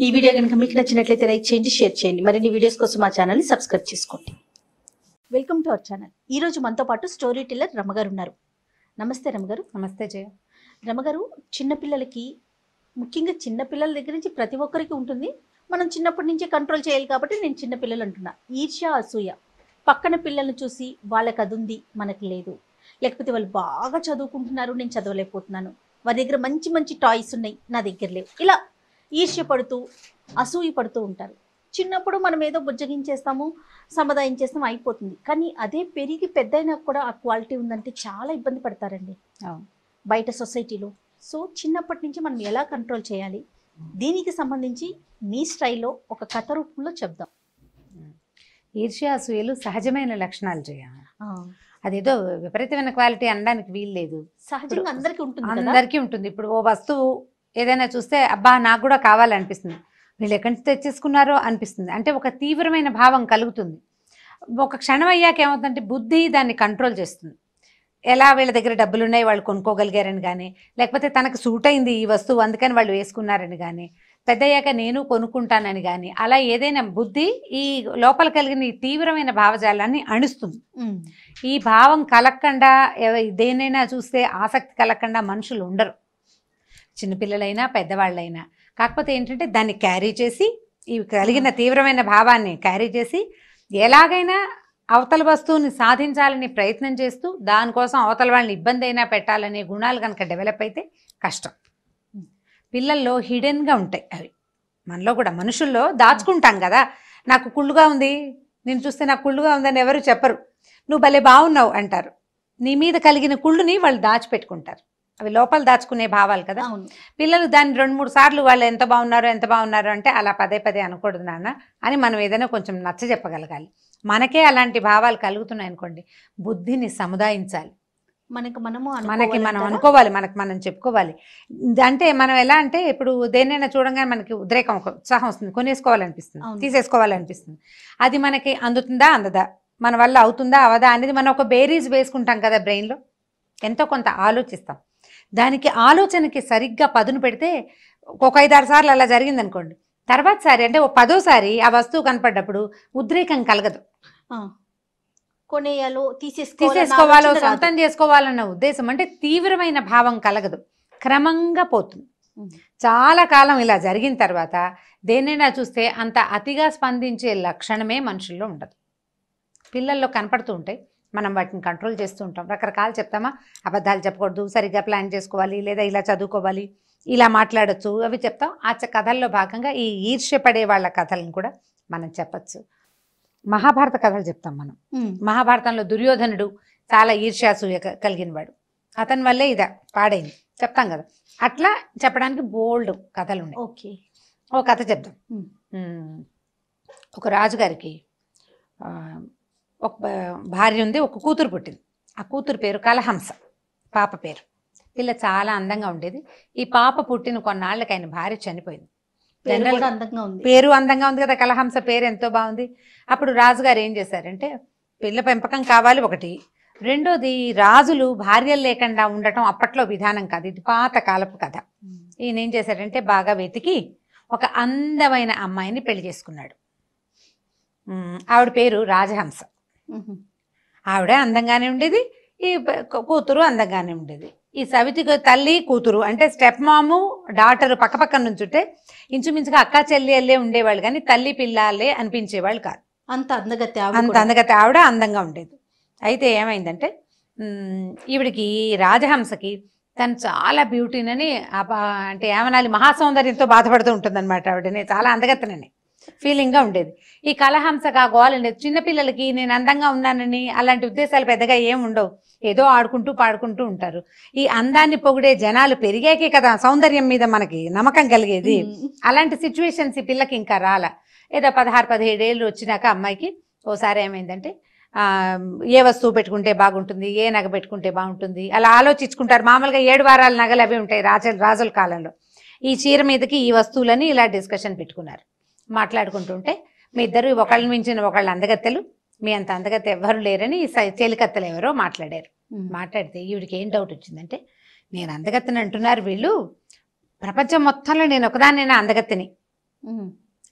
ఈ వీడియో కనుక మీకు నచ్చినట్లయితే లైక్ చేయండి, షేర్ చేయండి. మరిన్ని వీడియోస్ కోసం మా ఛానల్ని సబ్స్క్రైబ్ చేసుకోండి. Welcome to our channel. ఈ రోజు మనతో పాటు స్టోరీ టెల్లర్ రమ్మగారు ఉన్నారు. నమస్తే రమ్మగారు. నమస్తే జయ. రమ్మగారు, చిన్నపిల్లలకి, ముఖ్యంగా చిన్నపిల్లల దగ్గర నుంచి ప్రతి ఒక్కరికి ఉంటుంది, మనం చిన్నప్పటి నుంచే కంట్రోల్ చేయాలి కాబట్టి నేను చిన్నపిల్లలు అంటున్నా. ఈర్ష్య, అసూయ, పక్కన పిల్లల్ని చూసి వాళ్ళకి అది ఉంది మనకి లేదు, లేకపోతే వాళ్ళు బాగా చదువుకుంటున్నారు నేను చదవలేకపోతున్నాను, వారి దగ్గర మంచి మంచి టాయ్స్ ఉన్నాయి నా దగ్గర లేవు, ఇలా ఈర్ష్య పడుతూ అసూయ పడుతూ ఉంటారు. చిన్నప్పుడు మనం ఏదో బుజ్జగించేస్తాము, సముదాయించేస్తాము, అయిపోతుంది. కానీ అదే పెరిగి పెద్దయినా కూడా ఆ క్వాలిటీ ఉందంటే చాలా ఇబ్బంది పడతారండి బయట సొసైటీలో. సో చిన్నప్పటి నుంచి మనం ఎలా కంట్రోల్ చేయాలి, దీనికి సంబంధించి మీ స్టైల్లో ఒక కథ రూపంలో చెప్దాం. ఈర్ష్య అసూయలు సహజమైన లక్షణాలు చేయాలి, అదేదో విపరీతమైన క్వాలిటీ అనడానికి వీలు లేదు, సహజంగా అందరికీ ఉంటుంది, అందరికీ ఉంటుంది. ఇప్పుడు ఓ వస్తువు ఏదైనా చూస్తే అబ్బా నాకు కూడా కావాలనిపిస్తుంది, వీళ్ళు ఎక్కడి నుంచి తెచ్చేసుకున్నారో అనిపిస్తుంది, అంటే ఒక తీవ్రమైన భావం కలుగుతుంది. ఒక క్షణం అయ్యాక ఏమవుతుందంటే బుద్ధి దాన్ని కంట్రోల్ చేస్తుంది. ఎలా వీళ్ళ దగ్గర డబ్బులు ఉన్నాయి వాళ్ళు కొనుక్కోగలిగారని కానీ, లేకపోతే తనకు సూట్ అయింది ఈ వస్తువు అందుకని వాళ్ళు వేసుకున్నారని కానీ, పెద్దయ్యాక నేను కొనుక్కుంటానని కానీ, అలా ఏదైనా బుద్ధి ఈ లోపల కలిగిన ఈ తీవ్రమైన భావజాలాన్ని అణుస్తుంది. ఈ భావం కలగకుండా దేనైనా చూస్తే ఆసక్తి కలగకుండా మనుషులు ఉండరు, చిన్నపిల్లలైనా పెద్దవాళ్ళైనా. కాకపోతే ఏంటంటే దాన్ని క్యారీ చేసి, ఈ కలిగిన తీవ్రమైన భావాన్ని క్యారీ చేసి ఎలాగైనా అవతల వస్తువుని సాధించాలని ప్రయత్నం చేస్తూ దానికోసం అవతల వాళ్ళని ఇబ్బంది అయినా పెట్టాలనే గుణాలు కనుక డెవలప్ అయితే కష్టం. పిల్లల్లో హిడెన్గా ఉంటాయి అవి. మనలో కూడా మనుషుల్లో దాచుకుంటాం కదా, నాకు కుళ్ళుగా ఉంది, నేను చూస్తే నాకు కుళ్ళుగా ఉందని ఎవరు చెప్పరు, నువ్వు భలే బాగున్నావు అంటారు. నీ మీద కలిగిన కుళ్ళుని వాళ్ళు దాచిపెట్టుకుంటారు. అవి లోపల దాచుకునే భావాలు కదా. పిల్లలు దాన్ని 2-3 సార్లు వాళ్ళు ఎంత బాగున్నారు అంటే అలా పదే పదే అనకూడదు నాన్న అని మనం ఏదైనా కొంచెం నచ్చ చెప్పగలగాలి. మనకే అలాంటి భావాలు కలుగుతున్నాయి అనుకోండి, బుద్ధిని సముదాయించాలి. మనం అనుకోవాలి, మనం చెప్పుకోవాలి. అంటే మనం ఎలా అంటే ఇప్పుడు దేనైనా చూడంగానే మనకి ఉద్రేకం, ఒక ఉత్సాహం వస్తుంది, కొనేసుకోవాలనిపిస్తుంది, తీసేసుకోవాలనిపిస్తుంది. అది మనకి అందుతుందా అందదా, మన వల్ల అవుతుందా అవదా అనేది మనం ఒక బేరీజ్ వేసుకుంటాం కదా బ్రెయిన్లో, ఎంతో కొంత ఆలోచిస్తాం. దానికి ఆలోచనకి సరిగ్గా పదును పెడితే ఒక 5-6 సార్లు అలా జరిగింది అనుకోండి, తర్వాత సారి అంటే 10వ సారి ఆ వస్తువు కనపడ్డప్పుడు ఉద్రేకం కలగదు. తీసేసుకోవాలో సొంతం చేసుకోవాలన్న ఉద్దేశం అంటే తీవ్రమైన భావం కలగదు, క్రమంగా పోతుంది. చాలా కాలం ఇలా జరిగిన తర్వాత దేనైనా చూస్తే అంత అతిగా స్పందించే లక్షణమే మనుషుల్లో ఉండదు. పిల్లల్లో కనపడుతూ ఉంటాయి, మనం వాటిని కంట్రోల్ చేస్తూ ఉంటాం. రకరకాలు చెప్తామా, అబద్ధాలు చెప్పకూడదు, సరిగ్గా ప్లాన్ చేసుకోవాలి, లేదా ఇలా చదువుకోవాలి, ఇలా మాట్లాడచ్చు, అవి చెప్తాం. ఆ కథల్లో భాగంగా ఈ ఈర్ష్యపడే వాళ్ళ కథలను కూడా మనం చెప్పచ్చు. మహాభారత కథలు చెప్తాం మనం. మహాభారతంలో దుర్యోధనుడు చాలా ఈర్ష్యాసూయ కలిగిన వాడు, అతని వల్లే ఇదా పాడైంది చెప్తాం కదా. అట్లా చెప్పడానికి బోల్డ్ కథలు ఉన్నాయి. ఓకే, ఒక కథ చెప్తాం. ఒక రాజుగారికి ఒక భార్య ఉంది, ఒక కూతురు పుట్టింది. ఆ కూతురు పేరు కలహంస, పాప పేరు. పిల్ల చాలా అందంగా ఉండేది. ఈ పాప పుట్టిన కొన్నాళ్ళకి ఆయన భార్య చనిపోయింది. పేరు అందంగా ఉంది కదా, కలహంస పేరు ఎంతో బాగుంది. అప్పుడు రాజుగారు ఏం చేశారంటే, పిల్ల పెంపకం కావాలి ఒకటి, రెండోది రాజులు భార్యలు లేకుండా ఉండటం అప్పట్లో విధానం కాదు, ఇది పాత కాలపు కథ. ఈయన ఏం చేశారంటే బాగా వెతికి ఒక అందమైన అమ్మాయిని పెళ్లి చేసుకున్నాడు. ఆవిడ పేరు రాజహంస. ఆవిడ అందంగానే ఉండేది, ఈ కూతురు అందంగానే ఉండేది. ఈ సవితి తల్లి కూతురు అంటే స్టెప్ మాము డాటరు పక్క పక్కన నుంచుంటే ఇంచుమించుగా అక్క చెల్లెళ్ళే ఉండేవాళ్ళు, కానీ తల్లి పిల్లలే అనిపించేవాళ్ళు కాదు. అంత అందగతి ఆవిడ అందంగా ఉండేది. అయితే ఏమైందంటే ఈవిడికి రాజహంసకి తను చాలా బ్యూటీనని అంటే ఏమనాలి, మహాసౌందర్యంతో బాధపడుతూ ఉంటుందన్నమాట. ఆవిడని చాలా అందగత్తనని ఫీలింగ్గా ఉండేది. ఈ కలహంసగా గోలండి, చిన్నపిల్లలకి నేను అందంగా ఉన్నానని అలాంటి ఉద్దేశాలు పెద్దగా ఏం ఉండవు, ఏదో ఆడుకుంటూ పాడుకుంటూ ఉంటారు. ఈ అందాన్ని పొగిడే జనాలు పెరిగాకే కదా సౌందర్యం మీద మనకి నమ్మకం కలిగేది. అలాంటి సిచ్యువేషన్స్ ఈ పిల్లకి ఇంకా రాలా. ఏదో 16-17 ఏళ్ళు వచ్చినాక అమ్మాయికి ఓసారి ఏమైందంటే ఏ వస్తువు పెట్టుకుంటే బాగుంటుంది, ఏ నగ పెట్టుకుంటే బాగుంటుంది అలా ఆలోచించుకుంటారు. మామూలుగా 7 వారాల నగలు అవి ఉంటాయి రాజుల కాలంలో. ఈ చీర మీదకి ఈ వస్తువులని ఇలా డిస్కషన్ పెట్టుకున్నారు. మాట్లాడుకుంటుంటే మీ ఇద్దరు ఒకళ్ళని మించిన ఒకళ్ళు అందగత్తెలు, మీ అంత అందగత్తె ఎవ్వరు లేరని చెలికత్తెలు ఎవరో మాట్లాడారు. మాట్లాడితే ఈవిడికి ఏం డౌట్ వచ్చిందంటే, నేను అందగత్తెని అంటున్నారు వీళ్ళు, ప్రపంచం మొత్తంలో నేను ఒకదాన్నైనా అందగత్తెని,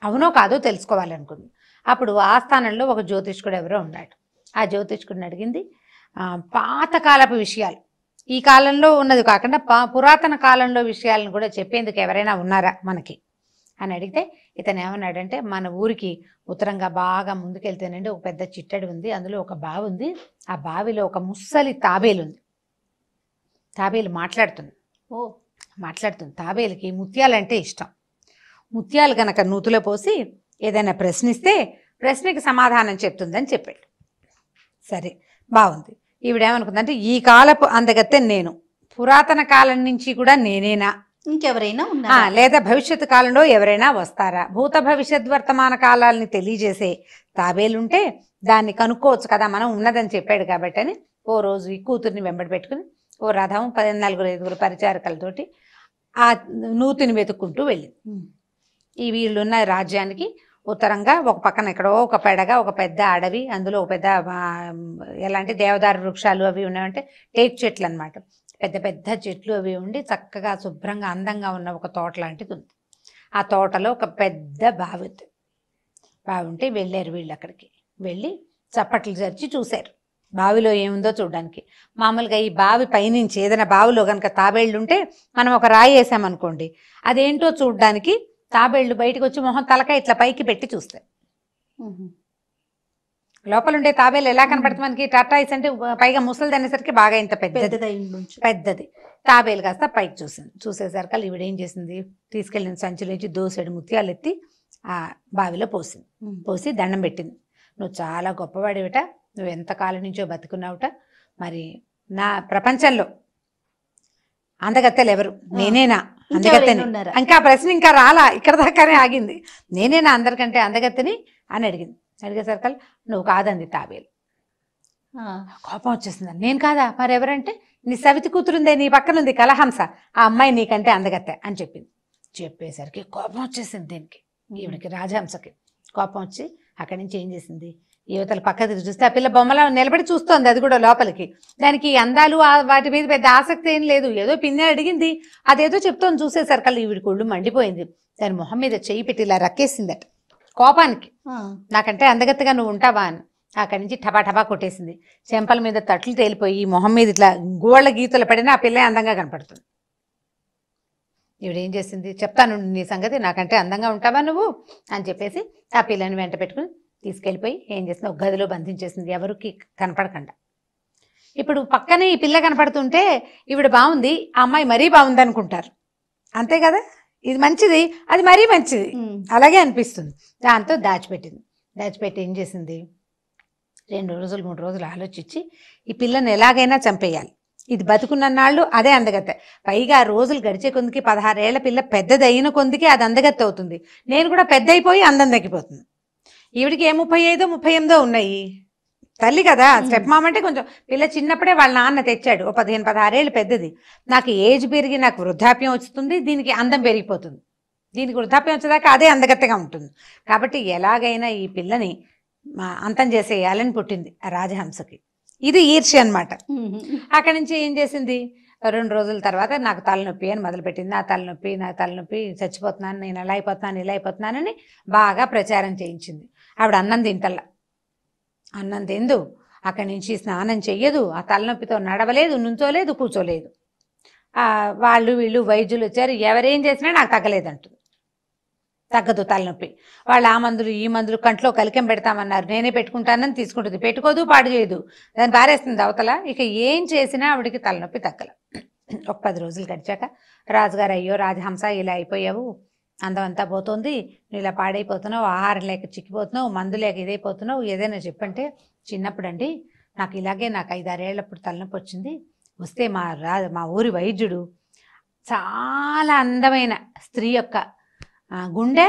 అవునో కాదో తెలుసుకోవాలనుకుంది. అప్పుడు ఆ స్థానంలో ఒక జ్యోతిష్కుడు ఎవరో ఉన్నాడు. ఆ జ్యోతిష్కుడిని అడిగింది పాతకాలపు విషయాలు, ఈ కాలంలో ఉన్నది కాకుండా పురాతన కాలంలో విషయాలను కూడా చెప్పేందుకు ఎవరైనా ఉన్నారా మనకి అని అడిగితే ఇతను ఏమన్నాడంటే, మన ఊరికి ఉత్తరంగా బాగా ముందుకెళ్తేనండి ఒక పెద్ద చిట్టడి ఉంది, అందులో ఒక బావి ఉంది, ఆ బావిలో ఒక ముస్సలి తాబేలు ఉంది. తాబేలు మాట్లాడుతుంది. తాబేలుకి ముత్యాలంటే ఇష్టం. ముత్యాలు కనుక నూతిలో పోసి ఏదైనా ప్రశ్నిస్తే ప్రశ్నకి సమాధానం చెప్తుందని చెప్పాడు. సరే బాగుంది. ఈవిడేమనుకుందంటే, ఈ కాలపు అందగత్తె నేను, పురాతన కాలం నుంచి కూడా నేనేనా, ఇంకెవరైనా ఉన్నా, లేదా భవిష్యత్తు కాలంలో ఎవరైనా వస్తారా, భూత భవిష్యత్ వర్తమాన కాలాలని తెలియజేసే తాబేలుంటే దాన్ని కనుక్కోవచ్చు కదా మనం ఉన్నదని చెప్పాడు కాబట్టి అని ఓ రోజు ఈ కూతుర్ని వెంబడి పెట్టుకుని ఓ రథం 14-15 పరిచారకులతోటి ఆ నూతిని వెతుక్కుంటూ వెళ్ళింది. ఈ వీళ్ళున్న రాజ్యానికి ఉత్తరంగా ఒక పక్కన ఎక్కడో ఒక పెడగా ఒక పెద్ద అడవి, అందులో ఒక పెద్ద ఎలాంటి దేవదారు వృక్షాలు అవి ఉన్నాయంటే టేక్ చెట్లు అనమాట. పెద్ద పెద్ద చెట్లు అవి ఉండి చక్కగా శుభ్రంగా అందంగా ఉన్న ఒక తోట లాంటిది ఉంది. ఆ తోటలో ఒక పెద్ద బావి ఉంటే వెళ్ళారు వీళ్ళు. అక్కడికి వెళ్ళి చప్పట్లు జరిచి చూశారు బావిలో ఏముందో చూడడానికి. మామూలుగా ఈ బావి పైనుంచి ఏదైనా బావిలో కనుక తాబేళ్ళు ఉంటే మనం ఒక రాయి వేసామనుకోండి, అదేంటో చూడడానికి తాబేళ్ళు బయటకు వచ్చి మొహం తలకాయ ఇట్లా పైకి పెట్టి చూస్తాయి. లోపల ఉండే తాబేలు ఎలా కనపడుతుంది మనకి, టాటాయిస్ అంటే పైగా ముసలిది అనేసరికి బాగా ఇంత పెద్దది తాబేలు కాస్త పైకి చూసింది. చూసేసరికి ఈవిడ ఏం చేసింది, తీసుకెళ్ళిన సంచులోంచి దోసెడు ముత్యాలు ఎత్తి ఆ బావిలో పోసింది. పోసి దండం పెట్టింది. నువ్వు చాలా గొప్పవాడివిట, నువ్వు ఎంతకాలం నుంచో బతుకున్నావుట, మరి నా ప్రపంచంలో అందగత్తెలు ఎవరు, నేనేనా అందగత్తెని? ఇంకా ప్రశ్న ఇంకా రాలా, ఇక్కడ దాకానే ఆగింది. నేనేనా అందరికంటే అందగత్తెని అని అడిగింది. అడిగేసరికి నువ్వు కాదంది తాబేలు. కోపం వచ్చేసింది. నేను కాదా, మరి ఎవరంటే నీ సవితి కూతురుందే నీ పక్కనుంది కలహంస, ఆ అమ్మాయి నీకంటే అందగత్తె అని చెప్పింది. చెప్పేసరికి కోపం వచ్చేసింది దీనికి, ఈవిడికి రాజహంసకి కోపం వచ్చి అక్కడి నుంచి ఏం చేసింది, యువతల పక్క తిరిగి చూస్తే ఆ పిల్ల బొమ్మలా నిలబడి చూస్తోంది. అది కూడా లోపలికి. దానికి అందాలు వాటి మీద పెద్ద ఆసక్తి ఏం లేదు. ఏదో పిన్ని అడిగింది, అదేదో చెప్తోంది. చూసేసరికి ఈవిడికి ఒళ్ళు మండిపోయింది. దాని మొహం మీద చెయ్యి పెట్టి ఇలా రక్కేసిందట కోపానికి. నాకంటే అందగత్తగా నువ్వు ఉంటావా అని. అక్కడి నుంచి టపా టపా కొట్టేసింది. చెంపల మీద తట్లు తేలిపోయి మొహం మీద ఇట్లా గోళ్ళ గీతలు పడినా ఆ పిల్ల అందంగా కనపడుతుంది. ఈవిడేం చేసింది, చెప్తాను నీ సంగతి, నాకంటే అందంగా ఉంటావా నువ్వు అని చెప్పేసి ఆ పిల్లని వెంట పెట్టుకుని తీసుకెళ్ళిపోయి ఏం చేసింది, ఒక గదిలో బంధించేసింది, ఎవరికి కనపడకుండా. ఇప్పుడు పక్కనే ఈ పిల్ల కనపడుతుంటే ఈవిడ బాగుంది, ఆ అమ్మాయి మరీ బాగుంది అనుకుంటారు, అంతే కదా. ఇది మంచిది, అది మరీ మంచిది, అలాగే అనిపిస్తుంది. దాంతో దాచిపెట్టింది. దాచిపెట్టి ఏం చేసింది, 2 రోజులు 3 రోజులు ఆలోచించి ఈ పిల్లని ఎలాగైనా చంపేయాలి, ఇది బతుకున్నన్నాళ్ళు అదే అందగత్తె. పైగా రోజులు గడిచే కొందికి 16 ఏళ్ల పిల్ల పెద్దది అయిన కొందికి అది అందగత్తె అవుతుంది. నేను కూడా పెద్ద అయిపోయి అందం తగ్గిపోతుంది. ఈవిడికి 35 38 ఉన్నాయి. తల్లి కదా, స్టెప్ మామ అంటే కొంచెం పిల్ల చిన్నప్పుడే వాళ్ళ నాన్న తెచ్చాడు. ఓ 15-16 ఏళ్ళు పెద్దది. నాకు ఏజ్ పెరిగి నాకు వృద్ధాప్యం వస్తుంది, దీనికి అందం పెరిగిపోతుంది. దీనికి వృద్ధాప్యం వచ్చేదాకా అదే అందగత్తెగా ఉంటుంది. కాబట్టి ఎలాగైనా ఈ పిల్లని అంతం చేసేయాలని పుట్టింది ఆ రాజహంసకి. ఇది ఈర్ష్య అనమాట. అక్కడి నుంచి ఏం చేసింది, 2 రోజుల తర్వాత నాకు తలనొప్పి అని మొదలుపెట్టింది. నా తలనొప్పి చచ్చిపోతున్నాను, నేను ఇలా అయిపోతున్నానని బాగా ప్రచారం చేయించింది. ఆవిడ అన్నం తింటల్లా, అన్నం తిందు, అక్కడి నుంచి స్నానం చెయ్యదు, ఆ తలనొప్పితో నడవలేదు, నుంచోలేదు, కూర్చోలేదు. వాళ్ళు వీళ్ళు వైద్యులు వచ్చారు, ఎవరేం చేసినా నాకు తగ్గలేదంటుంది. తగ్గదు తలనొప్పి. వాళ్ళు ఆ మందులు ఈ మందులు కంట్లో కలికం పెడతామన్నారు, నేనే పెట్టుకుంటానని తీసుకుంటుంది, పెట్టుకోదు, పాడు చేయదు, దాన్ని పారేస్తుంది అవతల. ఇక ఏం చేసినా ఆవిడికి తలనొప్పి తగ్గల. ఒక 10 రోజులు గడిచాక రాజుగారు, అయ్యో రాజహంస ఇలా అయిపోయావు, అందం అంతా పోతుంది, నువ్వు ఇలా పాడైపోతున్నావు, ఆహారం లేక చిక్కిపోతున్నావు, మందు లేక ఇదైపోతున్నావు, ఏదైనా చెప్పంటే, చిన్నప్పుడండి నాకు 5-6 ఏళ్ళప్పుడు తలనొప్పి వచ్చింది, వస్తే మా ఊరి వైద్యుడు చాలా అందమైన స్త్రీ యొక్క గుండె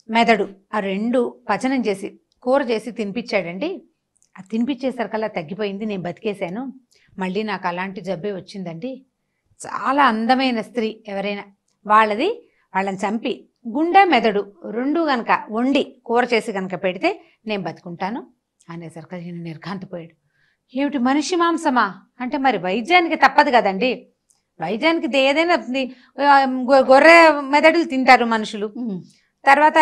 మెదడు ఆ 2 పచనం చేసి కూర చేసి తినిపించాడండి. అది తినిపించేసరికల్లా తగ్గిపోయింది, నేను బతికేశాను. మళ్ళీ నాకు అలాంటి జబ్బే వచ్చిందండి. చాలా అందమైన స్త్రీ ఎవరైనా వాళ్ళని చంపి గుండె మెదడు 2 గనక వండి కూర చేసి కనుక పెడితే నేను బతుకుంటాను అనేసరికి నేను నిర్ఘాంతపోయాడు. ఏమిటి మనిషి మాంసమా అంటే, మరి వైద్యానికి తప్పదు కదండి, వైద్యానికి ఏదైనా గొర్రె మెదడులు తింటారు మనుషులు, తర్వాత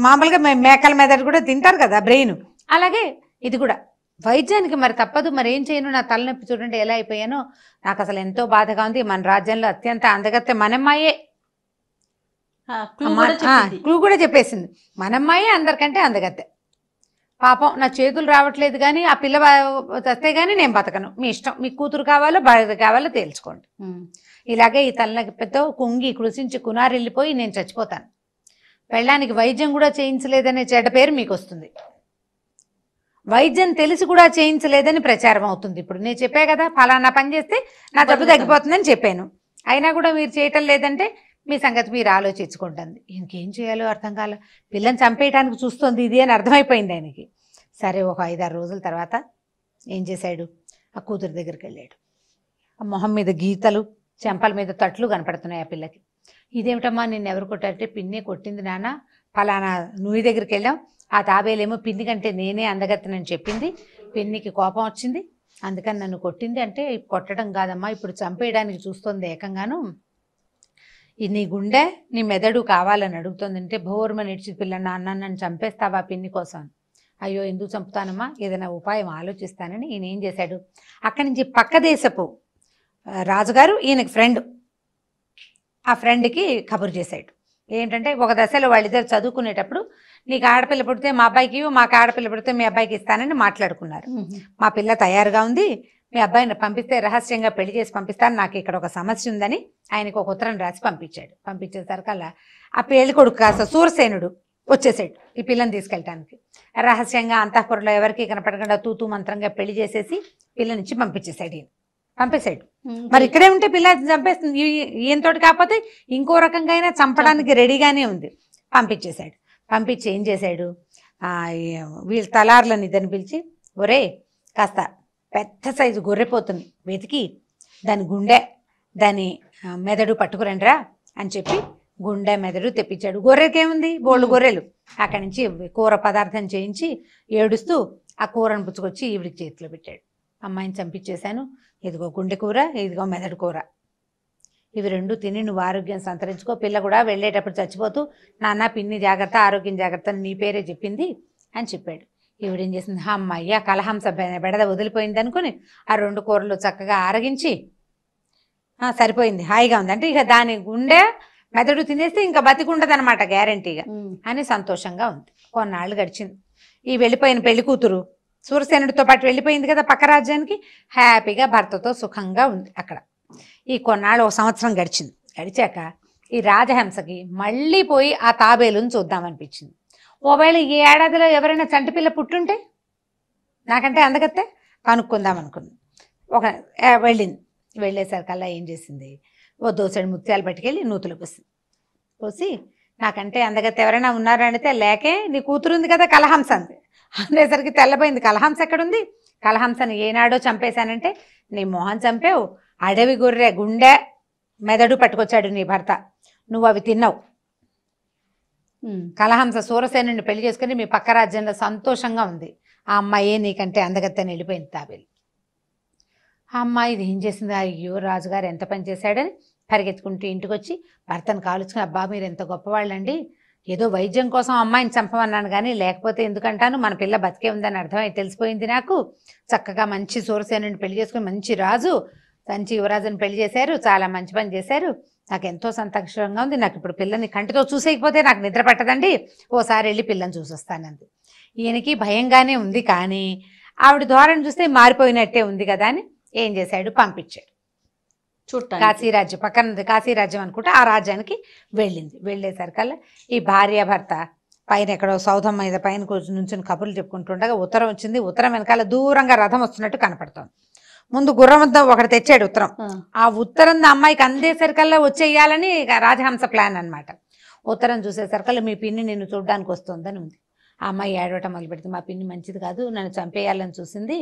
మామూలుగా మేకల మెదడు కూడా తింటారు కదా, బ్రెయిన్. అలాగే ఇది కూడా వైద్యానికి మరి తప్పదు, మరి ఏం చేయను, నా తలనొప్పి చూడండి ఎలా అయిపోయానో, నాకు అసలు ఎంతో బాధగా ఉంది. మన రాజ్యంలో అత్యంత అందగత్తె మనమ్మాయే, క్లూ కూడా చెప్పేసింది, మనమ్మాయే అందరికంటే అందగత్తె. పాపం నా చేతులు రావట్లేదు కానీ ఆ పిల్ల వస్తే కానీ నేను బతకను, మీ ఇష్టం, మీ కూతురు కావాలో భార్య కావాలో తేల్చుకోండి. ఇలాగే ఈ తలనొప్పితో కుంగి కృషించి కునారెళ్ళిపోయి నేను చచ్చిపోతాను, పెళ్ళానికి వైద్యం కూడా చేయించలేదనే చెడ్డ పేరు మీకు వస్తుంది, వైద్యం తెలిసి కూడా చేయించలేదని ప్రచారం అవుతుంది. ఇప్పుడు నేను చెప్పా కదా, ఫలానా పని చేస్తే నా జబ్బు తగ్గిపోతుందని చెప్పాను, అయినా కూడా మీరు చేయటం లేదంటే మీ సంగతి మీరు ఆలోచించుకుంటుంది. ఇంకేం చేయాలో అర్థం కాలే, పిల్లని చంపేయడానికి చూస్తుంది ఇది అని అర్థమైపోయింది ఆయనకి. సరే ఒక 5-6 రోజుల తర్వాత ఏం చేశాడు, ఆ కూతురు దగ్గరికి వెళ్ళాడు. ఆ మొహం మీద గీతలు, చెంపల మీద తట్లు కనపడుతున్నాయి ఆ పిల్లకి. ఇదేమిటమ్మా నిన్ను ఎవరు కొట్టారంటే, పిన్నే కొట్టింది నాన్న, ఫలానా నువ్వు దగ్గరికి వెళ్ళాం, ఆ తాబేలేమో పిన్ని కంటే నేనే అందగత్తెనని చెప్పింది, పిన్నికి కోపం వచ్చింది అందుకని నన్ను కొట్టింది అంటే, కొట్టడం కాదమ్మా ఇప్పుడు చంపేయడానికి చూస్తుంది ఏకంగాను, నీ గుండె నీ మెదడు కావాలని అడుగుతుందంటే భోర్మని ఇడ్చి పిల్ల, నాన్న నన్ను చంపేస్తావా పిన్ని కోసం? అయ్యో ఎందుకు చంపుతానమ్మా, ఏదైనా ఉపాయం ఆలోచిస్తానని ఈయన ఏం చేశాడు, అక్కడి నుంచి పక్క దేశపు రాజుగారు ఈయనకి ఫ్రెండ్, ఆ ఫ్రెండ్కి కబురు చేశాడు. ఏంటంటే ఒక దశలో వాళ్ళిద్దరు చదువుకునేటప్పుడు నీకు ఆడపిల్ల పుడితే మా అబ్బాయికి మాకు ఆడపిల్ల పుడితే మీ అబ్బాయికి ఇస్తానని మాట్లాడుకున్నారు. మా పిల్ల తయారుగా ఉంది, మీ అబ్బాయిని పంపిస్తే రహస్యంగా పెళ్లి చేసి పంపిస్తాను, నాకు ఇక్కడ ఒక సమస్య ఉందని ఆయనకు ఒక ఉత్తరం రాసి పంపించాడు. పంపించేసరికల్లా ఆ పెళ్లి కొడుకు కాస్త సూరసేనుడు వచ్చేసాడు ఈ పిల్లని తీసుకెళ్ళటానికి. రహస్యంగా అంతఃపురంలో ఎవరికి కనపడకుండా తూతూ మంత్రంగా పెళ్లి చేసేసి పిల్లనిచ్చి పంపించేశాడు. ఈయన పంపేశాడు. మరి ఇక్కడే ఉంటే పిల్ల చంపేస్తుంది, ఈయనతోటి కాకపోతే ఇంకో రకంగా అయినా చంపడానికి రెడీగానే ఉంది. పంపించేశాడు. పంపించి ఏం చేశాడు, వీళ్ళ తలార్లని ఇద్దరిని పిలిచి, ఒరే కాస్త పెద్ద సైజు గొర్రెపోతుంది వెతికి దాని గుండె దాని మెదడు పట్టుకురండిరా అని చెప్పి గుండె మెదడు తెప్పించాడు. గొర్రెకేముంది, బోళ్ళు గొర్రెలు. అక్కడి నుంచి కూర పదార్థం చేయించి ఏడుస్తూ ఆ కూరను పుచ్చుకొచ్చి ఈవిడికి చేతిలో పెట్టాడు. అమ్మాయిని చంపించేశాను, ఇదిగో గుండె కూర, ఇదిగో మెదడు కూర, ఇవి రెండు తిని నువ్వు ఆరోగ్యం సంతరించుకో. పిల్ల కూడా వెళ్ళేటప్పుడు చచ్చిపోతూ నాన్న పిన్ని జాగ్రత్త, ఆరోగ్యం జాగ్రత్త అని నీ పేరే చెప్పింది అని చెప్పాడు. ఈవిడేం చేసింది, అమ్మయ్య కలహంస బెడద వదిలిపోయింది అనుకుని ఆ రెండు కూరలు చక్కగా ఆరగించి సరిపోయింది, హాయిగా ఉంది అంటే ఇక దాని గుండె మెదడు తినేస్తే ఇంకా బతికుండదు అనమాట గ్యారంటీగా అని సంతోషంగా ఉంది. కొన్నాళ్ళు గడిచింది. ఈ వెళ్ళిపోయిన పెళ్లి కూతురు సూరసేనుడితో పాటు వెళ్ళిపోయింది కదా పక్క రాజ్యానికి, హ్యాపీగా భర్తతో సుఖంగా ఉంది అక్కడ. ఈ కొన్నాళ్ళు ఒక సంవత్సరం గడిచింది. గడిచాక ఈ రాజహంసకి మళ్ళీ పోయి ఆ తాబేలుని చూద్దామనిపించింది. ఒకవేళ ఈ ఏడాదిలో ఎవరైనా చంటిపిల్ల పుట్టుంటే నాకంటే అందగత్తే కనుక్కుందాం అనుకుంది. వెళ్ళింది. వెళ్ళేసరికల్లా ఏం చేసింది, ఓ దోసెడు ముత్యాలు పట్టుకెళ్ళి నూతులు పోసి నాకంటే అందగత్తే ఎవరైనా ఉన్నారా అడిగితే, లేకే నీ కూతురు ఉంది కదా కలహంస అంది. అనేసరికి తెల్లబోయింది. కలహంస ఎక్కడుంది, కలహంసని ఏనాడో చంపేశానంటే నీ మొహం చంపావు, అడవి గొర్రె గుండె మెదడు పట్టుకొచ్చాడు నీ భర్త, నువ్వు అవి తిన్నావు. కలహంస సూరసేనుడిని పెళ్లి చేసుకుని మీ పక్క రాజ్యంలో సంతోషంగా ఉంది. ఆ అమ్మాయి నీకంటే అందగత్తని వెళ్ళిపోయింది తాబేలు. ఆ అమ్మాయి ఇది ఏం చేసింది, అయ్యో రాజుగారు ఎంత పని చేశాడని పరిగెత్తుకుంటూ ఇంటికి వచ్చి భర్తను కాలుచుకుని, అబ్బా మీరు ఎంత గొప్పవాళ్ళండి, ఏదో వైద్యం కోసం అమ్మాయిని చంపమన్నాను కానీ లేకపోతే ఎందుకంటాను, మన పిల్ల బతికే ఉందని అర్థమై తెలిసిపోయింది నాకు. చక్కగా మంచి సూరసేనుడిని పెళ్లి చేసుకుని మంచి రాజు, మంచి యువరాజుని పెళ్లి చేశారు, చాలా మంచి పని చేశారు, నాకు ఎంతో సంతోషంగా ఉంది. నాకు ఇప్పుడు పిల్లని కంటితో చూసేయకపోతే నాకు నిద్ర పట్టదండి, ఓసారి వెళ్ళి పిల్లని చూసొస్తానంది. ఈయనకి భయంగానే ఉంది కానీ ఆవిడ ధోరణి చూస్తే మారిపోయినట్టే ఉంది కదా అని ఏం చేశాడు, పంపించాడు కాశీరాజ్యం. పక్కన కాశీరాజ్యం అనుకుంటే ఆ రాజ్యానికి వెళ్ళింది. వెళ్ళేసరికల్లా ఈ భార్య భర్త పైన ఎక్కడో సౌధం మీద పైన నుంచుని కబుర్లు చెప్పుకుంటుండగా ఉత్తరం వచ్చింది. ఉత్తరం వెనకాల దూరంగా రథం వస్తున్నట్టు కనపడుతోంది. ముందు గుర్రం ఒకటి తెచ్చాడు ఉత్తరం. ఆ ఉత్తరం అమ్మాయికి అందేసరికల్లా వచ్చేయాలని రాజహంస ప్లాన్ అనమాట. ఉత్తరం చూసేసరికల్లా మీ పిన్ని నిన్ను చూడడానికి వస్తుందని ఉంది. ఆ అమ్మాయి ఏడవటం మొదలు పెడుతుంది, మా పిన్ని మంచిది కాదు, నన్ను చంపేయాలని చూసింది,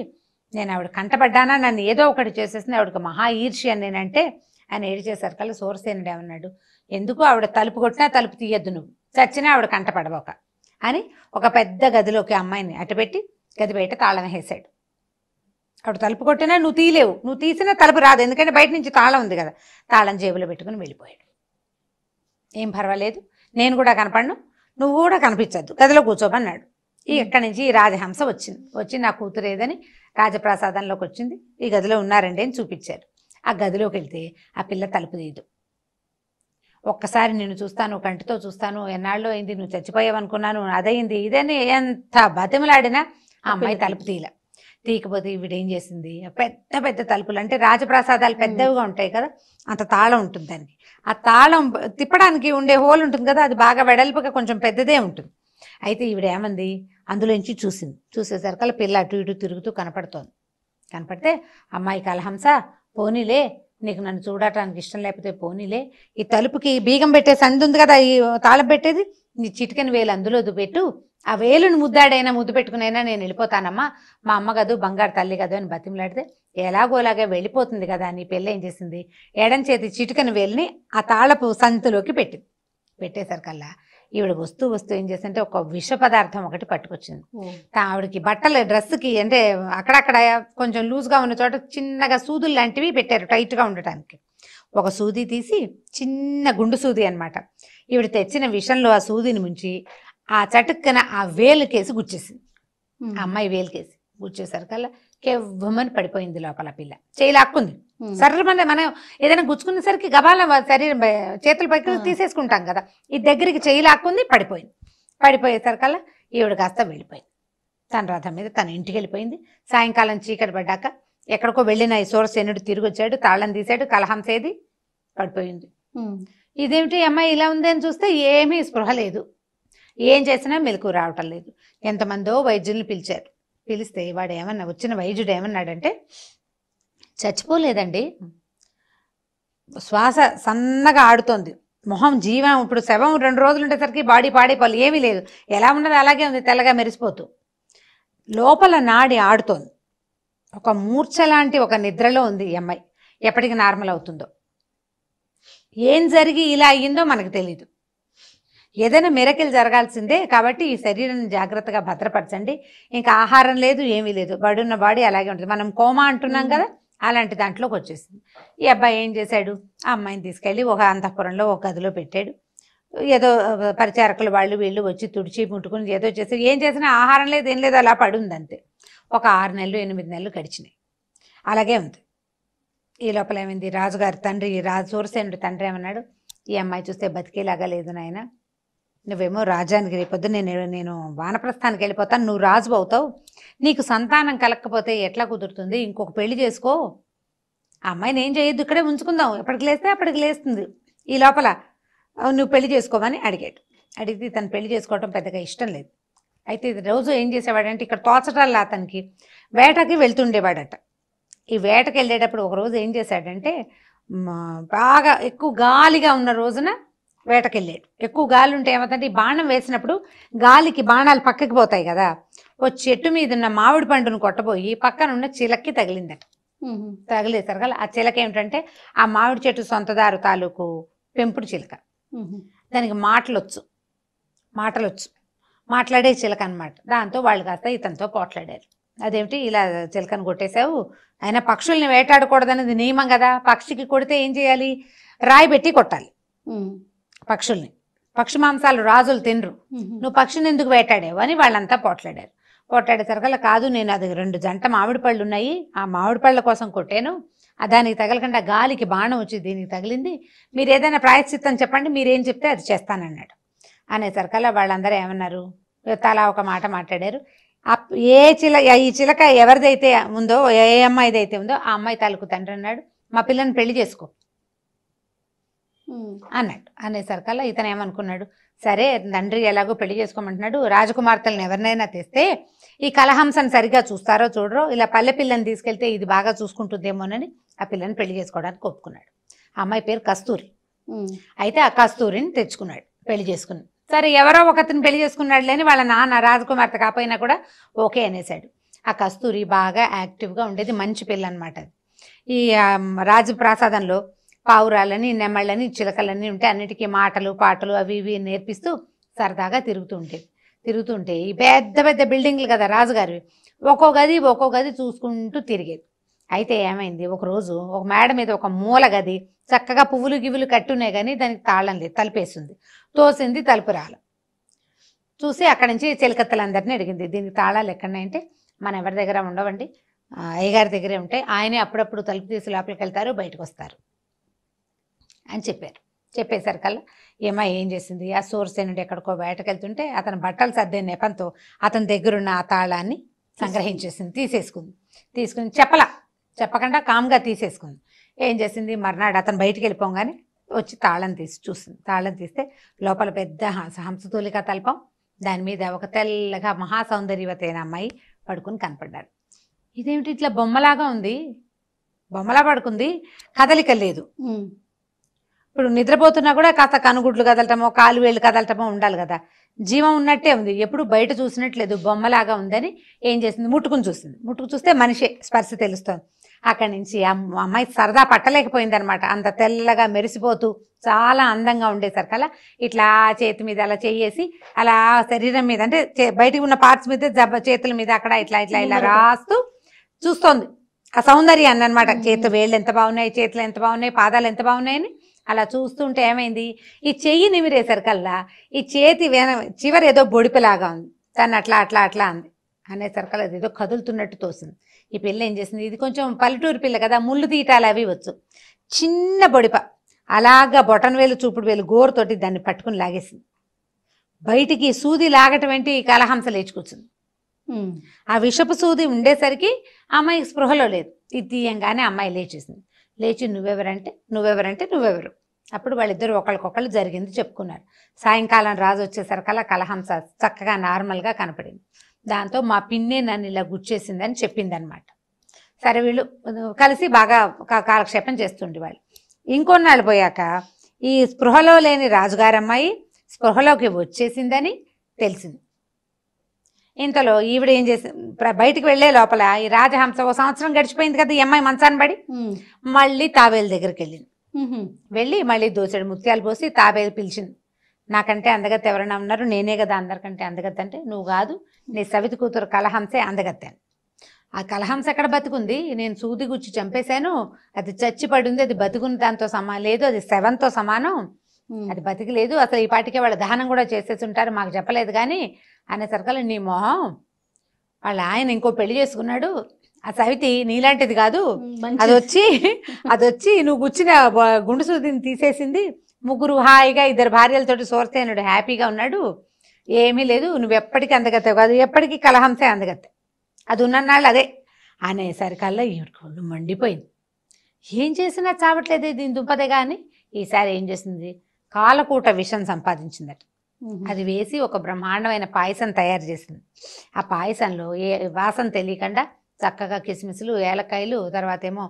నేను ఆవిడ కంటపడ్డానా, నన్ను ఏదో ఒకటి చేసేసింది, ఆవిడకి మహా ఈర్ష్య నేనంటే ఆయన ఏడిచేసరికల్లా సూరసేనుడు ఏమన్నాడు, ఎందుకు ఆవిడ తలుపు కొట్టినా తలుపు తీయద్దు, నువ్వు చచ్చినా ఆవిడ కంటపడబోక అని ఒక పెద్ద గదిలోకి అమ్మాయిని అటుపెట్టి గది బయట తాళం వేసాడు. ఆవిడ తలుపు కొట్టినా నువ్వు తీయలేవు, నువ్వు తీసినా తలుపు రాదు, ఎందుకంటే బయట నుంచి తాళం ఉంది కదా. తాళం జేబులో పెట్టుకుని వెళ్ళిపోయాడు. ఏం పర్వాలేదు, నేను కూడా కనపడను, నువ్వు కూడా కనిపించద్దు, గదిలో కూర్చోమన్నాడు. ఎక్కడి నుంచి ఈ రాజహంస వచ్చింది. వచ్చి నా కూతురు ఏదని రాజప్రాసాదంలోకి వచ్చింది. ఈ గదిలో ఉన్నారండి అని చూపించారు. ఆ గదిలోకి వెళ్తే ఆ పిల్ల తలుపు తీయదు. ఒక్కసారి నిన్ను చూస్తాను, కంటితో చూస్తాను, ఎన్నాళ్ళు అయింది, నువ్వు చచ్చిపోయావనుకున్నాను, అదయింది ఇదని ఎంత బతిమలాడినా ఆ అమ్మాయి తలుపు తీయలే. తీయకపోతే ఈవిడేం చేసింది, పెద్ద పెద్ద తలుపులు అంటే రాజప్రాసాదాలు పెద్దవిగా ఉంటాయి కదా, అంత తాళం ఉంటుంది దానికి. ఆ తాళం తిప్పడానికి ఉండే హోల్ ఉంటుంది కదా, అది బాగా వెడల్పుగా కొంచెం పెద్దదే ఉంటుంది. అయితే ఈవిడేమంది, అందులోంచి చూసింది. చూసేసరికి పిల్ల అటు ఇటు తిరుగుతూ కనపడుతోంది. కనపడితే అమ్మాయి కలహంస, పోనీలే, నీకు నన్ను చూడటానికి ఇష్టం లేకపోతే పోనీలే, ఈ తలుపుకి బీగం పెట్టే సంది ఉంది కదా, ఈ తాళం పెట్టేది, నీ చిటికెన వేలు అందులో పెట్టు, ఆ వేలును ముద్దాడైనా ముద్దు పెట్టుకునైనా నేను వెళ్ళిపోతానమ్మా, మా అమ్మ కదూ బంగారు తల్లి కదా అని బతిమలాడితే ఎలాగోలాగా వెళ్ళిపోతుంది కదా అని పిల్ల ఏం చేసింది, ఎడం చేతి చిటికెన వేలుని ఆ తాళపు సంతిలోకి పెట్టింది. పెట్టేసరికల్లా ఈవిడ వస్తూ ఏం చేసిందంటే ఒక విష పదార్థం ఒకటి పట్టుకొచ్చింది. ఆవిడకి బట్టలు డ్రెస్కి అంటే అక్కడక్కడ కొంచెం లూజ్గా ఉన్న చోట చిన్నగా సూదులు లాంటివి పెట్టారు టైట్గా ఉండటానికి. ఒక సూది తీసి, చిన్న గుండు సూది అనమాట, ఈవిడ తెచ్చిన విషంలో ఆ సూదిని ముంచి ఆ చటుక్కన ఆ వేలుకేసి గుచ్చేసింది. ఆ అమ్మాయి వేలుకేసి గుచ్చేసరికల్లా కెవ్వమని పడిపోయింది లోపల. పిల్ల చేయి లాక్కుంది. సర్రమని మనం ఏదైనా గుచ్చుకునేసరికి గబాల శరీరం చేతుల పైకి తీసేసుకుంటాం కదా, ఈ దగ్గరికి చేయి లాక్కుంది, పడిపోయింది. పడిపోయేసరికల్లా ఈవిడ కాస్త వెళ్ళిపోయింది. తన రథం మీద తన ఇంటికి వెళ్ళిపోయింది. సాయంకాలం చీకటి పడ్డాక ఎక్కడికో వెళ్ళిన ఈ సూరసేనుడు తిరిగి వచ్చాడు, తాళం తీశాడు, కలహంసేది పడిపోయింది. ఇదేమిటి అమ్మాయి ఇలా ఉంది అని చూస్తే ఏమీ స్పృహ లేదు, ఏం చేసినా మెలకు రావటం లేదు. ఎంతమందో వైద్యుల్ని పిలిచారు. పిలిస్తే వాడు ఏమన్నా, వచ్చిన వైద్యుడు ఏమన్నాడంటే, చచ్చిపోలేదండి, శ్వాస సన్నగా ఆడుతోంది, మొహం జీవం, ఇప్పుడు శవం 2 రోజులు ఉండేసరికి బాడీ పాడైపోవాలి, ఏమీ లేదు, ఎలా ఉన్నది అలాగే ఉంది, తెల్లగా మెరిసిపోతూ, లోపల నాడి ఆడుతోంది, ఒక మూర్ఛ లాంటి ఒక నిద్రలో ఉంది ఈ అమ్మాయి. ఎప్పటికి నార్మల్ అవుతుందో, ఏం జరిగి ఇలా అయ్యిందో మనకు తెలీదు. ఏదైనా మిరకిల్ జరగాల్సిందే. కాబట్టి ఈ శరీరాన్ని జాగ్రత్తగా భద్రపరచండి. ఇంకా ఆహారం లేదు, ఏమీ లేదు, బడున్న బాడీ అలాగే ఉంటుంది. మనం కోమా అంటున్నాం కదా, అలాంటి దాంట్లోకి వచ్చేసింది. ఈ అబ్బాయి ఏం చేశాడు, ఆ అమ్మాయిని తీసుకెళ్ళి ఒక అంతఃపురంలో ఒక గదిలో పెట్టాడు. ఏదో పరిచారకులు వాళ్ళు వీళ్ళు వచ్చి తుడిచి ముట్టుకుని ఏదో చేసి, ఏం చేసినా ఆహారం లేదు, ఏం లేదు, అలా పడుంది అంతే. ఒక 6 నెలలు 8 నెలలు గడిచినాయి, అలాగే ఉంది. ఈ లోపల ఏమైంది, రాజుగారి తండ్రి సూరసేనుడి తండ్రి ఏమన్నాడు, ఈ అమ్మాయి చూస్తే బతికేలాగా లేదు నాయన, నువ్వేమో రాజానికి రేపొద్దు నేను వానప్రస్థానికి వెళ్ళిపోతాను, నువ్వు రాజు అవుతావు, నీకు సంతానం కలగకపోతే ఎట్లా కుదురుతుంది, ఇంకొక పెళ్లి చేసుకో, ఆ అమ్మాయిని ఏం చేయొద్దు, ఇక్కడే ఉంచుకుందాం, ఎప్పటికి లేస్తే అప్పటికి లేస్తుంది, ఈ లోపల నువ్వు పెళ్లి చేసుకోమని అడిగాడు. అడిగితే తను పెళ్లి చేసుకోవటం పెద్దగా ఇష్టం లేదు. అయితే రోజు ఏం చేసేవాడంటే, ఇక్కడ తోచటాల్లో అతనికి వేటకి వెళ్తుండేవాడట. ఈ వేటకి వెళ్ళేటప్పుడు ఒకరోజు ఏం చేశాడంటే, బాగా ఎక్కువ గాలిగా ఉన్న రోజున వేటకెళ్ళాడు. ఎక్కువ గాలి ఉంటే ఏమవుతుందంటే, ఈ బాణం వేసినప్పుడు గాలికి బాణాలు పక్కకి పోతాయి కదా, ఓ చెట్టు మీద ఉన్న మామిడి పండును కొట్టబోయి పక్కన ఉన్న చిలక్కి తగిలిందట. తగిలేసరిగా ఆ చిలక ఏమిటంటే, ఆ మామిడి చెట్టు సొంతదారు తాలూకు పెంపుడు చిలక. దానికి మాటలొచ్చు, మాట్లాడే చిలక అనమాట. దాంతో వాళ్ళు కాస్త ఇతనితో పోట్లాడారు. అదేమిటి ఇలా చిలకను కొట్టేశావు, అయినా పక్షుల్ని వేటాడకూడదనేది నియమం కదా, పక్షికి కొడితే ఏం చేయాలి, రాయి పెట్టి కొట్టాలి పక్షుల్ని, పక్షి మాంసాలు రాజులు తినరు, నువ్వు పక్షిని ఎందుకు వేటాడావు అని వాళ్ళంతా పోట్లాడారు. పోట్లాడేసరికల్లా, కాదు నేను అది 2 జంట మామిడి పళ్ళు ఉన్నాయి, ఆ మామిడి పళ్ళ కోసం కొట్టాను, దానికి తగలకుండా గాలికి బాణం వచ్చి దీనికి తగిలింది, మీరు ఏదైనా ప్రాయశ్చిత్తం చెప్పండి, మీరేం చెప్తే అది చేస్తానన్నాడు. అనేసరికల్లా వాళ్ళందరూ ఏమన్నారు, తలా ఒక మాట మాట్లాడారు. ఈ చిలక ఎవరిదైతే ఉందో, ఏ అమ్మాయిదైతే ఉందో ఆ అమ్మాయి తాలూకు తండ్రి అన్నాడు, మా పిల్లని పెళ్లి చేసుకో అన్నాడు. అనేసరికల్లా ఇతను ఏమనుకున్నాడు, సరే తండ్రి ఎలాగో పెళ్లి చేసుకోమంటున్నాడు, రాజకుమార్తెలను ఎవరినైనా తెస్తే ఈ కలహంసను సరిగా చూస్తారో చూడరో, ఇలా పల్లె పిల్లని తీసుకెళ్తే ఇది బాగా చూసుకుంటుందేమోనని ఆ పిల్లని పెళ్లి చేసుకోవడానికి ఒప్పుకున్నాడు. ఆ అమ్మాయి పేరు కస్తూరి. అయితే ఆ కస్తూరిని తెచ్చుకున్నాడు, పెళ్లి చేసుకుని. సరే ఎవరో ఒకరిని పెళ్లి చేసుకున్నాడు లేని వాళ్ళ నాన్న రాజకుమార్తె కాపోయినా కూడా ఓకే అనేసాడు. ఆ కస్తూరి బాగా యాక్టివ్గా ఉండేది, మంచి పిల్ల అనమాట. ఈ రాజప్రాసాదంలో పావురాలని, నెమళ్ళని, చిలకలన్నీ ఉంటే అన్నిటికీ మాటలు పాటలు అవి ఇవి నేర్పిస్తూ సరదాగా తిరుగుతుంటే ఈ పెద్ద పెద్ద బిల్డింగ్లు కదా రాజుగారివి, ఒక్కో గది చూసుకుంటూ తిరిగేది. అయితే ఏమైంది, ఒకరోజు ఒక మేడ మీద ఒక మూల గది చక్కగా పువ్వులు గివ్వులు కట్టున్నాయి కానీ దానికి తాళం లేదు, తలుపేసింది. తోసింది, తలుపు రాల. చూసి అక్కడి నుంచి చిలకత్తలందరినీ అడిగింది, దీనికి తాళాలు ఎక్కడున్నాయంటే, మన ఎవరి దగ్గర ఉండవండి, అయ్యగారి దగ్గరే ఉంటాయి, ఆయనే అప్పుడప్పుడు తలుపు తీసి లోపలికి వెళ్తారు, బయటకు వస్తారు అని చెప్పారు. చెప్పేసరికల్లా ఏం చేసింది, ఆ సూరసేనుడు ఎక్కడికో వేటకెళ్తుంటే అతను బట్టలు సర్దే నెపంతో అతని దగ్గరున్న ఆ తాళాన్ని సంగ్రహించేసింది, తీసుకుని చెప్పకుండా కామ్గా తీసేసుకుంది. ఏం చేసింది, మర్నాడు అతను బయటికి వెళ్ళిపోగానే వచ్చి తాళం తీసి చూసింది. తాళం తీస్తే లోపల పెద్ద హంసతూలిక తల్పం, దాని మీద ఒక తెల్లగా మహాసౌందర్యవతైన అమ్మాయి పడుకుని కనపడ్డారు. ఇదేమిటి ఇట్లా బొమ్మలాగా ఉంది, బొమ్మలా పడుకుంది, కదలిక లేదు. ఇప్పుడు నిద్రపోతున్నా కూడా కాస్త కనుగుడ్లు కదలటమో కాలు వేళ్ళు కదలటమో ఉండాలి కదా, జీవం ఉన్నట్టే ఉంది, ఎప్పుడు బయట చూసినట్లేదు, బొమ్మలాగా ఉందని ఏం చేసింది, ముట్టుకుని చూస్తే మనిషి స్పర్శ తెలుస్తుంది. అక్కడి నుంచి అమ్మాయి సరదా పట్టలేకపోయింది అనమాట. అంత తెల్లగా మెరిసిపోతూ చాలా అందంగా ఉండేసరికల్లా ఇట్లా చేతి మీద అలా చేసి అలా శరీరం మీద అంటే బయటికి ఉన్న పార్ట్స్ మీద చేతుల మీద అక్కడ ఇట్లా రాస్తూ చూస్తోంది ఆ సౌందర్యాన్ని అనమాట. చేతి వేళ్ళు ఎంత బాగున్నాయి, చేతులు ఎంత బాగున్నాయి, పాదాలు ఎంత బాగున్నాయని అలా చూస్తుంటే ఏమైంది, ఈ చెయ్యి నిమిరేసరికల్లా ఈ చేతి చివరి ఏదో బొడిపిలాగా ఉంది, దాన్ని అట్లా అంది. అనేసరికల్లా అది ఏదో కదులుతున్నట్టు తోసింది. ఈ పిల్ల ఏం చేసింది, ఇది కొంచెం పల్లెటూరు పిల్ల కదా, ముళ్ళు తీయటాలు అవి వచ్చు, చిన్న బొడిప అలాగా బొటన్ వేలు చూపుడు వేలు గోరుతోటి దాన్ని పట్టుకుని లాగేసింది. బయటికి సూది లాగటం ఏంటి, కలహంస లేచి కూర్చుంది. ఆ విషపు సూది ఉండేసరికి అమ్మాయి స్పృహలో లేదు. ఇది తీయంగానే అమ్మాయి లేచేసింది. లేచి నువ్వెవరు. అప్పుడు వాళ్ళిద్దరు ఒకళ్ళకొకళ్ళు జరిగింది చెప్పుకున్నారు. సాయంకాలం రాజు వచ్చేసరికల్లా కలహంస చక్కగా నార్మల్గా కనపడింది. దాంతో మా పిన్నే నన్ను ఇలా గుచ్చేసిందని చెప్పింది అనమాట. సరే వీళ్ళు కలిసి బాగా కాలక్షేపం చేస్తుండేవాళ్ళు. ఇంకొన్నాళ్ళు పోయాక ఈ స్పృహలో లేని రాజుగారమ్మాయి స్పృహలోకి వచ్చేసిందని తెలిసింది. ఇంతలో ఈవిడ ఏం చేసి బయటికి వెళ్లే లోపల ఈ రాజహంస ఓ సంవత్సరం గడిచిపోయింది కదా, ఈ అమ్మాయి మంచాన్ని పడి మళ్ళీ తాబేలు దగ్గరికి వెళ్ళింది. వెళ్ళి మళ్ళీ దోసెడు ముత్యాలు పోసి తాబేలు పిలిచింది. నాకంటే అందగత్త ఎవరైనా ఉన్నారు, నేనే కదా అందరికంటే అందగత్త అంటే, నువ్వు కాదు, నీ సవితి కూతురు కలహంసే అందగత్తాను. ఆ కలహంస ఎక్కడ బతుకుంది, నేను సూది గుచ్చి చంపేశాను, అది చచ్చి పడింది, అది బతుకుని దాంతో సమానం లేదు, అది శవంతో సమానం, అది బతికి లేదు, అసలు ఈ పాటికే వాళ్ళ దహనం కూడా చేసేసి ఉంటారు, మాకు చెప్పలేదు కానీ అనేసరికల్లా నీ మొహం, వాళ్ళ ఆయన ఇంకో పెళ్లి చేసుకున్నాడు, ఆ సవితి నీలాంటిది కాదు, అది వచ్చి నువ్వు గుచ్చిన గుండు సూదిని తీసేసింది, ముగ్గురు హాయిగా ఇద్దరు భార్యలతోటి సోర్సేనుడు హ్యాపీగా ఉన్నాడు, ఏమీ లేదు, నువ్వు ఎప్పటికీ అందగత్తావు కాదు, ఎప్పటికీ కలహంసే అందగత్తే, అది ఉన్ననాళ్ళు అదే అనేసరికల్లా ఈవిడికి మండిపోయింది. ఏం చేసినా చావట్లేదు దీని దుంపదే కానీ ఈసారి ఏం చేసింది, కాలకూట విషం సంపాదించిందట. అది వేసి ఒక బ్రహ్మాండమైన పాయసం తయారు చేసింది. ఆ పాయసంలో ఏ వాసన తెలియకుండా చక్కగా కిస్మిస్లు, ఏలకాయలు, తర్వాత ఏమో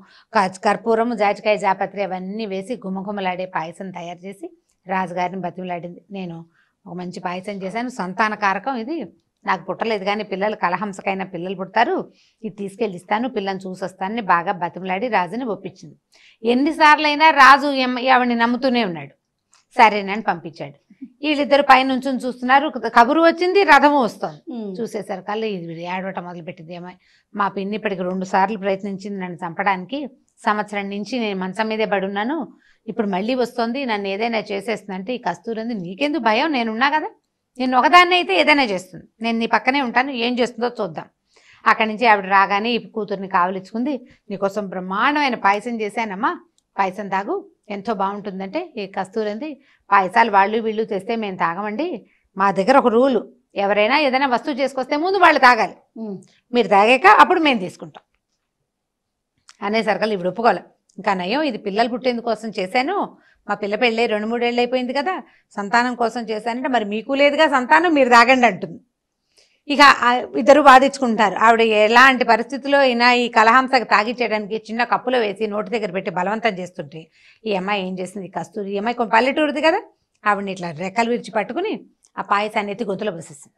కర్పూరము, జాజికాయ, జాపత్రి అవన్నీ వేసి గుమగుమలాడే పాయసం తయారు చేసి రాజుగారిని బతిమలాడింది. నేను ఒక మంచి పాయసం చేశాను, సంతాన కారకం ఇది, నాకు పుట్టలేదు కానీ పిల్లలు కలహంసకైనా పిల్లలు పుడతారు, ఇది తీసుకెళ్ళి ఇస్తాను, పిల్లని చూసొస్తానని బాగా బతిమలాడి రాజుని ఒప్పించింది. ఎన్నిసార్లు అయినా రాజు ఆవిడని నమ్ముతూనే ఉన్నాడు. సరేనని పంపించాడు. వీళ్ళిద్దరు పైనుంచి చూస్తున్నారు, కబురు వచ్చింది, రథము వస్తుంది. చూసేసరికల్లా ఇది ఏడవటం మొదలుపెట్టింది. ఏమో మా పిన్ని ఇప్పటికి 2 సార్లు ప్రయత్నించింది నన్ను చంపడానికి, సంవత్సరం నుంచి నేను మంచం మీదే పడున్నాను, ఇప్పుడు మళ్ళీ వస్తుంది, నన్ను ఏదైనా చేసేస్తుందంటే, ఈ కస్తూరి ఉంది, నీకెందుకు భయం, నేనున్నా కదా, నేను ఒకదాన్ని అయితే ఏదైనా చేస్తుంది, నేను నీ పక్కనే ఉంటాను, ఏం చేస్తుందో చూద్దాం. అక్కడి నుంచి ఆవిడ రాగానే ఈ కూతుర్ని కావలించుకుంది. నీకోసం బ్రహ్మాండమైన పాయసం చేశానమ్మా, పాయసం తాగు, ఎంతో బాగుంటుందంటే, ఈ కస్తూరింది, పాయసాలు వాళ్ళు వీళ్ళు తెస్తే మేము తాగమండి, మా దగ్గర ఒక రూలు, ఎవరైనా ఏదైనా వస్తువు చేసుకొస్తే ముందు వాళ్ళు తాగాలి, మీరు తాగాక అప్పుడు మేము తీసుకుంటాం అనేసరికల్ ఇప్పుడు ఒప్పుకోవాలి. ఇంకా నయం, ఇది పిల్లలు పుట్టేందుకోసం చేశాను, మా పిల్ల పెళ్ళి 2-3 ఏళ్ళు అయిపోయింది కదా, సంతానం కోసం చేశానంటే, మరి మీకు లేదుగా సంతానం, మీరు తాగండి అంటుంది. ఇక ఇద్దరు వాదించుకుంటారు. ఆవిడ ఎలాంటి పరిస్థితుల్లో అయినా ఈ కలహంసకు తాగిచ్చేయడానికి చిన్న కప్పులో వేసి నోటి దగ్గర పెట్టి బలవంతం చేస్తుంటే, ఈ అమ్మాయి ఏం చేసింది, కస్తూరి, ఈ అమ్మాయి కొంచెం పల్లెటూరుది కదా, ఆవిడని ఇట్లా రెక్కలు విరిచి పట్టుకుని ఆ పాయసాన్ని ఎత్తి గొంతులో పోసేసింది.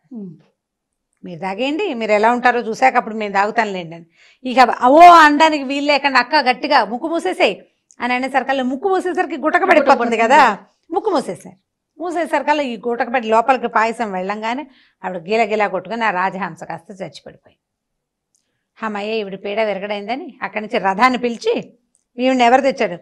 మీరు తాగేయండి, మీరు ఎలా ఉంటారో చూసాక అప్పుడు మేము తాగుతానులేండి అని. ఇక ఓ అనడానికి వీలు లేకుండా అక్క గట్టిగా ముక్కు మూసేసేయి అని అనేసరికల్లా, ముక్కు మూసేసరికి గుటకబడిపోతుంది కదా, ముక్కు మూసేసరికల్లా ఈ గుటకబడి లోపలికి పాయసం వెళ్ళంగానే ఆవిడ గీలగిలా కొట్టుకుని ఆ రాజహంస కాస్త చచ్చిపడిపోయి, అమ్మయ్య ఈవిడ పీడ విరగడైందని అక్కడి నుంచి రథాన్ని పిలిచి, ఈవిడిని ఎవరు తెచ్చాడు,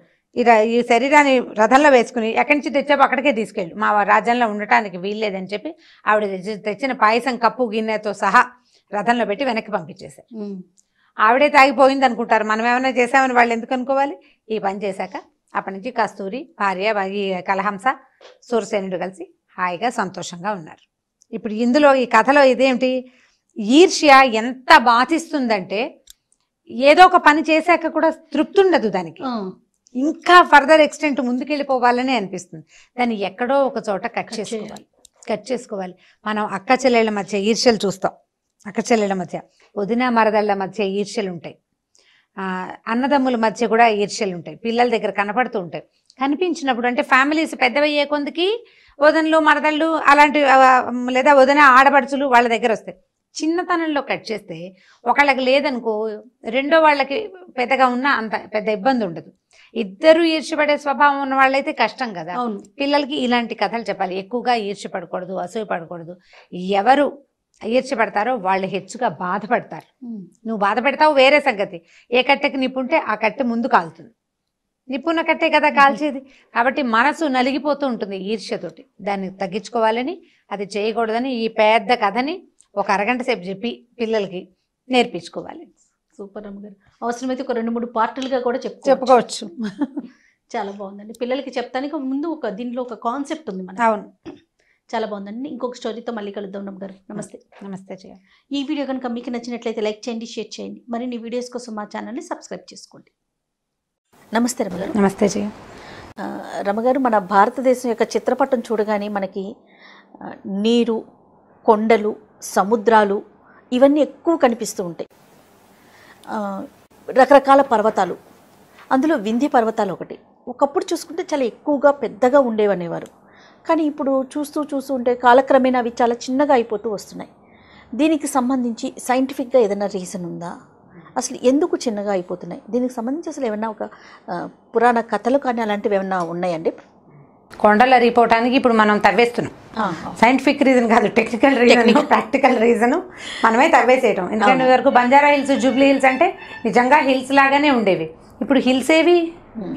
ఈ శరీరాన్ని రథంలో వేసుకుని ఎక్కడి నుంచి తెచ్చావో అక్కడికే తీసుకెళ్ళు, మా రాజ్యంలో ఉండటానికి వీల్లేదని చెప్పి ఆవిడ తెచ్చిన పాయసం కప్పు గిన్నెతో సహా రథంలో పెట్టి వెనక్కి పంపించేశారు. ఆవిడే తాగిపోయింది అనుకుంటారు, మనం ఏమైనా చేసామని వాళ్ళు ఎందుకు అనుకోవాలి. ఈ పని చేశాక అప్పటి నుంచి కస్తూరి భార్య, ఈ కలహంస, సూరసేనుడు కలిసి హాయిగా సంతోషంగా ఉన్నారు. ఇప్పుడు ఇందులో ఈ కథలో ఇదేమిటి, ఈర్ష్య ఎంత బాధిస్తుందంటే, ఏదో ఒక పని చేశాక కూడా తృప్తి ఉండదు దానికి, ఇంకా ఫర్దర్ ఎక్స్టెంట్ ముందుకెళ్ళిపోవాలని అనిపిస్తుంది. దాన్ని ఎక్కడో ఒక చోట కట్ చేసుకోవాలి. మనం అక్క చెల్లెళ్ళ మధ్య ఈర్ష్యలు చూస్తాం, అక్క చెల్లెళ్ళ మధ్య, వదిన మరదళ్ళ మధ్య ఈర్ష్యలు ఉంటాయి, అన్నదమ్ముల మధ్య కూడా ఈర్ష్యలు ఉంటాయి, పిల్లల దగ్గర కనపడుతూ ఉంటాయి. కనిపించినప్పుడు అంటే ఫ్యామిలీస్ పెద్దవయ్యే కొందికి వదనలు, మరదళ్ళు అలాంటి, లేదా వదిన ఆడపడుచులు వాళ్ళ దగ్గర వస్తాయి. చిన్నతనంలో కట్ చేస్తే ఒకళ్ళకి లేదనుకో, రెండో వాళ్ళకి పెద్దగా ఉన్నా అంత పెద్ద ఇబ్బంది ఉండదు. ఇద్దరు ఈర్ష్యపడే స్వభావం ఉన్న వాళ్ళైతే కష్టం కదా. పిల్లలకి ఇలాంటి కథలు చెప్పాలి, ఎక్కువగా ఈర్ష్యపడకూడదు, అసూయ పడకూడదు. ఎవరు ఈర్ష్యపడతారో వాళ్ళు హెచ్చుగా బాధపడతారు. నువ్వు బాధపడతావు వేరే సంగతి, ఏ కట్టెకి నిప్పుంటే ఆ కట్టె ముందు కాలుతుంది, నిప్పున్న కట్టే కదా కాల్చేది. కాబట్టి మనసు నలిగిపోతూ ఉంటుంది ఈర్ష్యతోటి. దాన్ని తగ్గించుకోవాలని, అది చేయకూడదని ఈ పెద్ద కథని ఒక అరగంట సేపు చెప్పి పిల్లలకి నేర్పించుకోవాలి. సూపర్ అమ్మగారు, అవసరమైతే ఒక 2-3 పార్టులుగా కూడా చెప్పుకోవచ్చు. చాలా బాగుందండి. పిల్లలకి చెప్తానికి ముందు దీనిలో ఒక కాన్సెప్ట్ ఉంది మనకి. అవును, చాలా బాగుందండి. ఇంకొక స్టోరీతో మళ్ళీ కలుద్దాం రమగారు. నమస్తే. నమస్తే జయ. ఈ వీడియో కనుక మీకు నచ్చినట్లయితే లైక్ చేయండి, షేర్ చేయండి. మరిన్ని వీడియోస్ కోసం మా ఛానల్ని సబ్స్క్రైబ్ చేసుకోండి. నమస్తే రమగారు. నమస్తే జయ. రమగారు, మన భారతదేశం యొక్క చిత్రపటం చూడగానే మనకి నీరు, కొండలు, సముద్రాలు ఇవన్నీ ఎక్కువ కనిపిస్తూ ఉంటాయి. రకరకాల పర్వతాలు, అందులో వింధ్య పర్వతాలు ఒకటి. ఒకప్పుడు చూసుకుంటే చాలా ఎక్కువగా పెద్దగా ఉండేవనేవారు. కానీ ఇప్పుడు చూస్తూ ఉంటే కాలక్రమేణా అవి చాలా చిన్నగా అయిపోతూ వస్తున్నాయి. దీనికి సంబంధించి సైంటిఫిక్గా ఏదైనా రీజన్ ఉందా? అసలు ఎందుకు చిన్నగా అయిపోతున్నాయి? దీనికి సంబంధించి అసలు ఏమన్నా ఒక పురాణ కథలు కానీ అలాంటివి ఏమన్నా ఉన్నాయండి? కొండలు అరిగిపోవటానికి ఇప్పుడు మనం తవ్వేస్తున్నాం. సైంటిఫిక్ రీజన్ కాదు, టెక్నికల్ రీజన్, ప్రాక్టికల్ రీజను మనమే తవ్వేసేయటం. ఎందుకంటే వరకు బంజారా హిల్స్, జూబ్లీ హిల్స్ అంటే నిజంగా హిల్స్ లాగానే ఉండేవి. ఇప్పుడు హిల్స్ ఏవి,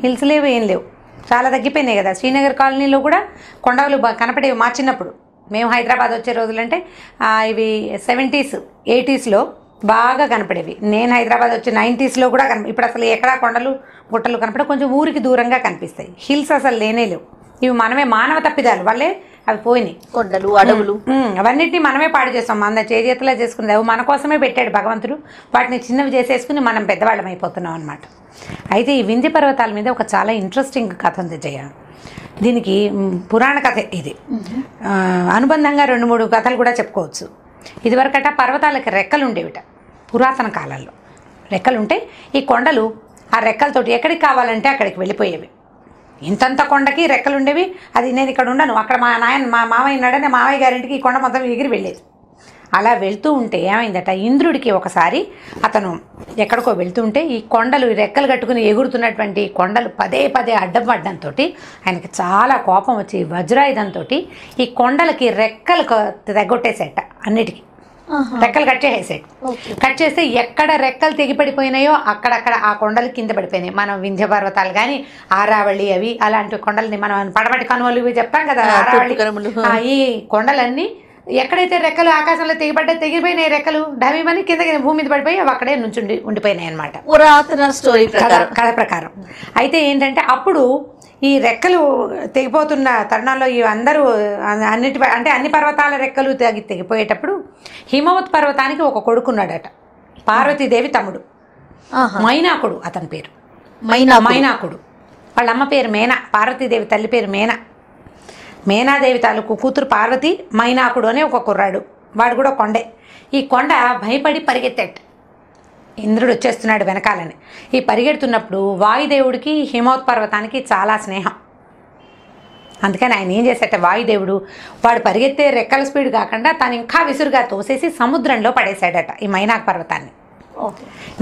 హిల్స్ లేవు, ఏం లేవు, చాలా తగ్గిపోయినాయి కదా. శ్రీనగర్ కాలనీలో కూడా కొండలు కనపడేవి. మా చిన్నప్పుడు మేము హైదరాబాద్ వచ్చే రోజులంటే ఇవి 70s 80sలో బాగా కనపడేవి. నేను హైదరాబాద్ వచ్చి 90sలో కూడా ఇప్పుడు అసలు ఎక్కడా కొండలు గుట్టలు కనపడే, కొంచెం ఊరికి దూరంగా కనిపిస్తాయి. హిల్స్ అసలు లేనే లేవు. ఇవి మనమే మానవ తప్పిదాలు వల్లే అవి పోయినాయి. కొండలు, అడవులు అవన్నిటిని మనమే పాడు చేస్తాం. మన చేతిలో చేసుకునేది అవి మన కోసమే పెట్టాడు భగవంతుడు. వాటిని చిన్నవి చేసేసుకుని మనం పెద్దవాళ్ళం అయిపోతున్నాం అనమాట. అయితే ఈ వింధ్య పర్వతాల మీద ఒక చాలా ఇంట్రెస్టింగ్ కథ ఉంది జయ. దీనికి పురాణ కథ ఇది. అనుబంధంగా 2-3 కథలు కూడా చెప్పుకోవచ్చు. ఇదివరకట పర్వతాలకి రెక్కలు ఉండేవిట. పురాతన కాలంలో రెక్కలుంటే ఈ కొండలు ఆ రెక్కలతోటి ఎక్కడికి కావాలంటే అక్కడికి వెళ్ళిపోయేవి. ఇంతంత కొండకి రెక్కలు ఉండేవి. అది నేను ఇక్కడ ఉండను, అక్కడ మా మామయ్య ఉన్నాడని మామయ్య గారింటికి ఈ కొండ మొత్తం ఎగిరి వెళ్ళేది. అలా వెళ్తూ ఉంటే ఏమైందట, ఇంద్రుడికి ఒకసారి అతను ఎక్కడికో వెళ్తూ ఉంటే ఈ కొండలు రెక్కలు కట్టుకుని ఎగురుతున్నటువంటి కొండలు పదే అడ్డం పడ్డంతో ఆయనకి చాలా కోపం వచ్చి వజ్రాయుధంతో ఈ కొండలకి రెక్కలు తెగొట్టేసేట. అన్నిటికీ రెక్కలు కట్ చేసేసాడు. కట్ చేస్తే ఎక్కడ రెక్కలు తెగిపడిపోయినాయో అక్కడక్కడ ఆ కొండలు కింద పడిపోయినాయి. మనం వింధ్య పర్వతాలు కానీ, ఆరావళి, అవి అలాంటి కొండలని మనం పడమటి కనుమలు ఇవి చెప్పాం కదా, ఆరావళి, ఈ కొండలన్నీ ఎక్కడైతే రెక్కలు ఆకాశంలో తెగిపోయినాయి, రెక్కలు డమీమని కింద భూమి మీద పడిపోయి అవి అక్కడే నుంచి ఉండిపోయినాయి అనమాట, పురాతన స్టోరీ కథ ప్రకారం. అయితే ఏంటంటే అప్పుడు ఈ రెక్కలు తెగిపోతున్న తరుణంలో ఈ అందరూ అన్ని పర్వతాల రెక్కలు తెగిపోయేటప్పుడు హిమవత్ పర్వతానికి ఒక కొడుకున్నాడట, పార్వతీదేవి తమ్ముడు, మైనాకుడు అతని పేరు. మైనాకుడు వాళ్ళ అమ్మ పేరు మేనా, పార్వతీదేవి తల్లి పేరు మేనా. మేనాదేవి తాలూకు కూతురు పార్వతి, మైనాకుడు అనే ఒక కుర్రాడు, వాడు కూడా కొండే. ఈ కొండ భయపడి పరిగెత్తాడు, ఇంద్రుడు వచ్చేస్తున్నాడు వెనకాలని. ఈ పరిగెడుతున్నప్పుడు వాయుదేవుడికి హిమవత్ పర్వతానికి చాలా స్నేహం. అందుకని ఆయన ఏం చేసేట, వాయుదేవుడు వాడు పరిగెత్తే రెక్కల స్పీడ్ కాకుండా తను ఇంకా విసురుగా తోసేసి సముద్రంలో పడేశాడట ఈ మైనాక్ పర్వతాన్ని.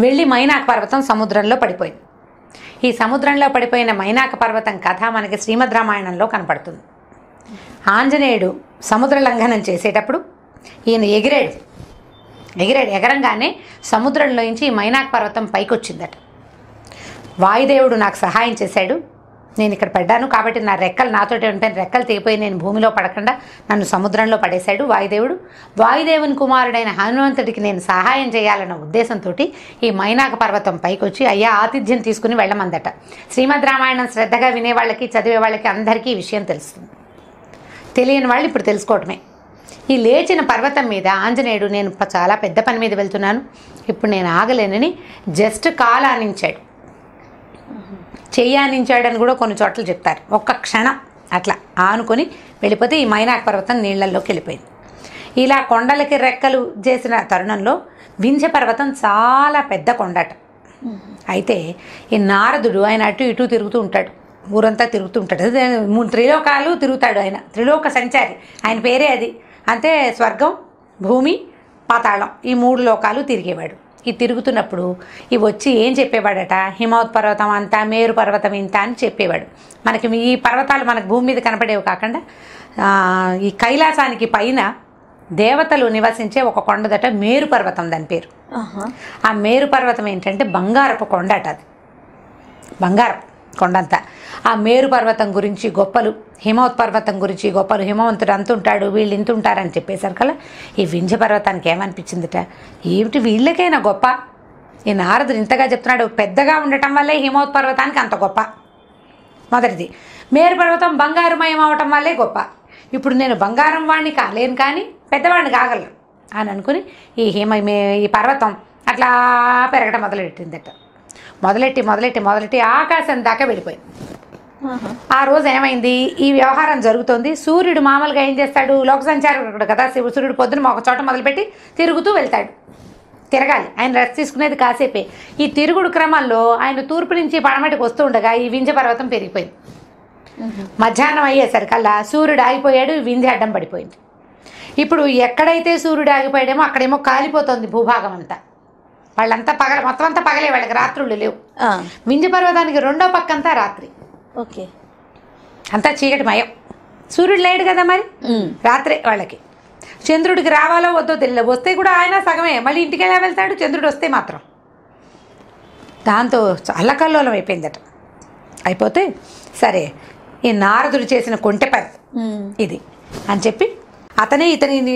వెళ్ళి మైనాక్ పర్వతం సముద్రంలో పడిపోయింది. ఈ సముద్రంలో పడిపోయిన మైనాక పర్వతం కథ మనకి శ్రీమద్ రామాయణంలో కనపడుతుంది. ఆంజనేయుడు సముద్ర లంఘనం చేసేటప్పుడు ఈయన ఎగరంగానే సముద్రంలోంచి ఈ మైనాక్ పర్వతం పైకి వచ్చిందట. వాయుదేవుడు నాకు సహాయం చేశాడు, నేను ఇక్కడ పడ్డాను కాబట్టి నా రెక్కలు నాతోటి ఉంటాను, రెక్కలు తెగిపోయి నేను భూమిలో పడకుండా నన్ను సముద్రంలో పడేశాడు వాయుదేవుడు. వాయుదేవుని కుమారుడైన హనుమంతుడికి నేను సహాయం చేయాలన్న ఉద్దేశంతో ఈ మైనాక పర్వతం పైకి వచ్చి అయ్యా ఆతిథ్యం తీసుకుని వెళ్ళమందట. శ్రీమద్ రామాయణం శ్రద్ధగా వినేవాళ్ళకి, చదివే వాళ్ళకి అందరికీ ఈ విషయం తెలుస్తుంది. తెలియని వాళ్ళు ఇప్పుడు తెలుసుకోవటమే. ఈ లేచిన పర్వతం మీద ఆంజనేయుడు నేను చాలా పెద్ద పని మీద వెళ్తున్నాను, ఇప్పుడు నేను ఆగలేనని జస్ట్ కాలు ఆనించాడు, చెయ్యి ఆనించాడని కూడా కొన్ని చోట్ల చెప్తారు. ఒక్క క్షణం అట్లా ఆనుకొని వెళ్ళిపోతే ఈ మైనాక్ పర్వతం నీళ్లలోకి వెళ్ళిపోయింది. ఇలా కొండలకి రెక్కలు చేసిన తరుణంలో వింధ్య పర్వతం చాలా పెద్ద కొండట. అయితే ఈ నారదుడు ఆయన అటు ఇటు తిరుగుతూ ఉంటాడు, ఊరంతా తిరుగుతూ ఉంటాడు, త్రిలోకాలు తిరుగుతాడు ఆయన, త్రిలోక సంచారి, ఆయన పేరే అది. అంటే స్వర్గం, భూమి, పాతాళం ఈ 3 లోకాలు తిరిగేవాడు. ఈ తిరుగుతున్నప్పుడు ఇవి వచ్చి ఏం చెప్పేవాడట, హిమవత్ పర్వతం అంతా, మేరు పర్వతం ఇంత అని చెప్పేవాడు. మనకి ఈ పర్వతాలు మనకు భూమి మీద కనపడేవి కాకుండా ఈ కైలాసానికి పైన దేవతలు నివసించే ఒక కొండదట మేరు పర్వతం, దాని పేరు. ఆ మేరు పర్వతం ఏంటంటే బంగారపు కొండ అట, అది బంగారపు కొండంతా. ఆ మేరు పర్వతం గురించి గొప్పలు, హిమవత్ పర్వతం గురించి గొప్పలు, హిమవంతుడు అంతుంటాడు వీళ్ళు ఇంతుంటారని చెప్పేసరికల్లా ఈ వింధ్య పర్వతానికి ఏమనిపించిందిట, ఏమిటి వీళ్ళకైనా గొప్ప, ఈ నారదుడు ఇంతగా చెప్తున్నాడు, పెద్దగా ఉండటం వల్లే హిమవత్ పర్వతానికి అంత గొప్ప. మొదటిది మేరు పర్వతం బంగారుమయం అవటం వల్లే గొప్ప. ఇప్పుడు నేను బంగారం వాడిని కాలేను కానీ పెద్దవాడిని కాగలను అని అనుకుని ఈ పర్వతం అట్లా పెరగడం మొదలెట్టిందట. మొదలెట్టి ఆకాశం దాకా వెళ్ళిపోయింది. ఆ రోజు ఏమైంది, ఈ వ్యవహారం జరుగుతోంది. సూర్యుడు మామూలుగా ఏం చేస్తాడు, లోక సంచారకుడు కదా, సూర్యుడు పొద్దున ఒక చోట మొదలుపెట్టి తిరుగుతూ వెళ్తాడు. తిరగాలి, ఆయన రెస్ట్ తీసుకునేది కాసేపే. ఈ తిరుగుడు క్రమంలో ఆయన తూర్పు నుంచి పడమటికి వస్తూ ఉండగా ఈ వింధ్య పర్వతం పెరిగిపోయింది. మధ్యాహ్నం అయ్యేసరికల్లా సూర్యుడు ఆగిపోయాడు, వింధ్య అడ్డం పడిపోయింది. ఇప్పుడు ఎక్కడైతే సూర్యుడు ఆగిపోయాడేమో అక్కడేమో కాలిపోతుంది భూభాగం అంతా. వాళ్ళంతా మొత్తం అంతా పగలే, వాళ్ళకి రాత్రుళ్ళు లేవు. వింధ్య పర్వతానికి రెండో పక్కంతా రాత్రి. ఓకే, అంతా చీకటి మయం. సూర్యుడు లేడు కదా, మరి రాత్రే వాళ్ళకి. చంద్రుడికి రావాలో వద్దో తెలియదు, వస్తే కూడా ఆయన సగమే, మళ్ళీ ఇంటికి ఎలా వెళ్తాడు చంద్రుడు వస్తే మాత్రం. దాంతో అల్లకల్లోలం అయిపోయిందట. అయిపోతే సరే ఈ నారదుడు చేసిన కొంటె పని ఇది అని చెప్పి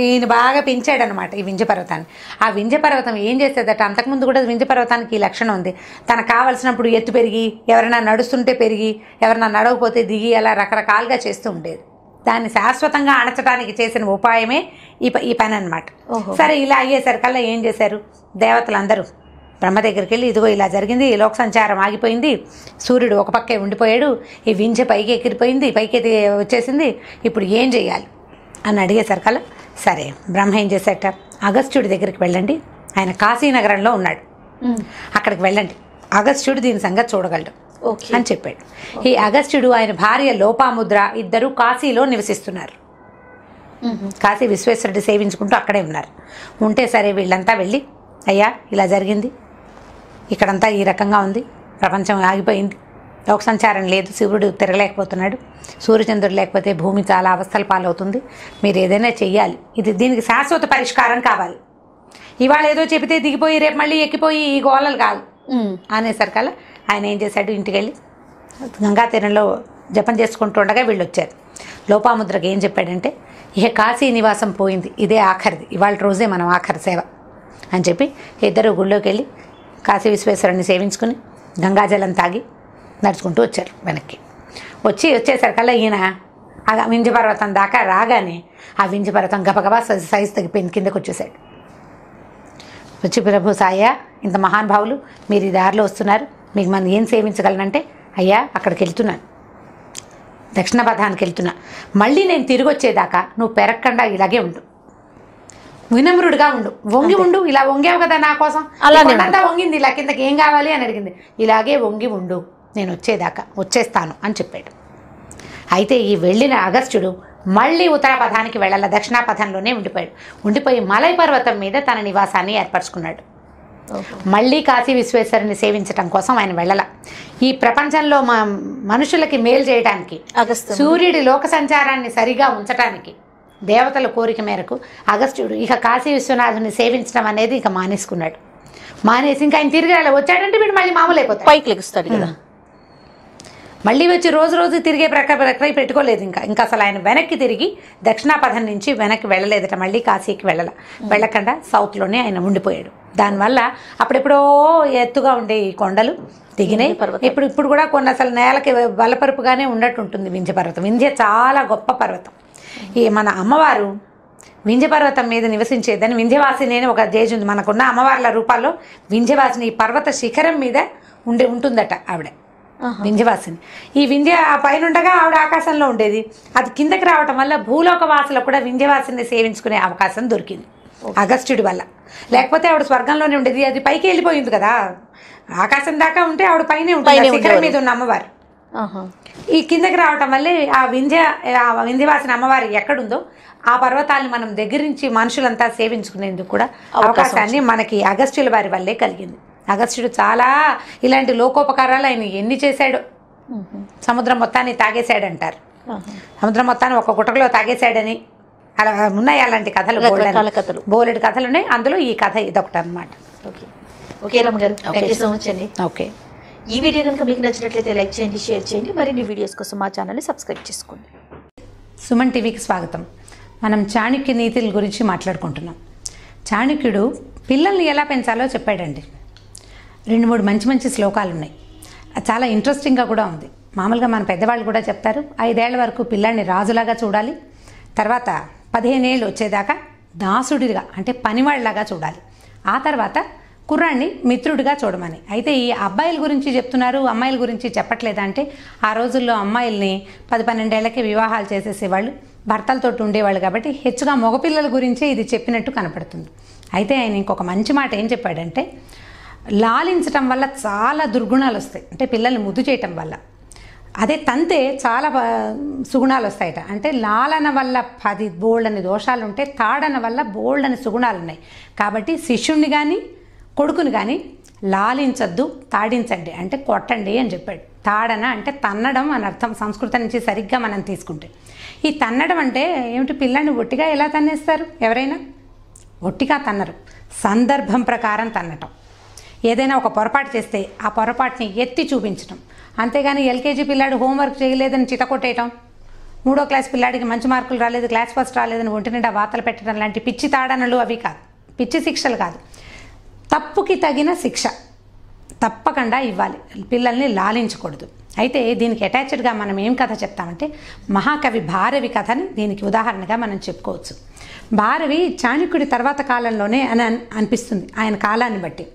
ఈయన బాగా పెంచాడనమాట ఈ వింధ్య పర్వతాన్ని. ఆ వింధ్య పర్వతం ఏం చేసేదట, అంతకుముందు కూడా వింధ్య పర్వతానికి ఈ లక్షణం ఉంది. తనకు కావలసినప్పుడు ఎత్తు పెరిగి, ఎవరైనా నడుస్తుంటే పెరిగి, ఎవరైనా నడవకపోతే దిగి, అలా రకరకాలుగా చేస్తూ ఉండేది. దాన్ని శాశ్వతంగా అణచడానికి చేసిన ఉపాయమే ఈ పని అనమాట. సరే ఇలా అయ్యేసరికల్లా ఏం చేశారు, దేవతలందరూ బ్రహ్మ దగ్గరికి వెళ్ళి, ఇదిగో ఇలా జరిగింది, లోక సంచారం ఆగిపోయింది, సూర్యుడు ఒక పక్కే ఉండిపోయాడు, ఈ వింధ్య పైకి ఎక్కిరిపోయింది, పైకి వచ్చేసింది, ఇప్పుడు ఏం చేయాలి అని అడిగేసరికల్లా సరే బ్రహ్మ ఏం చేశాట, అగస్త్యుడి దగ్గరికి వెళ్ళండి, ఆయన కాశీనగరంలో ఉన్నాడు, అక్కడికి వెళ్ళండి, అగస్త్యుడు దీని సంగతి చూడగలడు అని చెప్పాడు. ఈ అగస్త్యుడు ఆయన భార్య లోపాముద్ర ఇద్దరు కాశీలో నివసిస్తున్నారు. కాశీ విశ్వేశ్వరుడి సేవించుకుంటూ అక్కడే ఉన్నారు. ఉంటే సరే వీళ్ళంతా వెళ్ళి, అయ్యా ఇలా జరిగింది, ఇక్కడంతా ఈ రకంగా ఉంది, ప్రపంచం ఆగిపోయింది, లోక సంచారం లేదు, సూర్యుడు తిరగలేకపోతున్నాడు, సూర్యచంద్రుడు లేకపోతే భూమి చాలా అవస్థల పాలవుతుంది, మీరు ఏదైనా చెయ్యాలి, దీనికి శాశ్వత పరిష్కారం కావాలి. ఇవాళ ఏదో చెబితే దిగిపోయి రేపు మళ్ళీ ఎక్కిపోయి ఈ గోళలు కాదు అనేసరికల్లా ఆయన ఏం చేశాడు, ఇంటికి వెళ్ళి గంగా తీరంలో జపం చేసుకుంటూ ఉండగా వీళ్ళు వచ్చారు. లోపాముద్రకి ఏం చెప్పాడంటే, ఇక కాశీ నివాసం పోయింది, ఇదే ఆఖరిది, ఇవాళ రోజే మనం ఆఖరి సేవ అని చెప్పి ఇద్దరు గుళ్ళోకి వెళ్ళి కాశీ విశ్వేశ్వరుని సేవించుకుని గంగాజలం తాగి నడుచుకుంటూ వచ్చారు. వెనక్కి వచ్చేసరికల్లా ఈయన ఆ వింధ్య పర్వతం దాకా రాగానే ఆ వింధ్య పర్వతం గబగబా సైజు తగ్గిపోయింది, కిందకు వచ్చేసాడు. వచ్చి, ప్రభు సాయ, ఇంత మహానుభావులు మీరు ఈ దారిలో వస్తున్నారు, మీకు మనం ఏం సేవించగలనంటే, అయ్యా అక్కడికి వెళ్తున్నాను, దక్షిణ పథానికి వెళ్తున్నా, మళ్ళీ నేను తిరిగి వచ్చేదాకా నువ్వు పెరగకుండా ఇలాగే ఉండు, వినమ్రుడుగా ఉండు, వంగి ఉండు, ఇలా వంగావు కదా నా కోసం, అలాంతా వంగింది, ఇలా కిందకి ఏం కావాలి అని అడిగింది, ఇలాగే వంగి ఉండు, నేను వచ్చేదాకా వచ్చేస్తాను అని చెప్పాడు. అయితే ఈ వెళ్ళిన అగస్త్యుడు మళ్ళీ ఉత్తర పథానికి వెళ్ళాల, దక్షిణ పథంలోనే ఉండిపోయి మలై పర్వతం మీద తన నివాసాన్ని ఏర్పరచుకున్నాడు. మళ్ళీ కాశీ విశ్వేశ్వరుని సేవించటం కోసం ఆయన వెళ్ళాల. ఈ ప్రపంచంలో మనుషులకి మేలు చేయడానికి, సూర్యుడి లోక సంచారాన్ని సరిగా ఉంచటానికి దేవతల కోరిక మేరకు అగస్త్యుడు ఇక కాశీ విశ్వనాథుని సేవించడం అనేది ఇక మానేసుకున్నాడు. మానేసి ఇంకా ఆయన తిరిగి వచ్చాడంటే వీడు మళ్ళీ మామూలు అయిపోతాడు, పైకి లెగుస్తాడు కదా. మళ్ళీ వచ్చి రోజు తిరిగే ప్రక్రియ పెట్టుకోలేదు. ఇంకా అసలు ఆయన వెనక్కి తిరిగి దక్షిణాపథం నుంచి వెనక్కి వెళ్ళలేదట, మళ్ళీ కాశీకి వెళ్ళకుండా సౌత్లోనే ఆయన ఉండిపోయాడు. దానివల్ల అప్పుడెప్పుడో ఎత్తుగా ఉండే ఈ కొండలు దిగినాయి. ఇప్పుడు కూడా కొన్ని అసలు నేలకి బలపరుపుగానే ఉన్నట్టు ఉంటుంది వింధ్య పర్వతం. వింధ్య చాలా గొప్ప పర్వతం. ఈ మన అమ్మవారు వింధ్య పర్వతం మీద నివసించేదని వింధ్యవాసిని అని ఒక దేశం ఉంది. మనకున్న అమ్మవార్ల రూపాల్లో వింధ్యవాసిని ఈ పర్వత శిఖరం మీద ఉంటుందట ఆవిడ, వింధ్యవాసిని. ఈ వింధ్య పైన ఉండగా ఆవిడ ఆకాశంలో ఉండేది. అది కిందకి రావటం వల్ల భూలోక వాసులకు కూడా వింధ్యవాసిని సేవించుకునే అవకాశం దొరికింది అగస్త్యుడి వల్ల. లేకపోతే ఆవిడ స్వర్గంలోనే ఉండేది, అది పైకి వెళ్ళిపోయింది కదా, ఆకాశం దాకా ఉంటే ఆవిడ పైనే ఉంటుంది, శిఖరం మీద ఉన్న అమ్మవారు. ఈ కిందకి రావటం వల్లే ఆ వింధ్యవాసిని అమ్మవారి ఎక్కడుందో ఆ పర్వతాన్ని మనం దగ్గర నుంచి మనుషులంతా సేవించుకునేందుకు కూడా అవకాశాన్ని మనకి అగస్త్యుల వారి వల్లే కలిగింది. అగస్త్యుడు చాలా ఇలాంటి లోకోపకారాలు ఆయన ఎన్ని చేశాడో. సముద్రం మొత్తాన్ని తాగేశాడంటారు, సముద్రం మొత్తాన్ని ఒక గుటకలో తాగేశాడని అలా ఉన్నాయి అలాంటి కథలు, బోలెడు కథలు ఉన్నాయి. అందులో ఈ కథ ఇదొకటి అనమాట. ఓకే రమ్మ గారు, థాంక్యూ సో మచ్ అండి. ఓకే, ఈ వీడియో కనుక మీకు నచ్చినట్లయితే లైక్ చేయండి, షేర్ చేయండి, మరిన్ని వీడియోస్ కోసం మా ఛానల్ని సబ్స్క్రైబ్ చేసుకోండి. సుమన్ టీవీకి స్వాగతం. మనం చాణక్య నీతుల గురించి మాట్లాడుకుంటున్నాం. చాణక్యుడు పిల్లల్ని ఎలా పెంచాలో చెప్పాడండి. 2-3 మంచి శ్లోకాలు ఉన్నాయి. చాలా ఇంట్రెస్టింగ్గా కూడా ఉంది. మామూలుగా మన పెద్దవాళ్ళు కూడా చెప్తారు, 5 ఏళ్ల వరకు పిల్లాడిని రాజులాగా చూడాలి, తర్వాత 15 ఏళ్ళు వచ్చేదాకా దాసుడిగా అంటే పనివాళ్ళలాగా చూడాలి. ఆ తర్వాత కుర్రాన్ని మిత్రుడిగా చూడమని. అయితే ఈ అబ్బాయిల గురించి చెప్తున్నారు, అమ్మాయిల గురించి చెప్పట్లేదా అంటే ఆ రోజుల్లో అమ్మాయిల్ని 10-12 ఏళ్ళకి వివాహాలు చేసేసేవాళ్ళు, భర్తలతో ఉండేవాళ్ళు. కాబట్టి హెచ్చుగా మగపిల్లల గురించే ఇది చెప్పినట్టు కనపడుతుంది. అయితే ఆయన ఇంకొక మంచి మాట ఏం చెప్పాడంటే, లాలించటం వల్ల చాలా దుర్గుణాలు వస్తాయి. అంటే పిల్లల్ని ముద్దు చేయటం వల్ల. అదే తంతే చాలా సుగుణాలు వస్తాయట. అంటే లాలన వల్ల 10 బోల్డని దోషాలు ఉంటే తాడన వల్ల బోల్డని సుగుణాలు ఉన్నాయి. కాబట్టి శిష్యుణ్ణి కానీ కొడుకుని కానీ లాలించద్దు, తాడించండి అంటే కొట్టండి అని చెప్పాడు. తాడన అంటే తన్నడం అని అర్థం, సంస్కృతం నుంచి సరిగ్గా మనం తీసుకుంటే. ఈ తన్నడం అంటే ఏమిటి? పిల్లాన్ని ఒట్టిగా ఎలా తన్నేస్తారు? ఎవరైనా ఒట్టిగా తన్నరు, సందర్భం ప్రకారం తన్నటం. ఏదైనా ఒక పొరపాటు చేస్తే ఆ పొరపాటుని ఎత్తి చూపించడం. అంతేగాని ఎల్కేజీ పిల్లాడు హోంవర్క్ చేయలేదని చితకొట్టేయటం, 3వ క్లాస్ పిల్లాడికి మంచి మార్కులు రాలేదు, క్లాస్ ఫస్ట్ రాలేదని ఒంటి నిండా వార్తలు పెట్టడం లాంటి పిచ్చి తాడనలు అవి కాదు, పిచ్చి శిక్షలు కాదు. తప్పుకి తగిన శిక్ష తప్పకుండా ఇవ్వాలి, పిల్లల్ని లాలించకూడదు. అయితే దీనికి అటాచ్డ్గా మనం ఏం కథ చెప్తామంటే మహాకవి భారవి కథని దీనికి ఉదాహరణగా మనం చెప్పుకోవచ్చు. భారవి చాణక్యుడి తర్వాత కాలంలోనే అని అనిపిస్తుంది ఆయన కాలాన్ని బట్టి.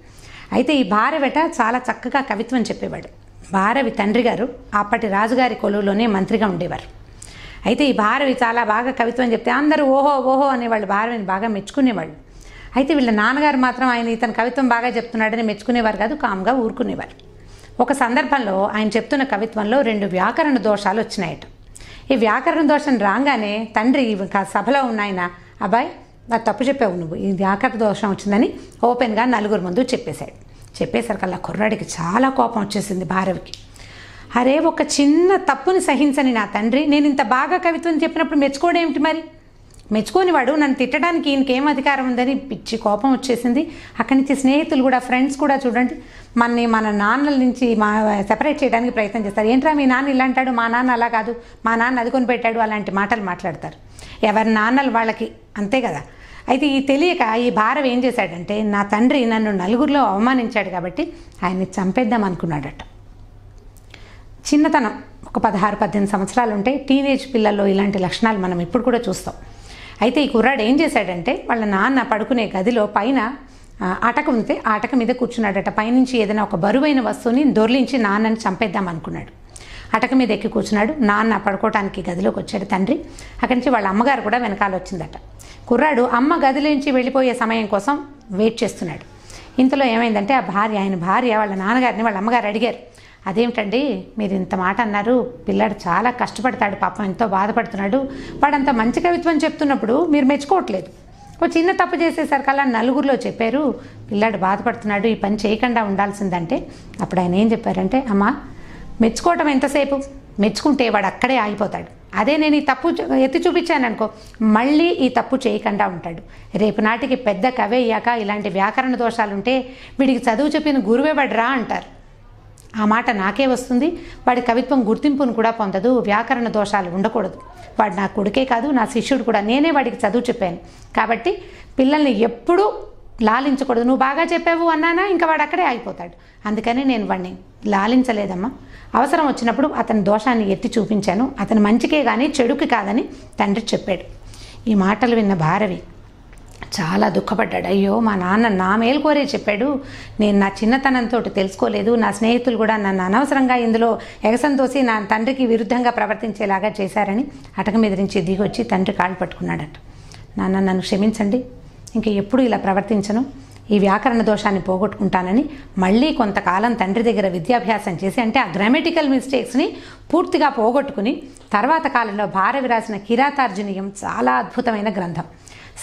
అయితే ఈ భారవిట చాలా చక్కగా కవిత్వం చెప్పేవాడు. భారవి తండ్రి గారు అప్పటి రాజుగారి కొలువులోనే మంత్రిగా ఉండేవారు. అయితే ఈ భారవి చాలా బాగా కవిత్వం చెప్తే అందరూ ఓహో ఓహో అనేవాళ్ళు, భారవిని బాగా మెచ్చుకునేవాళ్ళు. అయితే వీళ్ళ నాన్నగారు మాత్రం ఆయన ఇతను కవిత్వం బాగా చెప్తున్నాడని మెచ్చుకునేవారు కాదు, కామ్గా ఊరుకునేవారు. ఒక సందర్భంలో ఆయన చెప్తున్న కవిత్వంలో 2 వ్యాకరణ దోషాలు వచ్చినాయట. ఈ వ్యాకరణ దోషం రాగానే తండ్రి సభలో ఉన్న ఆయన, అబ్బాయి నాకు తప్పు చెప్పావు నువ్వు, ఈ వ్యాకరణ దోషం వచ్చిందని ఓపెన్గా నలుగురు ముందు చెప్పేశాడు. చెప్పేసరికల్లా కుర్రాడికి చాలా కోపం వచ్చేసింది భారవికి. అరే, ఒక చిన్న తప్పుని సహించని నా తండ్రి నేను ఇంత బాగా కవిత్వం చెప్పినప్పుడు మెచ్చుకోవడేమిటి? మరి మెచ్చుకోని వాడు నన్ను తిట్టడానికి ఈయనకేం అధికారం ఉందని పిచ్చి కోపం వచ్చేసింది. అక్కడి నుంచి స్నేహితులు కూడా, ఫ్రెండ్స్ కూడా చూడండి మన నాన్నల నుంచి సెపరేట్ చేయడానికి ప్రయత్నం చేస్తారు. ఏంట్రా మీ నాన్న ఇలా అంటాడు, మా నాన్న అలా కాదు, మా నాన్న అది కొని పెట్టాడు, అలాంటి మాటలు మాట్లాడతారు. ఎవరి నాన్నలు వాళ్ళకి అంతే కదా. అయితే ఈ తెలియక ఈ భారవి ఏం చేశాడంటే, నా తండ్రి నన్ను నలుగురిలో అవమానించాడు కాబట్టి ఆయన్ని చంపేద్దాం అనుకున్నాడట. చిన్నతనం ఒక 16-18 సంవత్సరాలు ఉంటే టీనేజ్ పిల్లల్లో ఇలాంటి లక్షణాలు మనం ఇప్పుడు కూడా చూస్తాం. అయితే ఈ కుర్రాడు ఏం చేశాడంటే, వాళ్ళ నాన్న పడుకునే గదిలో పైన అటక ఉంటే ఆ అటక మీద కూర్చున్నాడట. పైనుంచి ఏదైనా ఒక బరువైన వస్తువుని దొర్లించి నాన్నని చంపేద్దాం అనుకున్నాడు. అటక మీద ఎక్కి కూర్చున్నాడు. నాన్న పడుకోవటానికి గదిలోకి వచ్చాడు తండ్రి. అక్కడి నుంచి వాళ్ళ అమ్మగారు కూడా వెనకాల వచ్చిందట. కుర్రాడు అమ్మ గదిలోంచి వెళ్ళిపోయే సమయం కోసం వెయిట్ చేస్తున్నాడు. ఇంతలో ఏమైందంటే ఆయన భార్య వాళ్ళ నాన్నగారిని వాళ్ళ అమ్మగారు అడిగారు, అదేమిటండి మీరు ఇంత మాట అన్నారు, పిల్లాడు చాలా కష్టపడతాడు, పాపం ఎంతో బాధపడుతున్నాడు, వాడంత మంచి కవిత్వం చెప్తున్నప్పుడు మీరు మెచ్చుకోవట్లేదు, ఒక చిన్న తప్పు చేసేసరికల్లా నలుగురిలో చెప్పారు, పిల్లాడు బాధపడుతున్నాడు, ఈ పని చేయకుండా ఉండాల్సిందంటే అప్పుడు ఆయన ఏం చెప్పారంటే, అమ్మ మెచ్చుకోవటం ఎంతసేపు, మెచ్చుకుంటే వాడు అక్కడే ఆగిపోతాడు. అదే నేను ఈ తప్పు ఎత్తి చూపించాను అనుకో, మళ్ళీ ఈ తప్పు చేయకుండా ఉంటాడు. రేపు నాటికి పెద్ద కవి అయ్యాక ఇలాంటి వ్యాకరణ దోషాలుంటే వీడికి చదువు చెప్పిన గురువే వాడు అంటారు. ఆ మాట నాకే వస్తుంది, వాడి కవిత్వం గుర్తింపును కూడా పొందదు, వ్యాకరణ దోషాలు ఉండకూడదు, వాడు నా కొడుకే కాదు నా శిష్యుడు కూడా, నేనే వాడికి చదువు చెప్పాను. కాబట్టి పిల్లల్ని ఎప్పుడూ లాలించకూడదు. నువ్వు బాగా చెప్పావు అన్నానా ఇంకా వాడు అక్కడే ఆగిపోతాడు. అందుకని నేను వాడిని లాలించలేదమ్మా, అవసరం వచ్చినప్పుడు అతని దోషాన్ని ఎత్తి చూపించాను, అతని మంచికే కానీ చెడుకి కాదని తండ్రి చెప్పాడు. ఈ మాటలు విన్న భారవి చాలా దుఃఖపడ్డాడు. అయ్యో మా నాన్న నా మేలు కోరే చెప్పాడు, నేను నా చిన్నతనంతో తెలుసుకోలేదు, నా స్నేహితులు కూడా నన్ను అనవసరంగా ఇందులో ఎగసం తోసి నా తండ్రికి విరుద్ధంగా ప్రవర్తించేలాగా చేశారని అటక మీద నుంచి దిగొచ్చి తండ్రి కాళ్ళు పట్టుకున్నాడట. నాన్న నన్ను క్షమించండి, ఇంక ఎప్పుడు ఇలా ప్రవర్తించను, ఈ వ్యాకరణ దోషాన్ని పోగొట్టుకుంటానని మళ్ళీ కొంతకాలం తండ్రి దగ్గర విద్యాభ్యాసం చేసి, అంటే ఆ గ్రామటికల్ మిస్టేక్స్ని పూర్తిగా పోగొట్టుకుని తర్వాత కాలంలో భారవి రాసిన కిరాతార్జునీయం చాలా అద్భుతమైన గ్రంథం.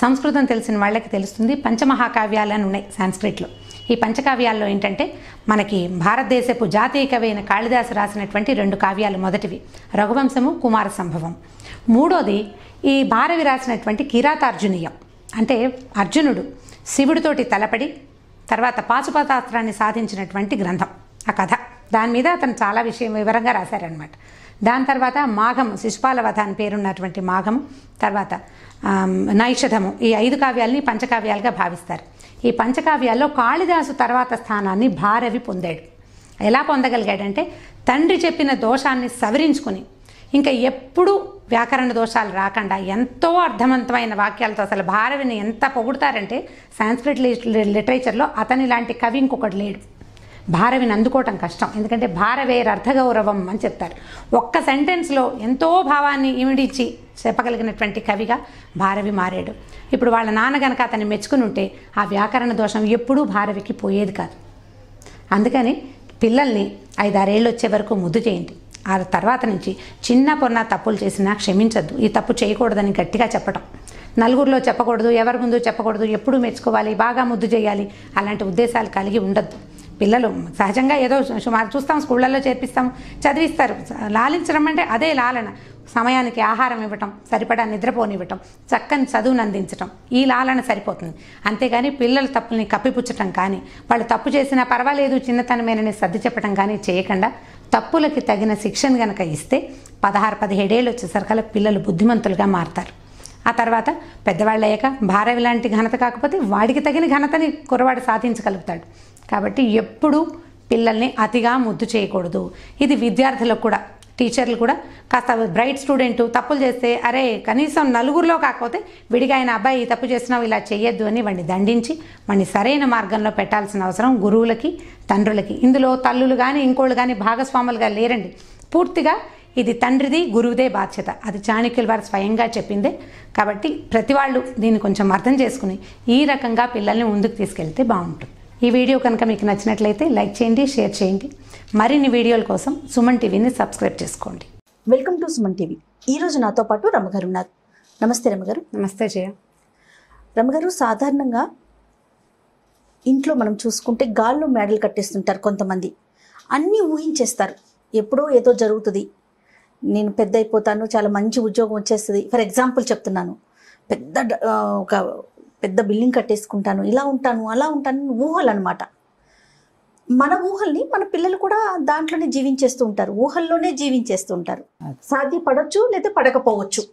సంస్కృతం తెలిసిన వాళ్ళకి తెలుస్తుంది. పంచమహాకావ్యాలు అని ఉన్నాయి సాంస్క్రిట్లో. ఈ పంచకావ్యాల్లో ఏంటంటే మనకి భారతదేశపు జాతీయ కవి అయిన కాళిదాసు రాసినటువంటి 2 కావ్యాలు. మొదటివి రఘువంశము, కుమార సంభవం. మూడోది ఈ భారవి రాసినటువంటి కిరాతార్జునీయం. అంటే అర్జునుడు శివుడితోటి తలపడి తర్వాత పాశుపతాస్త్రాన్ని సాధించినటువంటి గ్రంథం ఆ కథ. దాని మీద అతను చాలా వివరంగా రాశారనమాట. దాని తర్వాత మాఘము, శిశుపాల వధ అని పేరున్నటువంటి మాఘము, తర్వాత నైషధము, ఈ 5 కావ్యాలని పంచకావ్యాలుగా భావిస్తారు. ఈ పంచకావ్యాల్లో కాళిదాసు తర్వాత స్థానాన్ని భారవి పొందాడు. ఎలా పొందగలిగాడంటే తండ్రి చెప్పిన దోషాన్ని సవరించుకుని ఇంకా ఎప్పుడు వ్యాకరణ దోషాలు రాకుండా ఎంతో అర్థవంతమైన వాక్యాలతో అసలు భారవిని ఎంత పొగుడతారంటే సాంస్క్రిట్ లిటరేచర్లో అతని లాంటి కవి ఇంకొకటి లేడు. భారవిని అందుకోవటం కష్టం, ఎందుకంటే భారవేర్ అర్థగౌరవం అని చెప్తారు. ఒక్క సెంటెన్స్లో ఎంతో భావాన్ని ఇమిడించి చెప్పగలిగినటువంటి కవిగా భారవి మారాడు. ఇప్పుడు వాళ్ళ నాన్న గనక అతన్ని మెచ్చుకుని ఉంటే ఆ వ్యాకరణ దోషం ఎప్పుడూ భారవికి పోయేది కాదు. అందుకని పిల్లల్ని 5-6 ఏళ్ళు వచ్చే వరకు ముద్దు చేయండి. ఆ తర్వాత నుంచి చిన్న పొన్న తప్పులు చేసినా క్షమించద్దు, ఈ తప్పు చేయకూడదని గట్టిగా చెప్పటం. నలుగురిలో చెప్పకూడదు, ఎవరి ముందు చెప్పకూడదు, ఎప్పుడు మెచ్చుకోవాలి, బాగా ముద్దు చేయాలి, అలాంటి ఉద్దేశాలు కలిగి ఉండద్దు. పిల్లలు సహజంగా ఏదో సుమారు చూస్తాం, స్కూళ్ళల్లో చేర్పిస్తాం, చదివిస్తారు. లాలించడం అంటే అదే లాలన. సమయానికి ఆహారం ఇవ్వటం, సరిపడా నిద్రపోనివ్వటం, చక్కని చదువును అందించటం, ఈ లాలన సరిపోతుంది. అంతేగాని పిల్లల తప్పుల్ని కప్పిపుచ్చటం కానీ, వాళ్ళు తప్పు చేసినా పర్వాలేదు చిన్నతనమేనని సర్ది చెప్పడం కానీ చేయకుండా తప్పులకి తగిన శిక్షణ కనుక ఇస్తే 16-17 ఏళ్ళు వచ్చేసరికల్లా పిల్లలు బుద్ధిమంతులుగా మారతారు. ఆ తర్వాత పెద్దవాళ్ళు అయ్యాక భారవి లాంటి ఘనత కాకపోతే వాడికి తగిన ఘనతని కుర్రవాడు సాధించగలుగుతాడు. కాబట్టి ఎప్పుడూ పిల్లల్ని అతిగా ముద్దు చేయకూడదు. ఇది విద్యార్థులకు కూడా, టీచర్లు కూడా కాస్త బ్రైట్ స్టూడెంట్ తప్పులు చేస్తే అరే కనీసం నలుగురిలో కాకపోతే విడిగా ఆయన అబ్బాయి తప్పు చేసినావు ఇలా చేయొద్దు అని వాడిని దండించి వాడిని సరైన మార్గంలో పెట్టాల్సిన అవసరం గురువులకి తండ్రులకి. ఇందులో తల్లులు కానీ ఇంకోళ్ళు కానీ భాగస్వాములుగా లేరండి. పూర్తిగా ఇది తండ్రిది గురువుదే బాధ్యత. అది చాణక్యుల వారు స్వయంగా చెప్పిందే. కాబట్టి ప్రతి వాళ్ళు దీన్ని కొంచెం అర్థం చేసుకుని ఈ రకంగా పిల్లల్ని ముందుకు తీసుకెళ్తే బాగుంటుంది. ఈ వీడియో కనుక మీకు నచ్చినట్లయితే లైక్ చేయండి, షేర్ చేయండి. మరిన్ని వీడియోల కోసం సుమన్ టీవీని సబ్స్క్రైబ్ చేసుకోండి. Welcome to Suman TV. ఈరోజు నాతో పాటు రమగారు ఉన్నారు. నమస్తే రమగారు. నమస్తే జయ. రమగారు, సాధారణంగా ఇంట్లో మనం చూసుకుంటే గాల్లో మేడలు కట్టేస్తుంటారు కొంతమంది. అన్నీ ఊహించేస్తారు. ఎప్పుడో ఏదో జరుగుతుంది, నేను పెద్ద అయిపోతాను, చాలా మంచి ఉద్యోగం వచ్చేస్తుంది, ఫర్ ఎగ్జాంపుల్ చెప్తున్నాను, ఒక పెద్ద బిల్డింగ్ కట్టేసుకుంటాను, ఇలా ఉంటాను అలా ఉంటాను, ఊహలు అనమాట. మన ఊహల్ని మన పిల్లలు కూడా దాంట్లోనే జీవించేస్తూ ఉంటారు, ఊహల్లోనే జీవించేస్తూ ఉంటారు. సాధ్యపడవచ్చు లేదా పడకపోవచ్చు.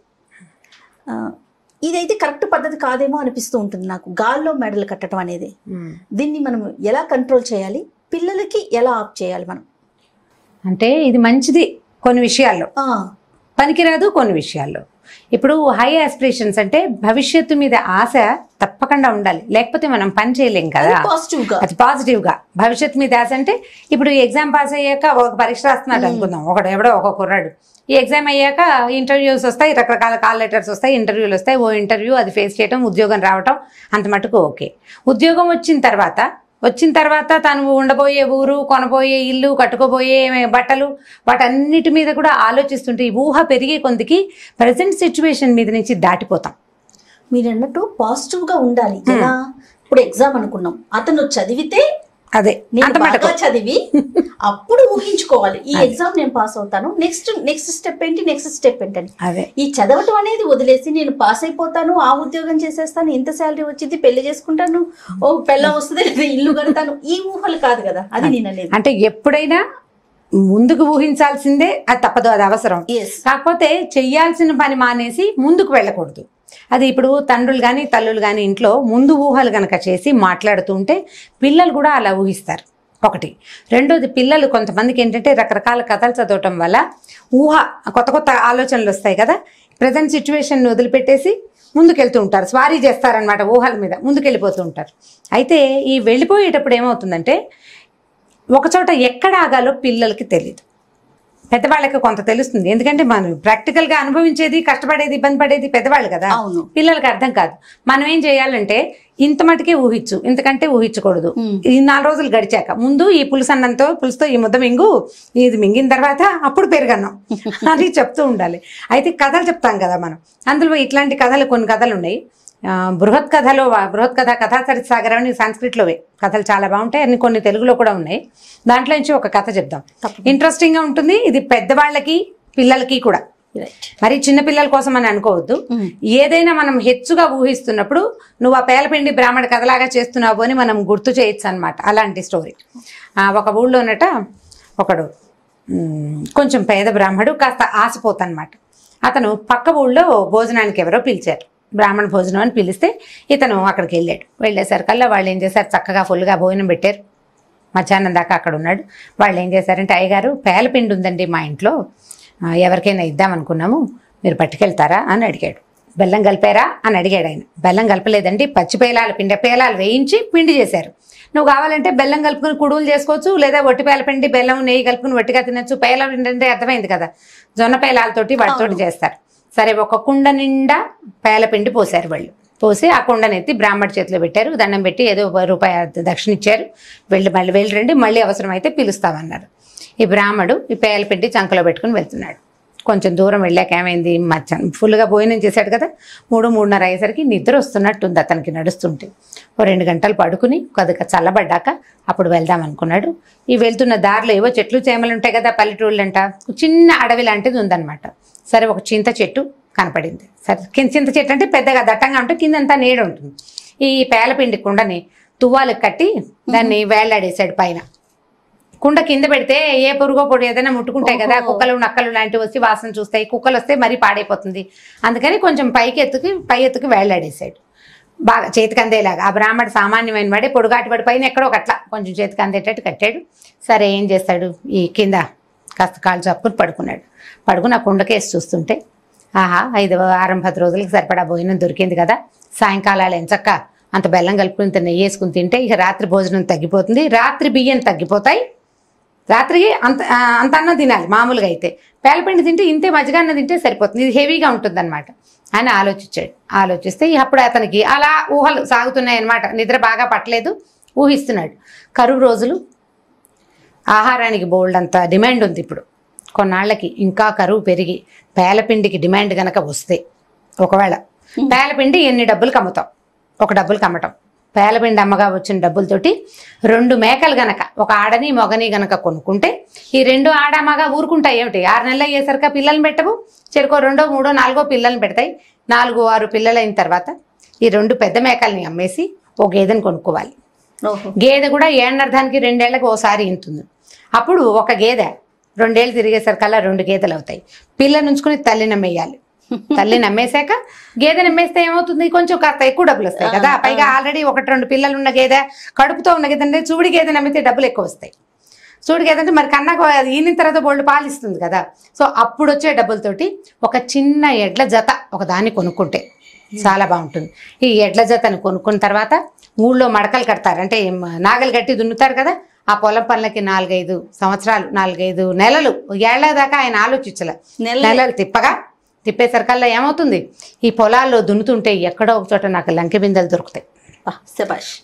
ఇదైతే కరెక్ట్ పద్ధతి కాదేమో అనిపిస్తూ ఉంటుంది నాకు, గాల్లో మెడలు కట్టడం అనేది. దీన్ని మనం ఎలా కంట్రోల్ చేయాలి, పిల్లలకి ఎలా ఆప్ చేయాలి మనం? అంటే ఇది మంచిది కొన్ని విషయాల్లో, పనికిరాదు కొన్ని విషయాల్లో. ఇప్పుడు హై ఆస్పిరేషన్స్ అంటే భవిష్యత్తు మీద ఆశ తప్పకుండా ఉండాలి, లేకపోతే మనం పని చేయలేం కదా. అది పాజిటివ్గా భవిష్యత్తు మీద ఆశ అంటే ఇప్పుడు ఎగ్జామ్ పాస్ అయ్యాక ఒక పరీక్ష రాస్తున్నాడు అనుకుందాం, ఒకడు ఎవడో ఒక కుర్రాడు. ఈ ఎగ్జామ్ అయ్యాక ఇంటర్వ్యూస్ వస్తాయి, రకరకాల కాల్ లెటర్స్ వస్తాయి, ఇంటర్వ్యూలు వస్తాయి. ఓ ఇంటర్వ్యూ అది ఫేస్ చేయడం, ఉద్యోగం రావటం, అంత మటుకు ఓకే. ఉద్యోగం వచ్చిన తర్వాత తను ఉండబోయే ఊరు, కొనబోయే ఇల్లు, కట్టుకోబోయే బట్టలు, వాటన్నిటి మీద కూడా ఆలోచిస్తుంటే ఈ ఊహ పెరిగే కొందికి ప్రజెంట్ సిచ్యువేషన్ మీద నుంచి దాటిపోతాం. మీరు అన్నట్టు పాజిటివ్గా ఉండాలి. ఎలా? ఇప్పుడు ఎగ్జామ్ అనుకున్నాం, అతను చదివితే అదే బాగా చదివి అప్పుడు ఊహించుకోవాలి, ఈ ఎగ్జామ్ నేను పాస్ అవుతాను, నెక్స్ట్ స్టెప్ ఏంటని. ఈ చదవటం అనేది వదిలేసి నేను పాస్ అయిపోతాను, ఆ ఉద్యోగం చేసేస్తాను, ఇంత శాలరీ వచ్చింది, పెళ్లి చేసుకుంటాను, ఓ పెళ్ళం వస్తుంది, లేదా ఇల్లు కడతాను, ఈ ఊహలు కాదు కదా. అది నేను అనేది. అంటే ఎప్పుడైనా ముందుకు ఊహించాల్సిందే, అది తప్పదు, అది అవసరం. కాకపోతే చెయ్యాల్సిన పని మానేసి ముందుకు వెళ్ళకూడదు. అది ఇప్పుడు తండ్రులు కానీ తల్లులు కానీ ఇంట్లో ముందు ఊహలు కనుక చేసి మాట్లాడుతుంటే పిల్లలు కూడా అలా ఊహిస్తారు. ఒకటి. రెండోది, పిల్లలు కొంతమందికి ఏంటంటే రకరకాల కథలు చదవటం వల్ల కొత్త ఆలోచనలు వస్తాయి కదా, ప్రజెంట్ సిచ్యువేషన్ వదిలిపెట్టేసి ముందుకెళ్తూ ఉంటారు, స్వారీ చేస్తారనమాట, ఊహల మీద ముందుకెళ్ళిపోతూ ఉంటారు. అయితే ఈ వెళ్ళిపోయేటప్పుడు ఏమవుతుందంటే ఒకచోట ఎక్కడ ఆగాలో పిల్లలకి తెలియదు. పెద్దవాళ్ళకి కొంత తెలుస్తుంది, ఎందుకంటే మనం ప్రాక్టికల్గా అనుభవించేది, కష్టపడేది, ఇబ్బంది పడేది పెద్దవాళ్ళు కదా. పిల్లలకి అర్థం కాదు. మనం ఏం చేయాలంటే ఇంత మటుకే ఊహించు, ఇంతకంటే ఊహించకూడదు. ఈ 4 రోజులు గడిచాక ముందు ఈ పులుసుతో ఈ ముద్ద మింగు, ఇది మింగిన తర్వాత అప్పుడు పెరుగన్నం అది చెప్తూ ఉండాలి. అయితే కథలు చెప్తాం కదా మనం, అందులో ఇట్లాంటి కొన్ని కథలు ఉన్నాయి. బృహత్ కథ కథాచరిత సాగరం అని సంస్కృతిలోవే కథలు చాలా బాగుంటాయి, కొన్ని తెలుగులో కూడా ఉన్నాయి. దాంట్లో నుంచి ఒక కథ చెప్దాం, ఇంట్రెస్టింగ్ గా ఉంటుంది. ఇది పెద్దవాళ్ళకి పిల్లలకి కూడా, మరి చిన్న పిల్లల కోసం అని అనుకోవద్దు. ఏదైనా మనం హెచ్చుగా ఊహిస్తున్నప్పుడు నువ్వు ఆ పేలపిండి బ్రాహ్మణ కథలాగా చేస్తున్నావు అని మనం గుర్తు చేయొచ్చు అనమాట. అలాంటి స్టోరీ. ఒక ఊళ్ళోనట ఒకడు కొంచెం పేద బ్రాహ్మడు, కాస్త ఆశపోతనమాట. అతను పక్క ఊళ్ళో భోజనానికి ఎవరో పిలిచారు, బ్రాహ్మణ భోజనం అని పిలిస్తే ఇతను అక్కడికి వెళ్ళాడు. వెళ్ళేసరికల్లా వాళ్ళు ఏం చేశారు, చక్కగా ఫుల్గా భోజనం పెట్టారు. మధ్యాహ్నం దాకా అక్కడ ఉన్నాడు. వాళ్ళు ఏం చేశారంటే, అయ్యగారు పేలపిండి ఉందండి మా ఇంట్లో, ఎవరికైనా ఇద్దామనుకున్నాము, మీరు పట్టుకెళ్తారా అని అడిగాడు. బెల్లం కలిపారా అని అడిగాడు ఆయన. బెల్లం కలపలేదండి, పచ్చి పేలాలు పేలాలు వేయించి పిండి చేశారు. నువ్వు కావాలంటే బెల్లం కలుపుకుని కుడువులు చేసుకోవచ్చు, లేదా ఒట్టి పేల పిండి బెల్లం నెయ్యి కలుపుకుని ఒట్టిగా తినచ్చు. పేల పిండి అంటే అర్థమైంది కదా, జొన్న పేలాలతోటి వాటితోటి చేస్తారు. సరే, ఒక కుండ నిండా పేలపిండి పోసారు వాళ్ళు. పోసి ఆ కుండనెత్తి బ్రాహ్మడి చేతిలో పెట్టారు. దండం పెట్టి ఏదో ₹1 దక్షిణ ఇచ్చారు. వెళ్ళి రండి, మళ్ళీ అవసరమైతే పిలుస్తామన్నారు. ఈ బ్రాహ్మడు ఈ పేలపిండి చంకలో పెట్టుకుని వెళ్తున్నాడు. కొంచెం దూరం వెళ్ళాక ఏమైంది, మధ్యాహ్నం ఫుల్గా భోజనం చేశాడు కదా, 3:30 అయ్యేసరికి నిద్ర వస్తున్నట్టుంది అతనికి నడుస్తుంటే. 2 గంటలు పడుకుని కొద్దిగా చల్లబడ్డాక అప్పుడు వెళ్దాం అనుకున్నాడు. ఈ వెళ్తున్న దారిలో ఏవో చెట్లు చేమలు ఉంటాయి కదా పల్లెటూళ్ళంట, చిన్న అడవి లాంటిది ఉందన్నమాట. సరే, ఒక చింత చెట్టు కనపడింది. సరే, చింత చెట్టు అంటే పెద్దగా దట్టంగా ఉంటే కిందంతా నీడ ఉంటుంది. ఈ పేలపిండి కుండని తువ్వాలకు కట్టి దాన్ని వేళ్లాడేశాడు పైన. కుండ కింద పెడితే ఏ పురుగో పొడి ఏదైనా ముట్టుకుంటాయి కదా, కుక్కలు నక్కలు లాంటివి వచ్చి వాసన చూస్తాయి, కుక్కలు వస్తే మరీ పాడైపోతుంది. అందుకని కొంచెం పై ఎత్తుకి వేళ్లాడేశాడు, బాగా చేతికి అందేలాగా. ఆ బ్రాహ్మడు సామాన్యమైన వాడే, పొడుగాటి వాడి పైన ఎక్కడో ఒకట్లా కొంచెం చేతికి అందేటట్టు కట్టాడు. సరే, ఏం చేస్తాడు, ఈ కింద కాస్త కాళ్ళు చాపుకుని పడుకుని ఆ కుండకేసి చూస్తుంటే, ఆహా, 5-10 రోజులకి సరిపడా భోజనం దొరికింది కదా. సాయంకాలాలు ఎంచక్క అంత బెల్లం కలుపుకుని ఇంత నెయ్యి వేసుకుని తింటే ఇక రాత్రి భోజనం తగ్గిపోతుంది, రాత్రి బియ్యం తగ్గిపోతాయి, రాత్రికి అంత అన్నం తినాలి. మామూలుగా అయితే పేలపిండి తింటే ఇంతే, మజ్జిగన్న తింటే సరిపోతుంది, ఇది హెవీగా ఉంటుంది అనమాట అని ఆలోచించాడు. ఆలోచిస్తే అప్పుడు అతనికి అలా ఊహలు సాగుతున్నాయి అనమాట. నిద్ర బాగా పట్టలేదు, ఊహిస్తున్నాడు. కరువు రోజులు, ఆహారానికి బోల్డ్ అంత డిమాండ్ ఉంది. ఇప్పుడు కొన్నాళ్ళకి ఇంకా కరువు పెరిగి పేలపిండికి డిమాండ్ గనక వస్తే, ఒకవేళ పేలపిండి ఎన్ని డబ్బులు కమ్ముతాం, ఒక డబ్బులు కమ్మటం, పేలపిండి అమ్మగా వచ్చిన డబ్బులతోటి 2 మేకలు గనక, ఒక ఆడని మొగని గనక కొనుక్కుంటే, ఈ 2 ఆడ మగ ఊరుకుంటాయి ఏమిటి, 6 నెలలు అయ్యేసరికి పిల్లల్ని పెట్టవు, చెరుకో 2, 3, 4 పిల్లల్ని పెడతాయి. 4, 6 పిల్లలు అయిన తర్వాత ఈ 2 పెద్ద మేకల్ని అమ్మేసి ఒక గేదెని కొనుక్కోవాలి. గేదె కూడా ఏళ్ళకి 2 ఏళ్లకు ఓసారి ఇంతుంది. అప్పుడు ఒక గేదె 2 ఏళ్ళు తిరిగేసరికల్లా 2 గేదెలు అవుతాయి. పిల్లని ఉంచుకుని తల్లిని అమ్మేయాలి. తల్లిని అమ్మేశాక గేదెని అమ్మేస్తే ఏమవుతుంది, కొంచెం కాస్త ఎక్కువ డబ్బులు వస్తాయి కదా. పైగా ఆల్రెడీ 1-2 పిల్లలు ఉన్న గేదె, కడుపుతో ఉన్న గేదె అంటే చూడి గేదెని అమ్మితే డబ్బులు ఎక్కువ వస్తాయి. చూడి గేదె అంటే మరి కన్నా ఈయన తర్వాత బోల్డ్ పాలిస్తుంది కదా. సో అప్పుడు వచ్చే డబ్బులతోటి ఒక చిన్న ఎడ్ల జత ఒక దాన్ని కొనుక్కుంటే చాలా బాగుంటుంది. ఈ ఎడ్ల జతను కొనుక్కున్న తర్వాత ఊళ్ళో మడకలు కడతారు, అంటే నాగలు కట్టి దున్నుతారు కదా. ఆ పొలం పనులకి 4-5 సంవత్సరాలు, 4-5 నెలలు, ఏళ్ల దాకా ఆయన ఆలోచించలే. నెలలు తిప్పేసరికల్లా ఏమవుతుంది, ఈ పొలాల్లో దున్నుతుంటే ఎక్కడో ఒక చోట నాకు లంకె బిందెలు దొరుకుతాయి.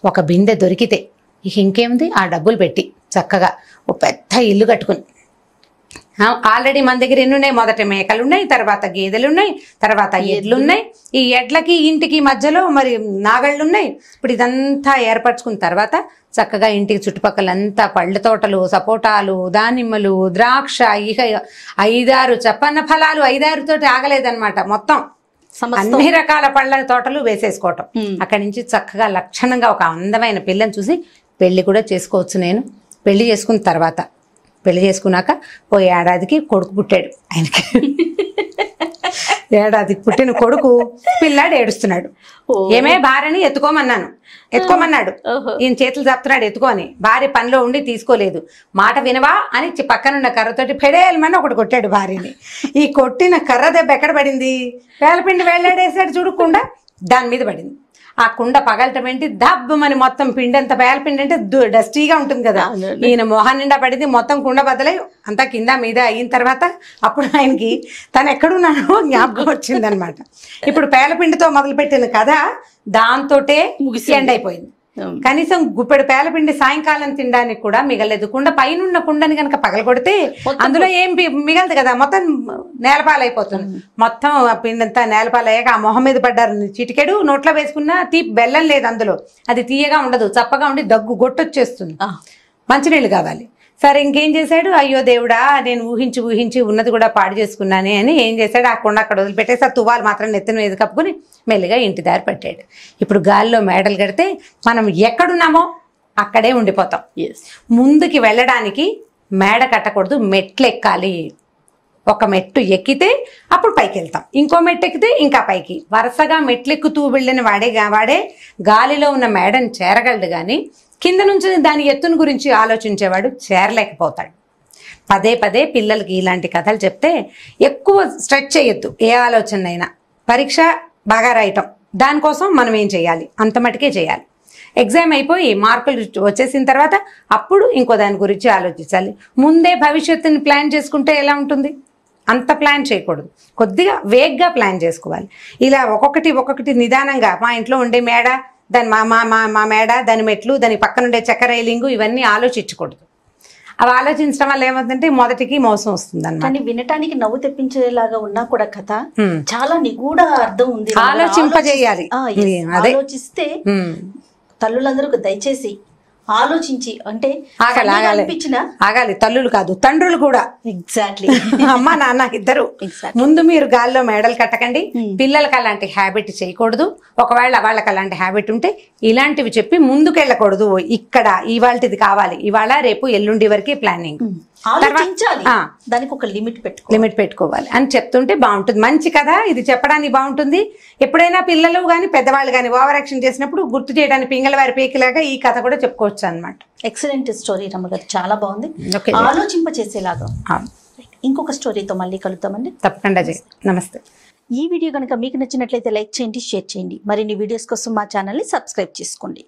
ఒక బిందె దొరికితే ఇక ఇంకేముంది, ఆ డబ్బులు పెట్టి చక్కగా ఒక పెద్ద ఇల్లు కట్టుకుని, ఆల్రెడీ మన దగ్గర ఎన్ని ఉన్నాయి, మొదట మేకలు ఉన్నాయి, తర్వాత గేదెలు ఉన్నాయి, తర్వాత ఎడ్లు ఉన్నాయి. ఈ ఎడ్లకి ఇంటికి మధ్యలో మరి నాగళ్ళు ఉన్నాయి. ఇప్పుడు ఇదంతా ఏర్పరచుకున్న తర్వాత చక్కగా ఇంటికి చుట్టుపక్కలంతా పళ్ళ తోటలు, సపోటాలు, దానిమ్మలు, ద్రాక్ష, ఇక 5-6 చప్పన్న ఫలాలు, 5-6 తోటి ఆగలేదన్నమాట. మొత్తం అన్ని రకాల పళ్ళ తోటలు వేసేసుకోవటం. అక్కడి నుంచి చక్కగా లక్షణంగా ఒక అందమైన పిల్లని చూసి పెళ్లి కూడా చేసుకోవచ్చు. నేను పెళ్లి చేసుకున్న తర్వాత, పెళ్లి చేసుకున్నాక ఓ ఏడాదికి కొడుకు పుట్టాడు ఆయనకి. ఏడాదికి పుట్టిన కొడుకు పిల్లాడు ఏడుస్తున్నాడు. ఏమే భార్యని ఎత్తుకోమన్నాడు. ఈయన చేతులు చెప్తున్నాడు ఎత్తుకోని. భార్య పనిలో ఉండి తీసుకోలేదు. మాట వినవా అని పక్కనున్న కర్రతోటి ఫెడేయమని ఒకటి కొట్టాడు భార్యని. ఈ కొట్టిన కర్ర దెబ్బ ఎక్కడ పడింది, పేలపిండి వేళ్ళాడేసాడు చూడకుండా దాని మీద పడింది. ఆ కుండ పగలటం ఏంటి, దబ్బమని మొత్తం పిండి అంత పేలపిండి అంటే డస్టీగా ఉంటుంది కదా, ఈయన మొహం నిండా పడింది. మొత్తం కుండ బద్దలై అంతా కింద మీద అయిన తర్వాత అప్పుడు ఆయనకి తను ఎక్కడున్నానో జ్ఞాపకం వచ్చిందనమాట. ఇప్పుడు పేలపిండితో మొదలుపెట్టిన కథ దాంతోటే ఎండ్ అయిపోయింది. కనీసం గుప్పెడు పేలపిండి సాయంకాలం తినడానికి కూడా మిగలేదు. కుండ పైన కుండని కనుక పగలగొడితే అందులో ఏం మిగలదు కదా, మొత్తం నేలపాలైపోతుంది. మొత్తం ఆ పిండి అంతా నేలపాలయ్యాక ఆ మొహం మీద పడ్డారు. చిటికెడు నోట్లో వేసుకున్నా తీపి బెల్లం లేదు అందులో, అది తీయగా ఉండదు, చప్పగా ఉండి దగ్గు గొట్టొచ్చేస్తుంది. మంచినీళ్ళు కావాలి. సరే, ఇంకేం చేశాడు, అయ్యో దేవుడా నేను ఊహించి ఉన్నది కూడా పాడు చేసుకున్నానే అని ఏం చేశాడు, ఆ కుండ అక్కడ వదిలిపెట్టేసి ఆ తువ్వాలు మాత్రం నెత్తిన మీద కప్పుకుని మెల్లిగా ఇంటి దారి పట్టాడు. ఇప్పుడు గాలిలో మేడలు కడితే మనం ఎక్కడున్నామో అక్కడే ఉండిపోతాం. ముందుకి వెళ్ళడానికి మేడ కట్టకూడదు, మెట్లు ఎక్కాలి. ఒక మెట్టు ఎక్కితే అప్పుడు పైకి వెళ్తాం, ఇంకో మెట్టు ఎక్కితే ఇంకా పైకి. వరుసగా మెట్లెక్కుతూ వెళ్ళిన వాడే గాలిలో ఉన్న మేడని చేరగలడు, కానీ కింద నుంచి దాని ఎత్తును గురించి ఆలోచించేవాడు చేరలేకపోతాడు. పదే పదే పిల్లలకి ఇలాంటి కథలు చెప్తే ఎక్కువ స్ట్రెచ్ చేయొద్దు. ఏ ఆలోచన అయినా పరీక్ష బాగా రాయటం, దానికోసం మనం ఏం చేయాలి అంత మటుకే చేయాలి. ఎగ్జామ్ అయిపోయి మార్కులు వచ్చేసిన తర్వాత అప్పుడు ఇంకో దాని గురించి ఆలోచించాలి. ముందే భవిష్యత్తుని ప్లాన్ చేసుకుంటే ఎలా ఉంటుంది? అంత ప్లాన్ చేయకూడదు, కొద్దిగా వేగ్గా ప్లాన్ చేసుకోవాలి. ఇలా ఒక్కొక్కటి నిదానంగా, మా ఇంట్లో ఉండే మేడ, దాని మా మేడ, దాని మెట్లు, దాని పక్కన ఉండే చెక్క రైలింగు, ఇవన్నీ ఆలోచించకూడదు. అవి ఆలోచించడం వల్ల ఏమవుతుందంటే మొదటికి మోసం వస్తుంది అన్నమాట. కానీ వినటానికి నవ్వు తెప్పించేలాగా ఉన్నా కూడా కథ చాలా నిగూఢ అర్థం ఉంది. ఆలోచింపజేయాలి. ఆలోచిస్తే తల్లులందరూ దయచేసి ఆలోచించి, అంటే ఆగాలి. తల్లులు కాదు, తండ్రులు కూడా. ఎగ్జాక్ట్లీ. అమ్మ నాన్న ఇద్దరు ముందు మీరు గాల్లో మేడలు కట్టకండి. పిల్లలకి అలాంటి హ్యాబిట్ చేయకూడదు. ఒకవేళ వాళ్ళకి అలాంటి హ్యాబిట్ ఉంటే ఇలాంటివి చెప్పి ముందుకెళ్ళకూడదు. ఇక్కడ ఇవాళది కావాలి, ఇవాళ రేపు ఎల్లుండి వరకే ప్లానింగ్. దానికి ఒక లిమిట్ పెట్టుకోవాలి అని చెప్తుంటే బాగుంటుంది. మంచి కదా, ఇది చెప్పడానికి బాగుంటుంది. ఎప్పుడైనా పిల్లలు కానీ పెద్దవాళ్ళు కానీ ఓవర్ యాక్షన్ చేసినప్పుడు గుర్తు చేయడానికి పింగళవారి పీకిలాగా ఈ కథ కూడా చెప్పుకోవచ్చు అన్నమాట. ఎక్సలెంట్ స్టోరీ రమ్మగారు, చాలా బాగుంది, ఆలోచింప చేసేలాగా. ఇంకొక స్టోరీతో మళ్ళీ కలుద్దామండి. తప్పకుండా. నమస్తే. ఈ వీడియో కనుక మీకు నచ్చినట్లయితే లైక్ చేయండి, షేర్ చేయండి. మరిన్ని వీడియోస్ కోసం మా ఛానల్ని సబ్స్క్రైబ్ చేసుకోండి.